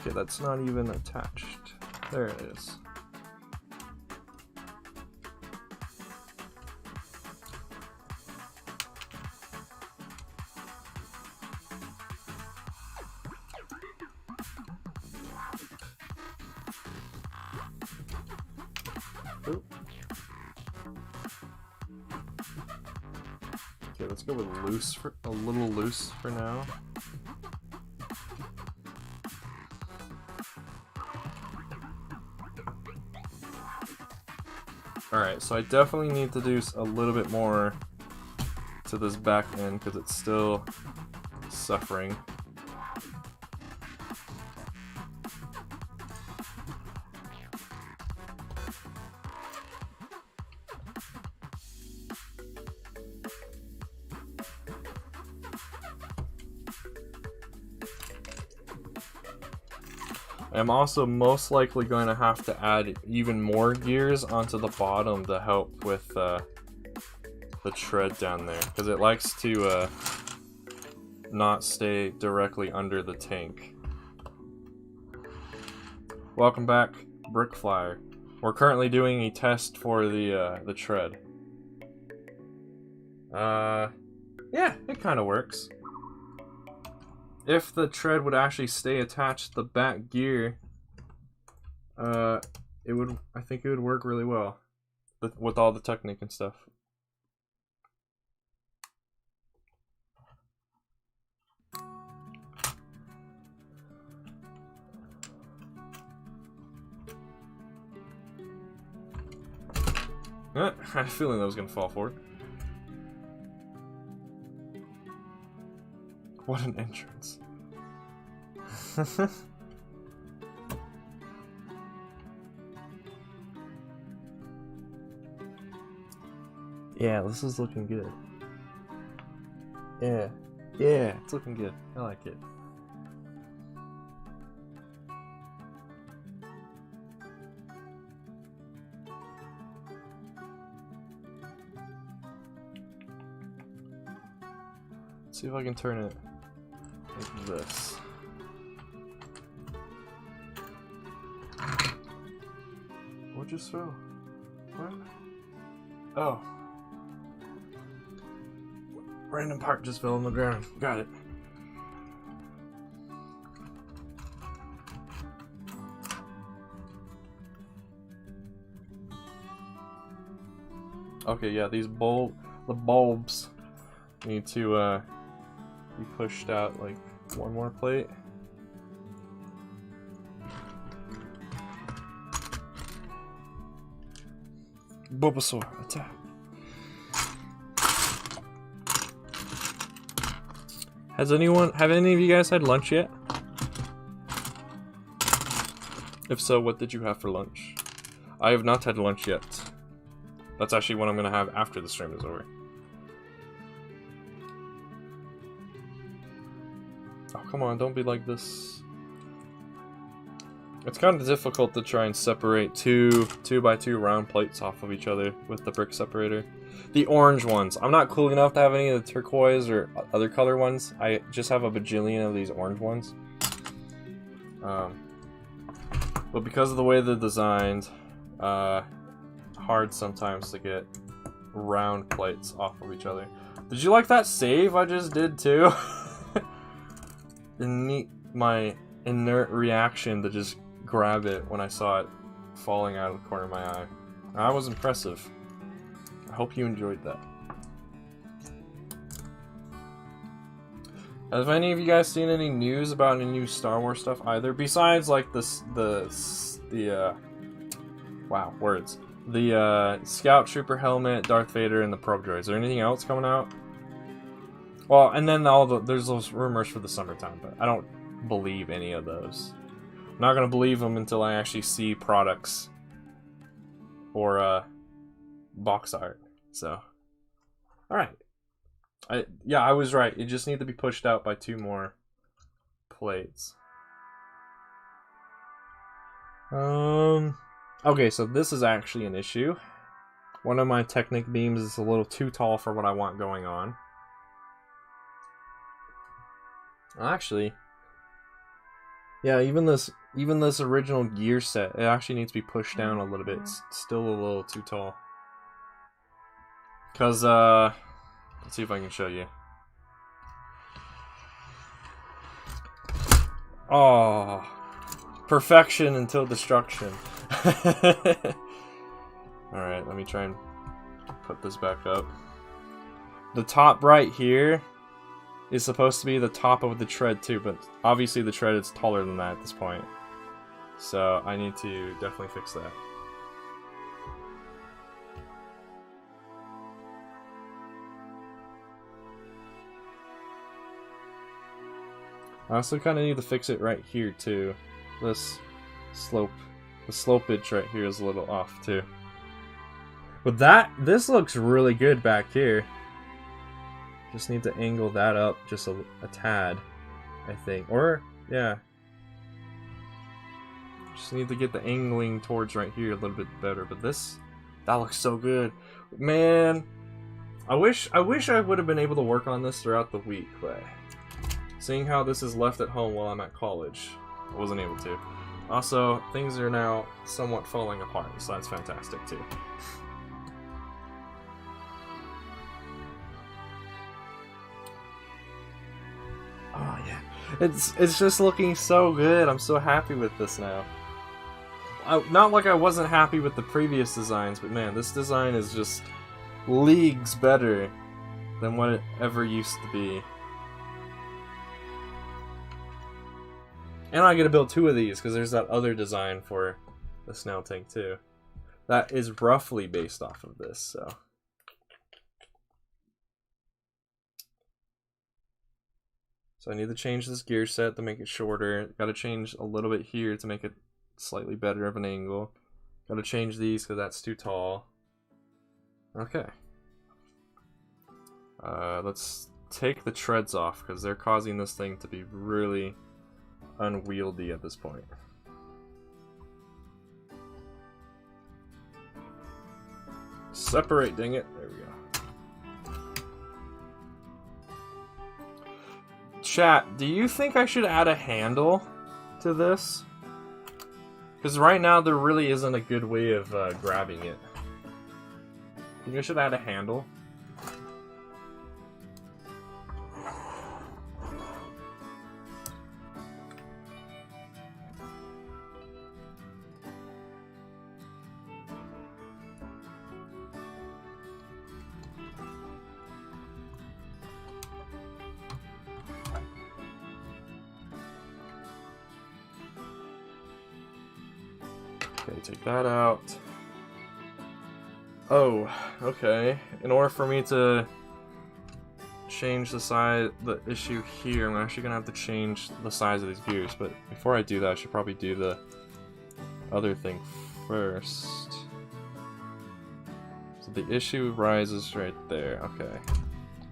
Okay, that's not even attached. There it is. Oop. Okay, let's go with loose for a little loose for now. Alright, so I definitely need to do a little bit more to this back end because it's still suffering. I'm also most likely going to have to add even more gears onto the bottom to help with the tread down there, because it likes to not stay directly under the tank. Welcome back, Brickflyer. We're currently doing a test for the tread. Yeah, it kind of works. If the tread would actually stay attached to the back gear, it would. I think it would work really well with all the technique and stuff. I had a feeling that was gonna fall forward. What an entrance. Yeah, this is looking good. Yeah, it's looking good. I like it. Let's see if I can turn it like this. What just fell? What? Oh. Random part just fell on the ground. Got it. Okay, yeah, the bulbs need to be pushed out like one more plate. Bulbasaur, attack. Have any of you guys had lunch yet? If so, what did you have for lunch? I have not had lunch yet. That's actually what I'm gonna have after the stream is over. Oh, come on, don't be like this. It's kind of difficult to try and separate two 2x2 round plates off of each other with the brick separator. The orange ones. I'm not cool enough to have any of the turquoise or other color ones. I just have a bajillion of these orange ones. But because of the way they're designed, hard sometimes to get round plates off of each other. Did you like that save I just did too? My inert reaction to just grab it when I saw it falling out of the corner of my eye. That was impressive. I hope you enjoyed that. Have any of you guys seen any news about any new Star Wars stuff either? Besides like wow, words. The Scout Trooper helmet, Darth Vader, and the probe droids. Is there anything else coming out? Well, and then there's those rumors for the summertime, but I don't believe any of those. I'm not gonna believe them until I actually see products or box art. So, all right. I was right. It just needs to be pushed out by 2 more plates. Okay, so this is actually an issue. One of my Technic beams is a little too tall for what I want going on. Actually, yeah, even this original gear set, it actually needs to be pushed down a little bit. It's still a little too tall. Cause let's see if I can show you. Oh, perfection until destruction. Alright, let me try and put this back up. The top right here is supposed to be the top of the tread too, but obviously the tread is taller than that at this point. So I need to definitely fix that. I also kind of need to fix it right here too. This slope, the slopage right here is a little off too. But this looks really good back here. Just need to angle that up just a tad, I think. Or, yeah. Just need to get the angling towards right here a little bit better. But that looks so good. Man, I wish I would have been able to work on this throughout the week, but seeing how this is left at home while I'm at college, I wasn't able to. Also, things are now somewhat falling apart, so that's fantastic too. Oh yeah, it's just looking so good. I'm so happy with this now. Not like I wasn't happy with the previous designs, but man, this design is just leagues better than what it ever used to be. And I get to build 2 of these because there's that other design for the Snail Tank too. That is roughly based off of this, so. So I need to change this gear set to make it shorter. Got to change a little bit here to make it slightly better of an angle. Got to change these because that's too tall. Okay. Let's take the treads off because they're causing this thing to be really unwieldy at this point. Separate, dang it. There we go. Chat, do you think I should add a handle to this? Because right now there really isn't a good way of grabbing it. Think I should add a handle? Okay, take that out. Oh, okay. In order for me to change the issue here, I'm actually gonna have to change the size of these gears. But before I do that, I should probably do the other thing first. So the issue rises right there. Okay,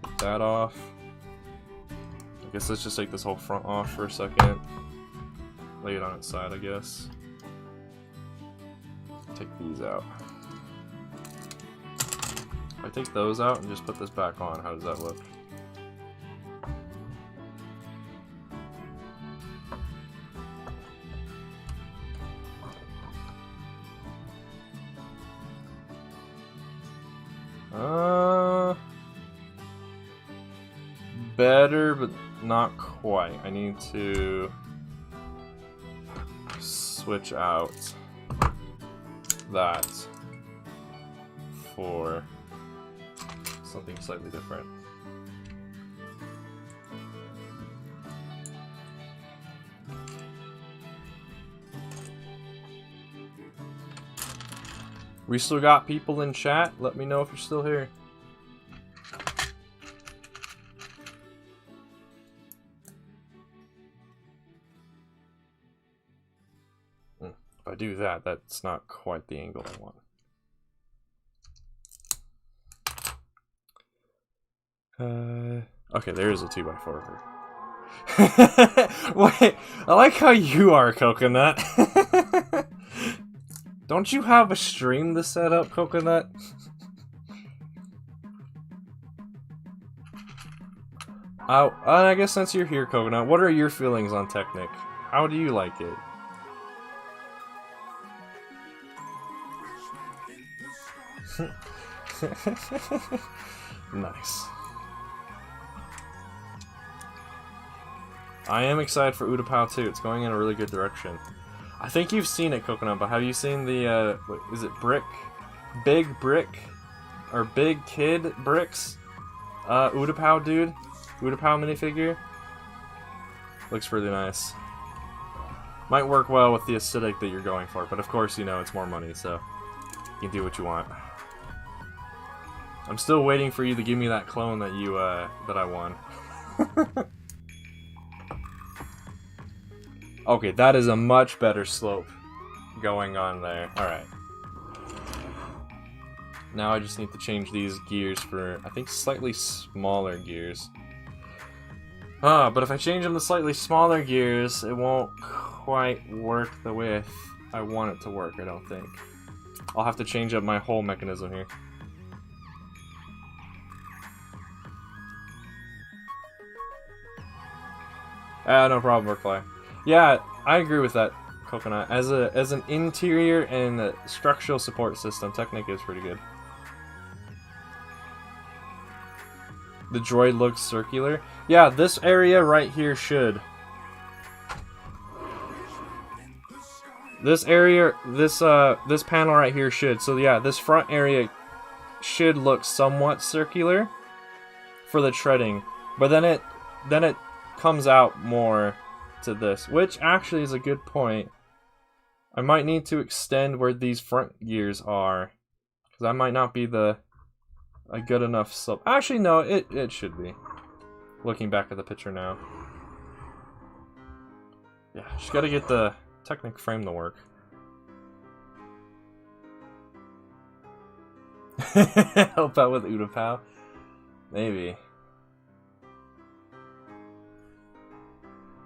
take that off. I guess let's just take this whole front off for a second. Lay it on its side, I guess. Take these out. If I take those out and just put this back on, how does that look? Better, but not quite. I need to switch out that for something slightly different. We still got people in chat. Let me know if you're still here. If I do that, that's not quite the angle I want. Okay, there is a 2x4. Wait, I like how you are, Coconut. Don't you have a stream to set up, Coconut? Oh, I guess since you're here, Coconut, what are your feelings on Technic? How do you like it? Nice. I am excited for Utapau too. It's going in a really good direction. I think you've seen it, Coconut, but have you seen the, what, is it Brick? big brick or big kid bricks. Utapau dude, Utapau minifigure. Looks really nice. Might work well with the aesthetic that you're going for, but of course, you know, it's more money, so you can do what you want. I'm still waiting for you to give me that clone that you, that I won. Okay, that is a much better slope going on there. Alright. Now I just need to change these gears for, I think, slightly smaller gears. But if I change them to slightly smaller gears, it won't quite work the way I want it to work, I don't think. I'll have to change up my whole mechanism here. No problem, Workfly. Yeah, I agree with that, Coconut. As an interior and a structural support system, Technic is pretty good. The droid looks circular. Yeah, this area right here should. This area, this panel right here should. So yeah, this front area should look somewhat circular for the treading, but then it comes out more to this, which actually is a good point. I might need to extend where these front gears are, because I might not be a good enough slope. Actually, no, it should be. Looking back at the picture now. Yeah, just gotta get the Technic frame to work. Help out with Utapau? Maybe.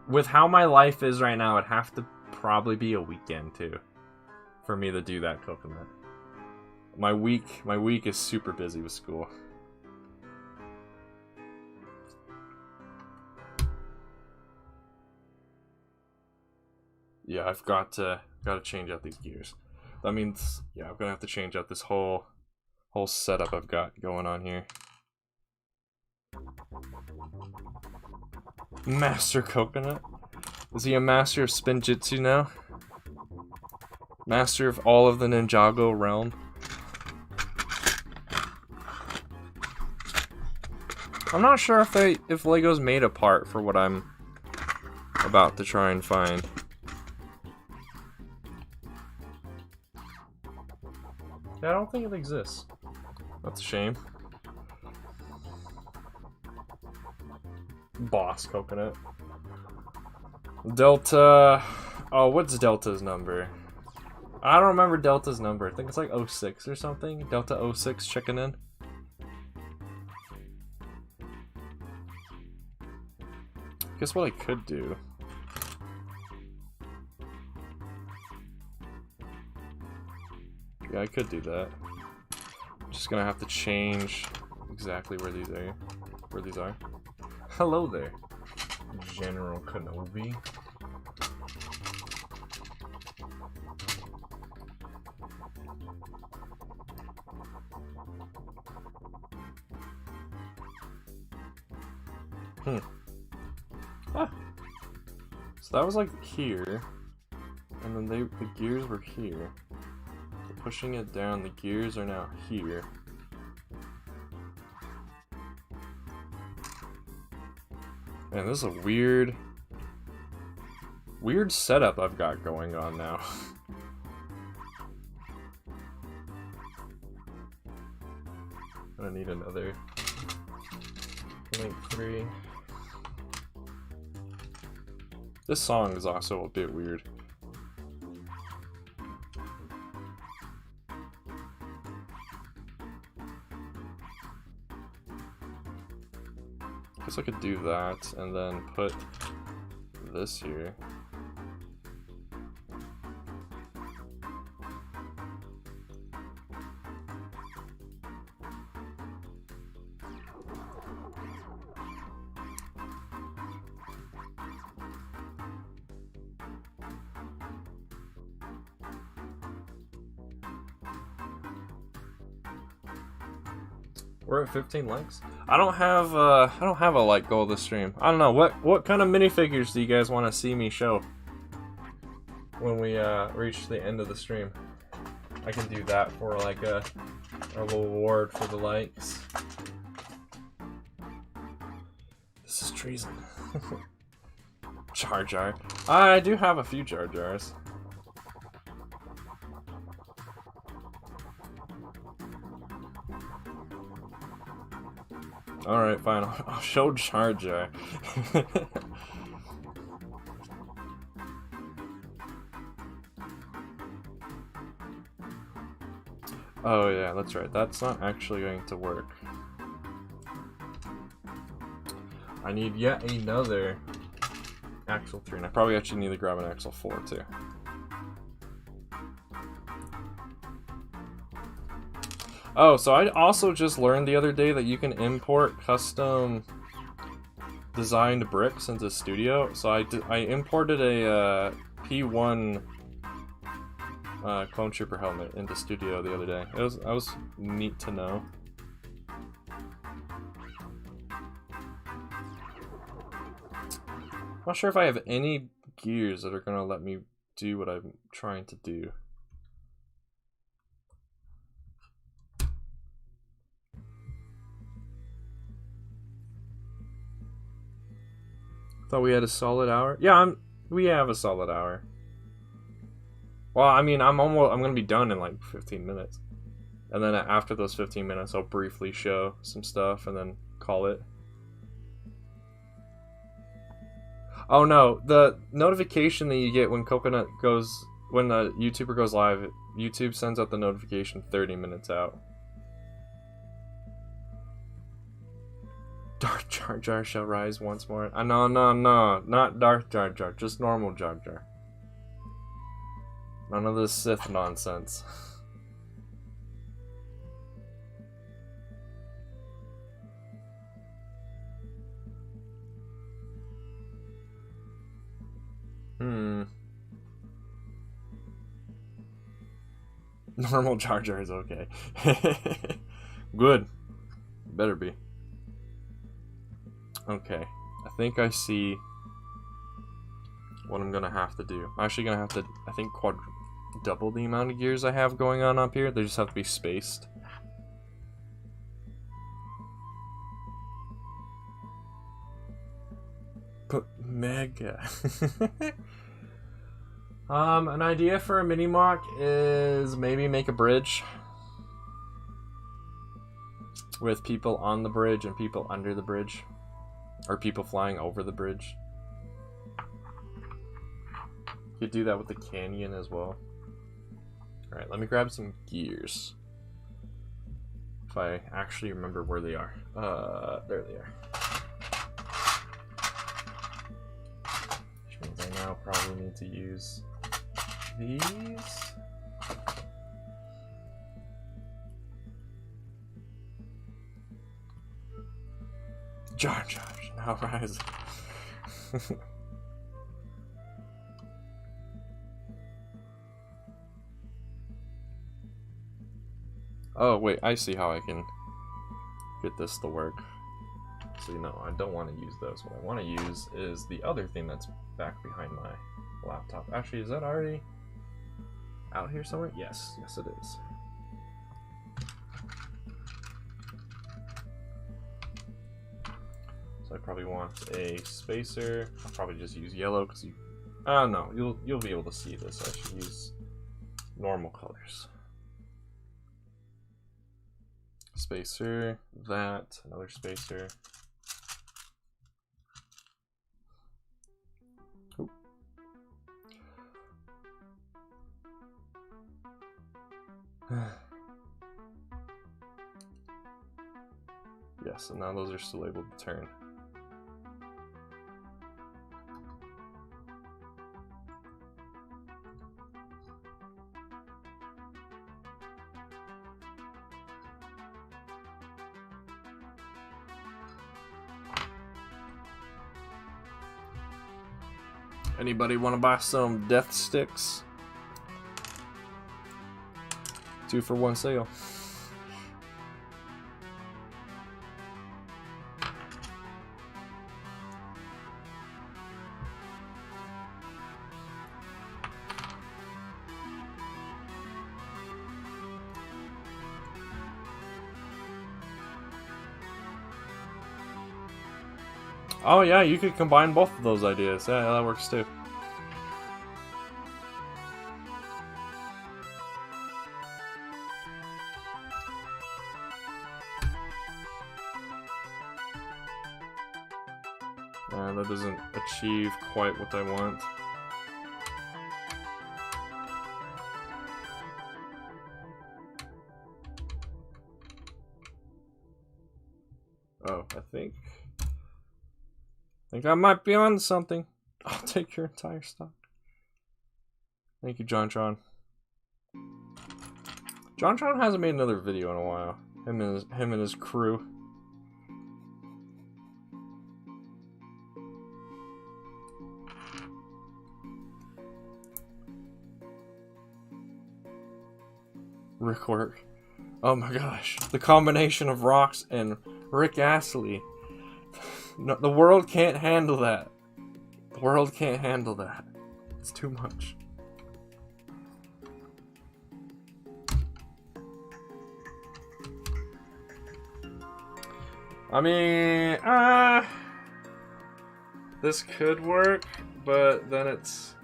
With how my life is right now, it'd have to probably be a weekend too for me to do that, Coconut. My week is super busy with school. Yeah, I've got to change out these gears. That means, yeah, I'm gonna have to change out this whole setup I've got going on here. Master Coconut? Is he a master of Spinjitzu now? Master of all of the Ninjago realm? I'm not sure if Lego's made a part for what I'm about to try and find. Yeah, I don't think it exists. That's a shame. Boss Coconut. Delta... Oh, what's Delta's number? I don't remember Delta's number. I think it's like 06 or something. Delta 06 checking in. Guess what I could do? Yeah, I could do that. I'm just gonna have to change exactly where these are. Hello there, General Kenobi. Ah. So that was like here, and then the gears were here. So pushing it down, the gears are now here. Man, this is a weird setup I've got going on now. I need another link 3. This song is also a bit weird. Guess I could do that and then put this here. We're at 15 likes. I don't have a like goal this stream. I don't know what kind of minifigures do you guys want to see me show when we reach the end of the stream. I can do that for like a reward for the likes. This is treason. Jar Jar. I do have a few Jar Jars. Alright, fine. I'll show Jar Jar. Oh yeah, that's right. That's not actually going to work. I need yet another Axle 3, and I probably actually need to grab an Axle 4 too. Oh, so I also just learned the other day that you can import custom designed bricks into Studio. So I imported a P1 Clone Trooper helmet into Studio the other day. That was neat to know. I'm not sure if I have any gears that are gonna let me do what I'm trying to do. Thought we had a solid hour. Yeah, we have a solid hour. Well, I mean, I'm gonna be done in like 15 minutes, and then after those 15 minutes, I'll briefly show some stuff and then call it. Oh no, the notification that you get when Coconut goes, when the YouTuber goes live, YouTube sends out the notification 30 minutes out. Darth Jar Jar shall rise once more. No, not Darth Jar Jar, just normal Jar Jar. None of this Sith nonsense. Normal Jar Jar is okay. Good. Better be. Okay. I think I see what I'm gonna have to do. I'm actually gonna have to, I think, double the amount of gears I have going on up here. They just have to be spaced. But mega. An idea for a mini mock is maybe make a bridge with people on the bridge and people under the bridge, or people flying over the bridge. You could do that with the canyon as well. Alright, let me grab some gears. If I actually remember where they are. There they are. Which means I now probably need to use these. Jar Jar now rise. Oh wait, I see how I can get this to work. So no, I don't want to use those. What I want to use is the other thing that's back behind my laptop. Actually, is that already out here somewhere? Yes, yes it is. So I probably want a spacer. I'll probably just use yellow because you. No, you'll be able to see this. I should use normal colors. Spacer, that, another spacer. Ooh. Yes, and now those are still able to turn. Anybody want to buy some death sticks? 2 for 1 sale. Oh yeah, you could combine both of those ideas. Yeah, that works too. That doesn't achieve quite what I want. Oh, I think I might be on something. I'll take your entire stock. Thank you, JonTron. JonTron hasn't made another video in a while. Him and his crew. Rickwork. Oh my gosh. The combination of rocks and Rick Astley. No, the world can't handle that. The world can't handle that. It's too much. I mean, this could work, but then it's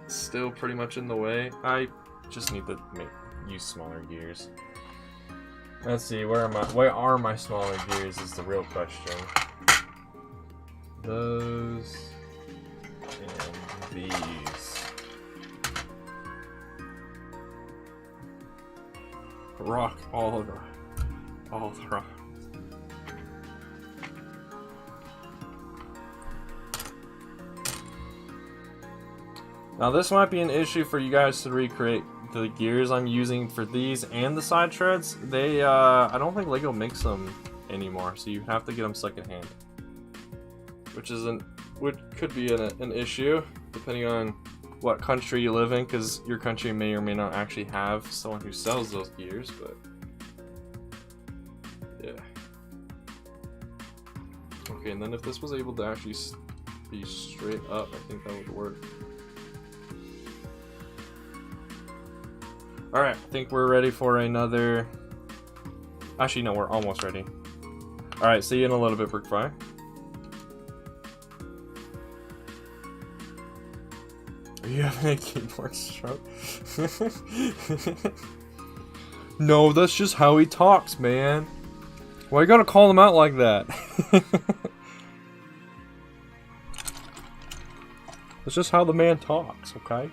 still pretty much in the way. I just need to use smaller gears. Let's see, where are my smaller gears is the real question. Those and these. Rock all the rock. Now this might be an issue for you guys to recreate. The gears I'm using for these and the side treads, they I don't think Lego makes them anymore, so you have to get them secondhand, which could be an issue depending on what country you live in, because your country may or may not actually have someone who sells those gears. But yeah. Okay, and then if this was able to actually be straight up, I think that would work. Alright, I think we're ready for another... Actually, no, we're almost ready. Alright, see you in a little bit, BrickFry. Are you having a keyboard stroke? No, that's just how he talks, man. Why you gotta call him out like that? That's just how the man talks, okay?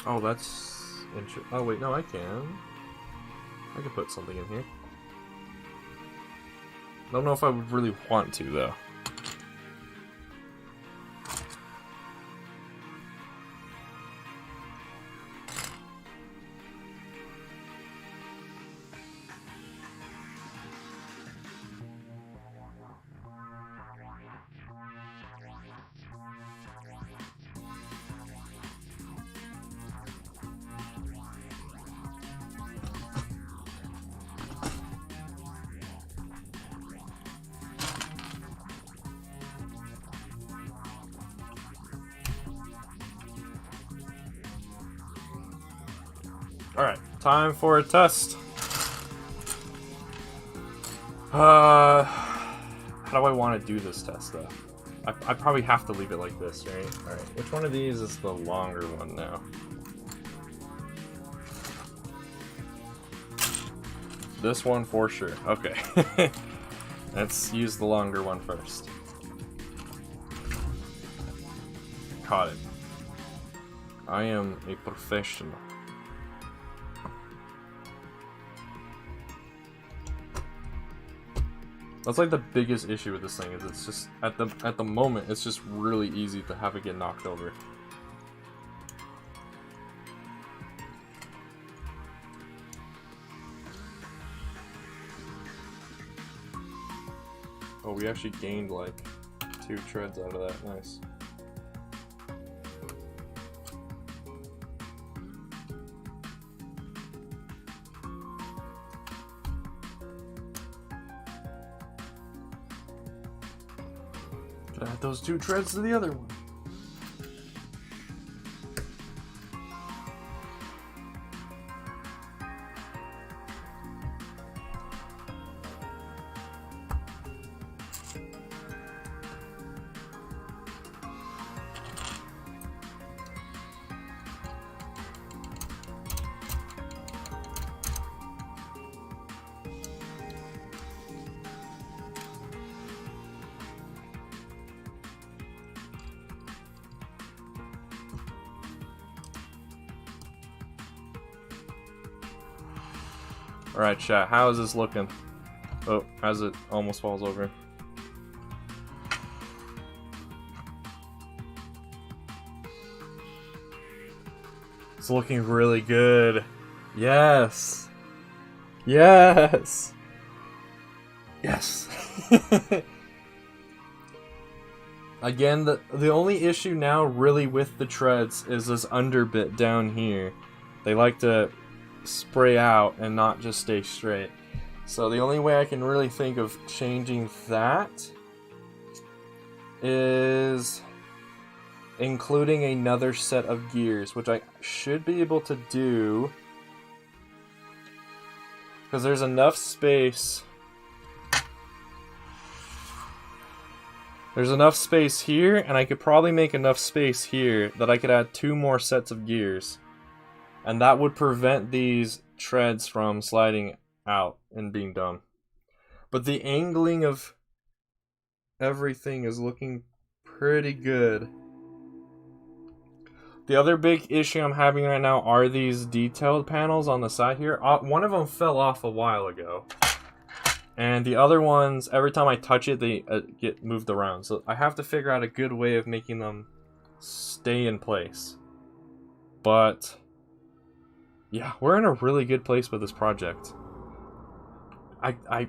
Oh, that's interesting. Oh, wait, no, I can put something in here. I don't know if I would really want to, though. Alright, time for a test. How do I want to do this test, though? I probably have to leave it like this, right? Alright, which one of these is the longer one now? This one for sure. Okay. Let's use the longer one first. Caught it. I am a professional. That's like the biggest issue with this thing, is it's just at the moment it's just really easy to have it get knocked over. Oh, we actually gained like 2 treads out of that. Nice. Gotta add those 2 treads to the other one. Alright, chat, how is this looking? Oh, as it almost falls over. It's looking really good. Yes! Yes! Yes! Again, the only issue now really with the treads is this under bit down here. They like to spray out and not just stay straight. So the only way I can really think of changing that is including another set of gears, which I should be able to do because there's enough space. There's enough space here, and I could probably make enough space here that I could add 2 more sets of gears. And that would prevent these treads from sliding out and being dumb. But the angling of everything is looking pretty good. The other big issue I'm having right now are these detailed panels on the side here. One of them fell off a while ago. And the other ones, every time I touch it, they get moved around. So I have to figure out a good way of making them stay in place. But yeah, we're in a really good place with this project. I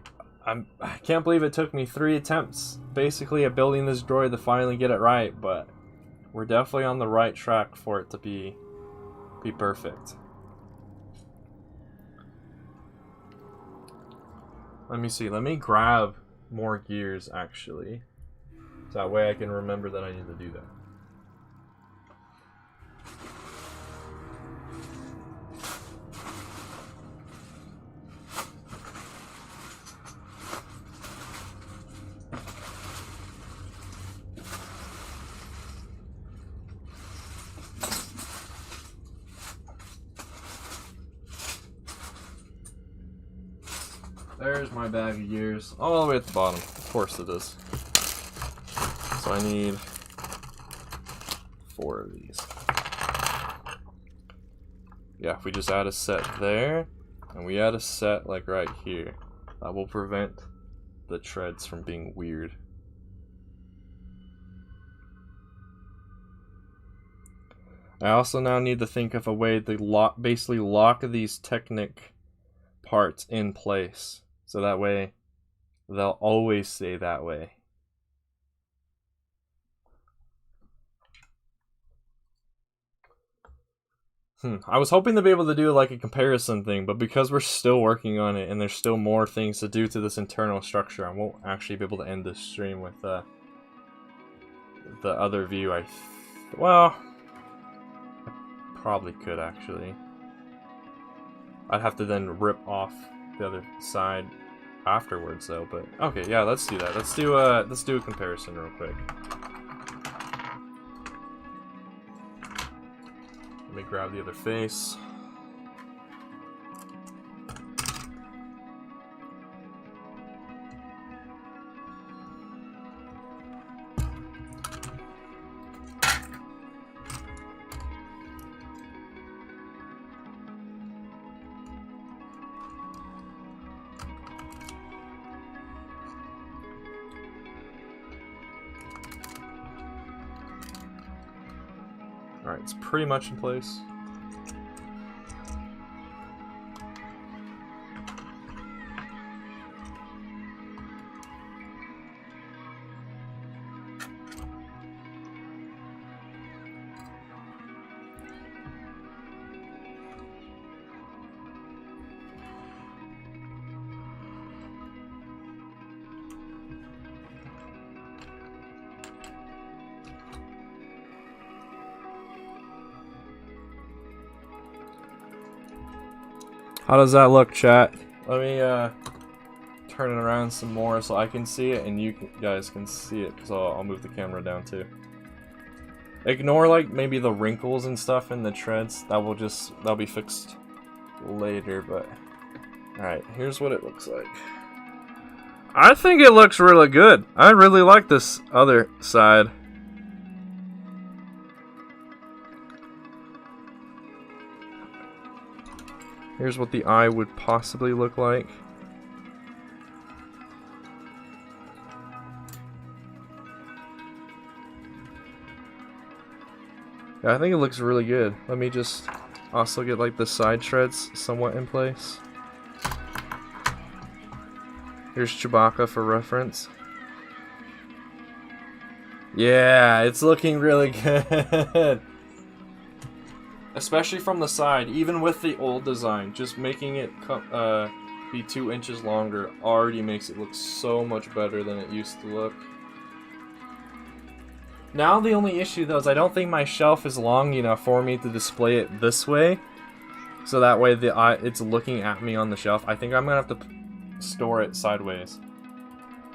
can't believe it took me 3 attempts, basically, at building this droid to finally get it right, but we're definitely on the right track for it to be perfect. Let me see. Let me grab more gears, actually, so that way I can remember that I need to do that. There's my bag of gears, all the way at the bottom. Of course it is. So I need 4 of these. Yeah, if we just add a set there, and we add a set like right here, that will prevent the treads from being weird. I also now need to think of a way to basically lock these Technic parts in place. So that way, they'll always stay that way. I was hoping to be able to do like a comparison thing, but because we're still working on it and there's still more things to do to this internal structure, I won't actually be able to end this stream with the other view. Well, I probably could actually. I'd have to then rip off the other side afterwards though, but okay, yeah, let's do that. Let's do a comparison real quick. Let me grab the other face. Alright, it's pretty much in place. How does that look, chat? Let me turn it around some more so I can see it and you guys can see it, because I'll move the camera down too. Ignore like maybe the wrinkles and stuff in the treads. That'll be fixed later, but alright, here's what it looks like. I think it looks really good. I really like this other side. Here's what the eye would possibly look like. Yeah, I think it looks really good. Let me just also get like the side treads somewhat in place. Here's Chewbacca for reference. Yeah, it's looking really good. Especially from the side, even with the old design, just making it be 2 inches longer already makes it look so much better than it used to look. Now the only issue though is I don't think my shelf is long enough for me to display it this way. So that way it's looking at me on the shelf. I think I'm gonna have to store it sideways.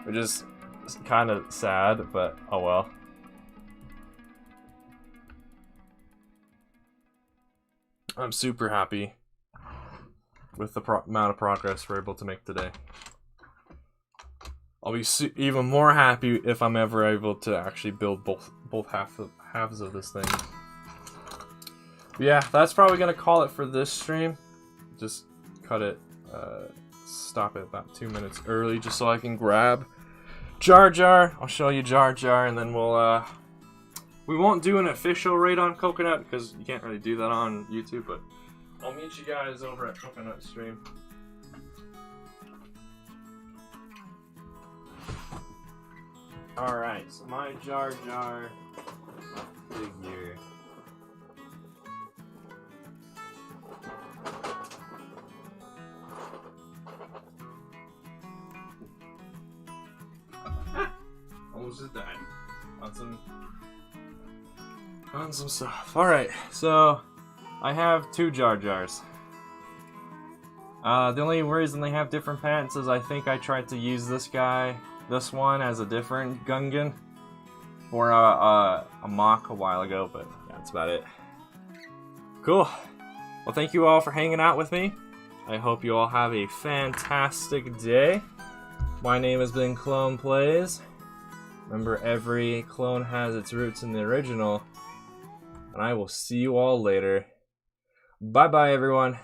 Which is kind of sad, but oh well. I'm super happy with the amount of progress we're able to make today. I'll be even more happy if I'm ever able to actually build both halves of this thing. But yeah, that's probably gonna call it for this stream. Just cut it, stop it about 2 minutes early, just so I can grab Jar Jar. I'll show you Jar Jar, and then we won't do an official raid on Coconut because you can't really do that on YouTube. But I'll meet you guys over at Coconut stream. Alright, so my Jar Jar figure. Almost just died on some stuff. Alright, so I have 2 Jar Jars. The only reason they have different pants is I think I tried to use this one as a different Gungan for a mock a while ago, but yeah, that's about it. Cool. Well, thank you all for hanging out with me. I hope you all have a fantastic day. My name has been ClonePlays. Remember, every clone has its roots in the original. And I will see you all later. Bye-bye, everyone.